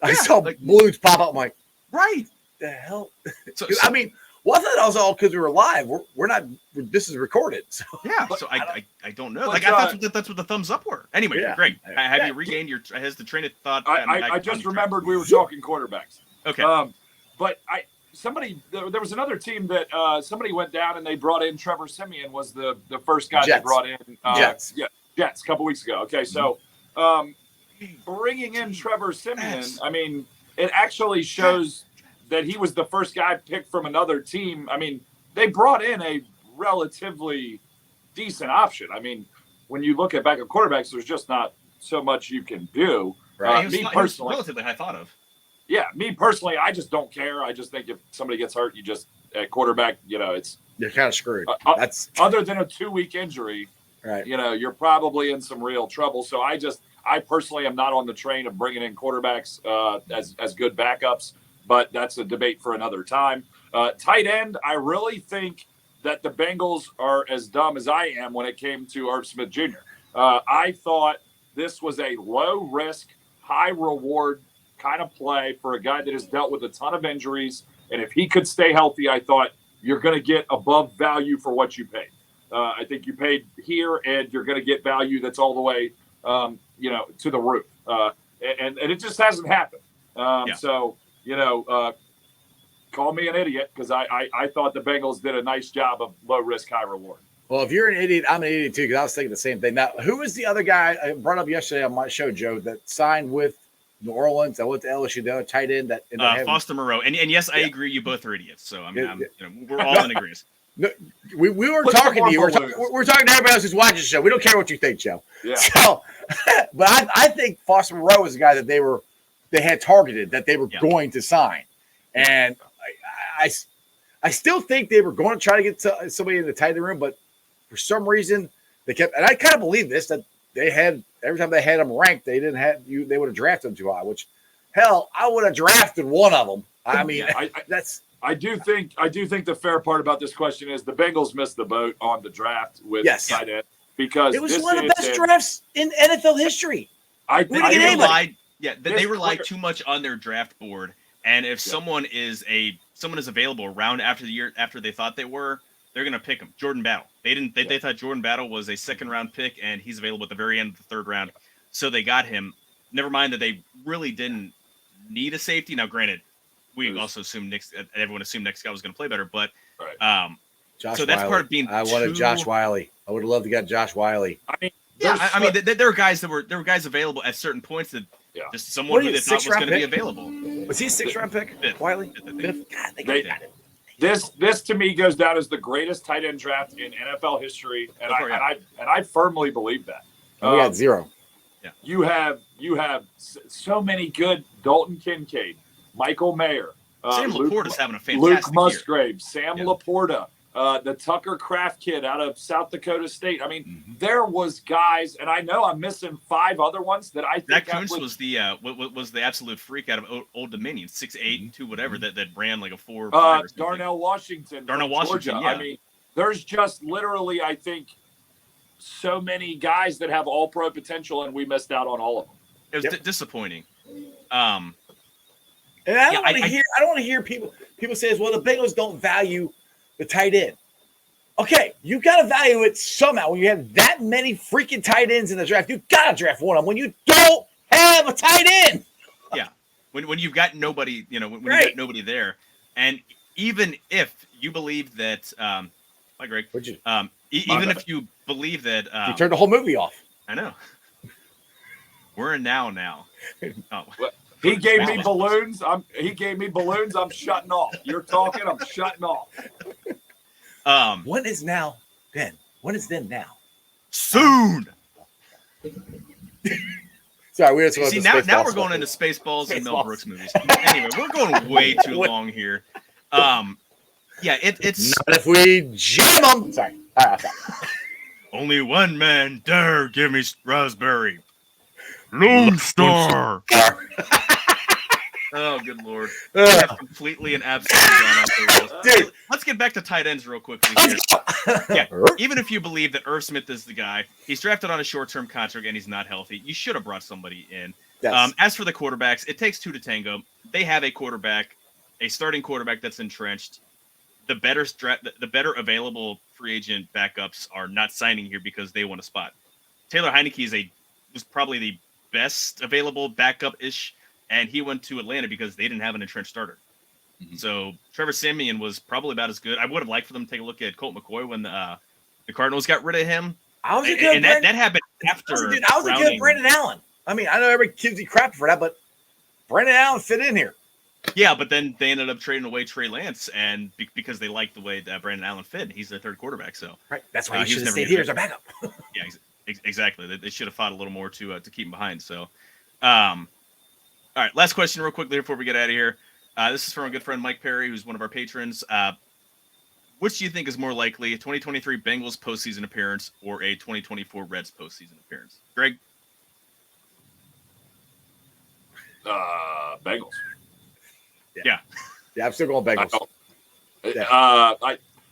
I saw balloons pop up. I'm like, right. The hell? So, I mean, Well, I thought that was all because we were live. We're not. This is recorded. So. Yeah. So I don't know. Like I thought that's what the thumbs up were. Anyway, Greg, have you regained your? Has the train of thought? I just remembered we were talking quarterbacks. Okay. But there was another team that somebody went down and they brought in Trevor Siemian was the first guy they brought in. Jets. Yeah, Jets a couple weeks ago. Okay, so bringing in Trevor Siemian, I mean, it actually shows that he was the first guy picked from another team. I mean, they brought in a relatively decent option. I mean, when you look at backup quarterbacks, there's just not so much you can do. Right. He was relatively high thought of. Yeah, me personally, I just don't care. I just think if somebody gets hurt, you just at quarterback, you're kind of screwed. That's other than a 2-week injury, right? You're probably in some real trouble. So I personally am not on the train of bringing in quarterbacks as good backups, but that's a debate for another time. Tight end, I really think that the Bengals are as dumb as I am when it came to Irv Smith Jr. I thought this was a low risk, high reward kind of play for a guy that has dealt with a ton of injuries. And if he could stay healthy, I thought you're going to get above value for what you paid. I think you paid here and you're going to get value that's all the way, to the roof. And it just hasn't happened. So, call me an idiot because I thought the Bengals did a nice job of low risk, high reward. Well, if you're an idiot, I'm an idiot too because I was thinking the same thing. Now, who was the other guy I brought up yesterday on my show, Joe, that signed with New Orleans? I went to LSU, the other tight end that Foster Moreau. And yes, I agree. You both are idiots. So I mean, we're all in agreement. No, we were talking to you. We're talking to everybody else who's watching the show. We don't care what you think, Joe. Yeah. So, but I think Foster Moreau was the guy that they had targeted that they were going to sign, and I still think they were going to try to get somebody in the tight end room, but for some reason they kept. And I kind of believe this that they had every time they had them ranked, they didn't have you. They would have drafted them too high. Which, hell, I would have drafted one of them. I mean, that's. I do think the fair part about this question is the Bengals missed the boat on the draft with tight end because it was one of the best drafts in NFL history. They relied too much on their draft board, and if someone is available around after the year after they thought they were, they're going to pick him. Jordan Battle. They thought Jordan Battle was a second-round pick, and he's available at the very end of the third round, so they got him. Never mind that they really didn't need a safety. Now, granted. We also assumed everyone assumed next guy was going to play better, but so that's part of being. I wanted Josh Wiley. I would have loved to get Josh Wiley. I mean, there were guys available at certain points that just someone who they thought was going to be available. Was he a 6th-round pick? Wiley. This to me goes down as the greatest tight end draft in NFL history, and I firmly believe that. We got 0. Yeah, you have so many good Dalton Kincaid. Michael Mayer, Sam Laporta's having a fantastic Luke Musgrave, Sam Laporta, the Tucker Kraft kid out of South Dakota State. I mean, there was guys, and I know I'm missing 5 other ones that I think. Zach Kuntz was the absolute freak out of Old Dominion, 6'8", 2 whatever that ran like a 4.5. Darnell Washington, Georgia. Yeah. I mean, there's just literally, I think, so many guys that have all pro potential, and we missed out on all of them. It was disappointing. And I don't want to hear people say, well, the Bengals don't value the tight end. Okay, you got to value it somehow. When you have that many freaking tight ends in the draft, you got to draft one of them. When you don't have a tight end. Yeah, when you've got nobody, when you've got nobody there. And even if you believe that, hi, Greg, even if you believe that. You turned the whole movie off. I know. We're in now. Oh. He gave me balloons. I'm shutting off. You're talking. I'm shutting off. When is now? Then. When is then now? Soon. Sorry, we just see now we're going into Spaceballs and Mel Brooks movies. Anyway, we're going way too long here. It's not if we jam them. Sorry. All right. Only one man dare give me raspberry. Lone Star. Oh, good Lord. Completely and absolutely gone off the rails. Dude, let's get back to tight ends real quickly here. Even if you believe that Irv Smith is the guy, he's drafted on a short-term contract and he's not healthy. You should have brought somebody in. Yes. As for the quarterbacks, it takes 2 to tango. They have a starting quarterback that's entrenched. the better available free agent backups are not signing here because they want a spot. Taylor Heineke was probably the best available backup-ish, and he went to Atlanta because they didn't have an entrenched starter. Mm-hmm. So Trevor Siemian was probably about as good. I would have liked for them to take a look at Colt McCoy when the Cardinals got rid of him. That happened after. I was a good Brandon Allen. I mean, I know everybody gives you crap for that, but Brandon Allen fit in here. Yeah, but then they ended up trading away Trey Lance, and because they liked the way that Brandon Allen fit, he's their third quarterback. So right, that's why he should have stayed here as our backup. Yeah, exactly. They should have fought a little more to keep him behind. So, all right, last question real quickly before we get out of here. This is from our good friend Mike Perry, who's one of our patrons. Which do you think is more likely, a 2023 Bengals postseason appearance or a 2024 Reds postseason appearance? Greg? Bengals. Yeah, I'm still going Bengals.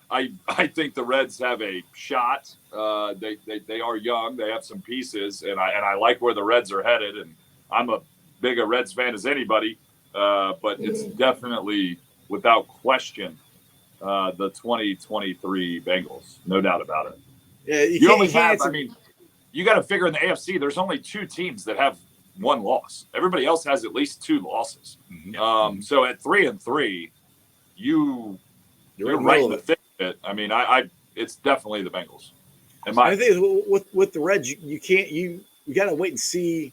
I think the Reds have a shot. They are young. They have some pieces, and I like where the Reds are headed. And I'm a big a Reds fan as anybody, but it's definitely, without question, the 2023 Bengals, no doubt about it. Yeah, you got to figure in the AFC, there's only 2 teams that have 1 loss. Everybody else has at least 2 losses. Mm-hmm. So at 3-3, you're right in the thick of it. I mean, it's definitely the Bengals. I think with the Reds, you got to wait and see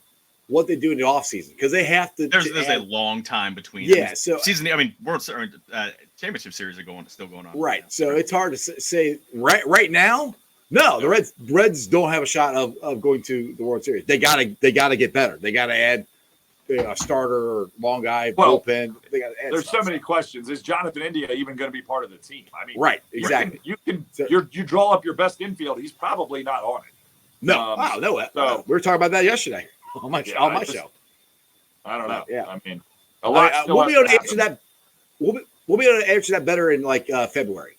what they do in the offseason because they have to. There's a long time between. Yeah, so season. I mean, Championship Series are still going on. Right, so it's hard to say right now. No, the Reds don't have a shot of going to the World Series. They gotta get better. They gotta add a starter or long guy, bullpen. They gotta add. There's so many questions. Is Jonathan India even going to be part of the team? I mean, right, exactly. You draw up your best infield. He's probably not on it. No, no. We were talking about that yesterday on my show. I don't know. Yeah, I mean, a lot. We'll be able to answer that. We'll be able to answer that better in like February.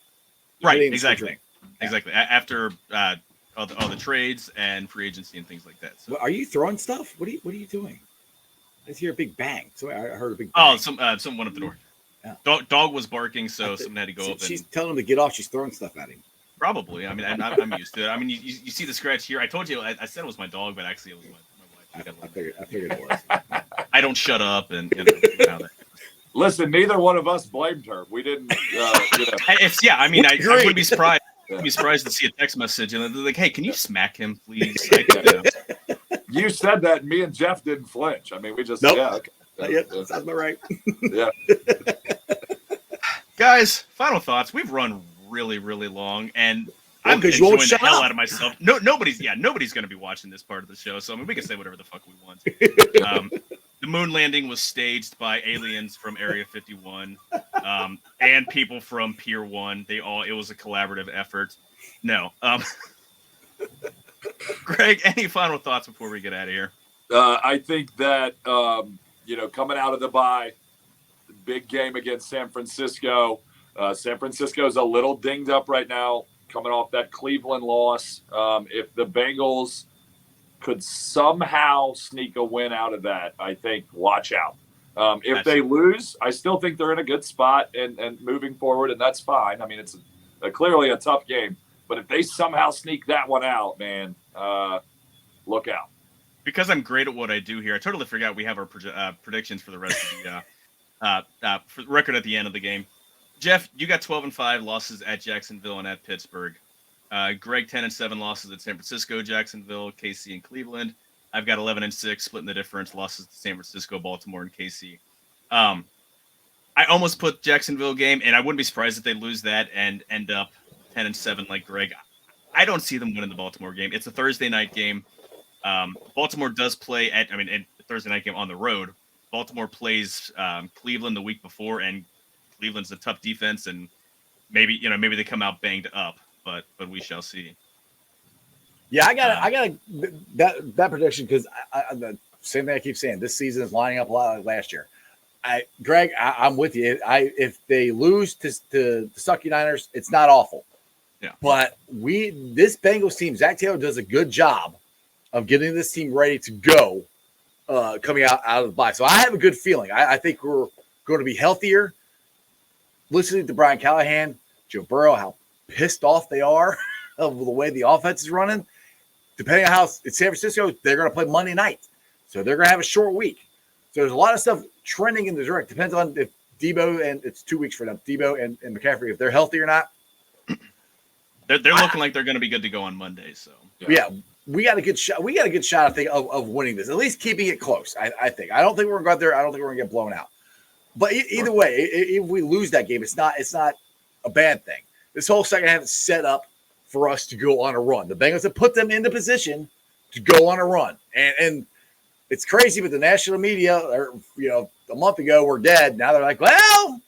Right. Exactly. Exactly. After all the trades and free agency and things like that. So. Well, are you throwing stuff? What are you doing? I hear a big bang. So I heard a big bang. Oh, someone at the door. Yeah. Dog was barking, so someone had to go up. She's telling him to get off. She's throwing stuff at him. Probably. I mean, I'm used to it. I mean, you see the scratch here. I told you. I said it was my dog, but actually it was my wife. I figured it was. I don't shut up and Listen, neither one of us blamed her. We didn't. I mean, I would be surprised. I'd be surprised to see a text message and they're like, "Hey, can you smack him, please?" You said that, and me and Jeff didn't flinch. I mean, we just sounds about right. Yeah. Guys, final thoughts. We've run really, really long, and I'm enjoying the hell out of myself. Nobody's going to be watching this part of the show, so I mean, we can say whatever the fuck we want. The moon landing was staged by aliens from Area 51 and people from Pier 1. It was a collaborative effort. No. Greg, any final thoughts before we get out of here? I think that, coming out of the bye, big game against San Francisco. San Francisco's a little dinged up right now, coming off that Cleveland loss. If the Bengals could somehow sneak a win out of that, I think watch out. If they lose, I still think they're in a good spot and moving forward, and that's fine. I mean, it's clearly a tough game. But if they somehow sneak that one out, man, look out. Because I'm great at what I do here, I totally forgot we have our predictions for the rest of the for the record at the end of the game. Jeff, you got 12-5 losses at Jacksonville and at Pittsburgh. Greg 10-7 losses at San Francisco, Jacksonville, KC, and Cleveland. I've got 11-6, splitting the difference, losses to San Francisco, Baltimore, and KC. I almost put Jacksonville game, and I wouldn't be surprised if they lose that and end up 10-7 like Greg. I don't see them winning the Baltimore game. It's a Thursday night game. Baltimore does play a Thursday night game on the road. Baltimore plays Cleveland the week before, and Cleveland's a tough defense, and maybe they come out banged up, but we shall see. Yeah, I got that prediction because the same thing I keep saying. This season is lining up a lot like last year. Greg, I'm with you. If they lose to the Sucky Niners, it's not awful. Yeah. But this Bengals team, Zach Taylor does a good job of getting this team ready to go coming out of the bye. So I have a good feeling. I think we're going to be healthier. Listening to Brian Callahan, Joe Burrow, how pissed off they are of the way the offense is running. Depending on how it's San Francisco, they're going to play Monday night. So they're going to have a short week. So there's a lot of stuff trending in the direct. Depends on if Debo, and it's 2 weeks for them, Debo and McCaffrey, if they're healthy or not. They're looking like they're going to be good to go on Monday. So yeah, we got a good shot. We got a good shot, I think, of winning this. At least keeping it close. I think. I don't think we're going to go out there. I don't think we're going to get blown out. But either way, if we lose that game, it's not a bad thing. This whole second half is set up for us to go on a run. The Bengals have put them into position to go on a run, and it's crazy. But the national media, a month ago, were dead. Now they're like, well,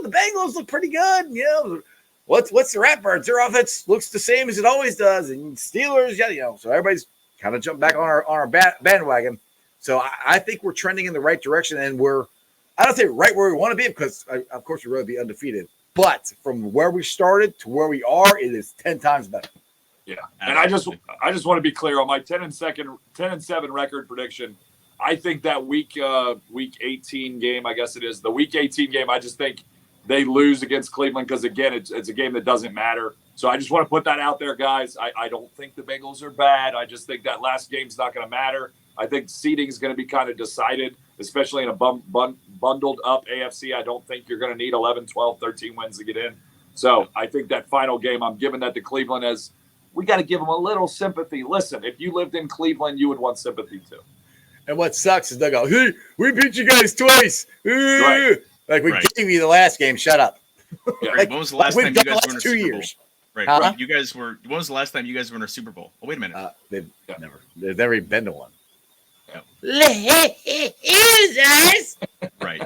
the Bengals look pretty good. What's the Ratbirds? Their offense looks the same as it always does, and Steelers, so everybody's kind of jumped back on our bandwagon. So I think we're trending in the right direction, and I don't say right where we want to be because, of course, we'd rather be undefeated. But from where we started to where we are, it is 10 times better. Yeah, and I just want to be clear on my 10-7 record prediction. I think that week 18 game, I guess it is the week 18 game. I just think they lose against Cleveland because again, it's a game that doesn't matter. So I just want to put that out there, guys. I don't think the Bengals are bad. I just think that last game's not going to matter. I think seeding is going to be kind of decided, especially in a bundled up AFC. I don't think you're going to need 11, 12, 13 wins to get in. So I think that final game, I'm giving that to Cleveland as we got to give them a little sympathy. Listen, if you lived in Cleveland, you would want sympathy too. And what sucks is they go, hey, we beat you guys twice. Right. Like we gave you the last game. Shut up. Yeah. When was the last time you guys were in a Super Bowl? 2 years. Right. Huh? You guys were. When was the last time you guys were in a Super Bowl? Oh, wait a minute. They've never even been to one. Losers. Right.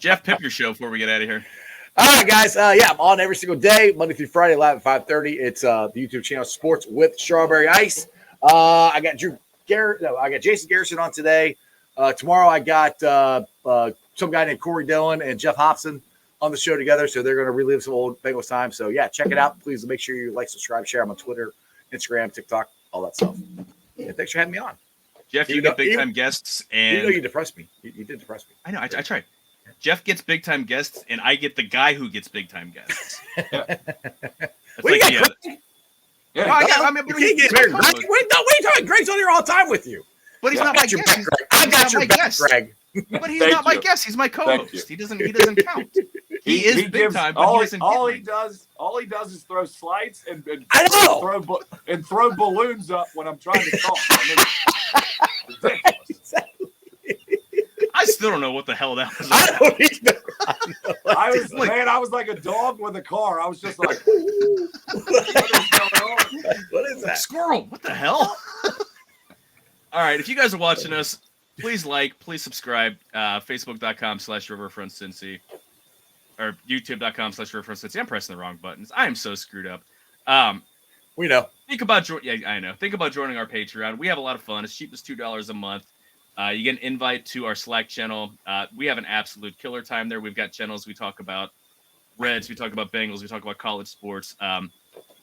Jeff, pip your show before we get out of here. All right, guys. I'm on every single day, Monday through Friday, live at 5:30. It's the YouTube channel Sports with Strawberry Ice. I got Jason Garrison on today. Tomorrow I got some guy named Corey Dillon and Jeff Hobson on the show together. So they're going to relive some old Bengals time. So yeah, check it out. Please make sure you like, subscribe, share. I'm on Twitter, Instagram, TikTok, all that stuff. Yeah, thanks for having me on. Jeff, you get big-time guests. And you depressed me. You did depress me. I know. I tried. Jeff gets big-time guests, and I get the guy who gets big-time guests. It's What like, you got, Greg? Yeah, What are you talking? Greg's on here all the time with you. But he's not my guest. I got your back, Greg. But he's Thank not my you. guest. He's my Thank co-host. He doesn't count. He is big gives, time, but all he doesn't all get he me. does is throw slides and I know. throw balloons up when I'm trying to talk. Ridiculous. I still don't know what the hell that was. I don't either. I was like a dog with a car. I was just like, what is going on? What is that? Squirrel. What the hell? All right. If you guys are watching us, please please subscribe. Facebook.com/RiverfrontCincy or YouTube.com/RiverfrontCincy. I'm pressing the wrong buttons. I am so screwed up. We know. Think about I know. Think about joining our Patreon. We have a lot of fun. It's cheap as $2 a month. You get an invite to our Slack channel. We have an absolute killer time there. We've got channels. We talk about Reds. We talk about Bengals. We talk about college sports.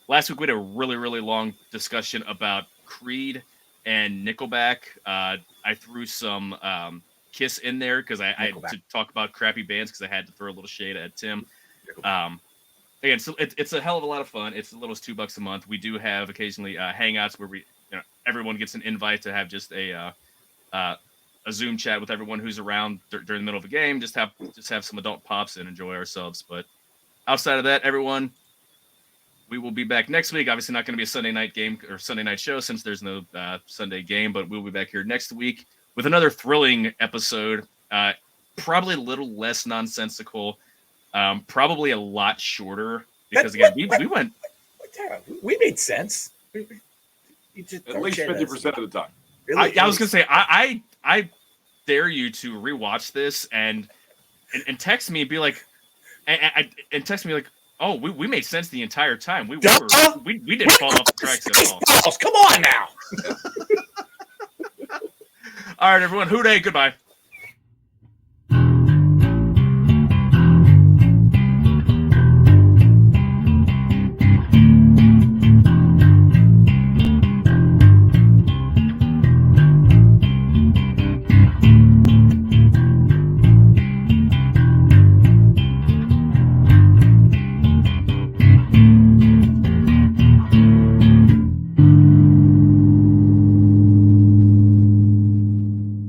Last week we had a really, really long discussion about Creed and Nickelback. I threw some Kiss in there because I had to talk about crappy bands because I had to throw a little shade at Tim. Again, so it's a hell of a lot of fun. It's as little as $2 a month. We do have occasionally hangouts where everyone gets an invite to have just a Zoom chat with everyone who's around during the middle of a game. Just have some adult pops and enjoy ourselves. But outside of that, everyone, we will be back next week. Obviously, not going to be a Sunday night game or Sunday night show since there's no Sunday game. But we'll be back here next week with another thrilling episode. Probably a little less nonsensical. Probably a lot shorter because we went. We made sense. At least 50% of the time. I was gonna say I dare you to rewatch this and text me and be like and text me like, oh, we made sense the entire time. We didn't fall off the tracks at all. Come on now. All right, everyone. Hooday. Goodbye.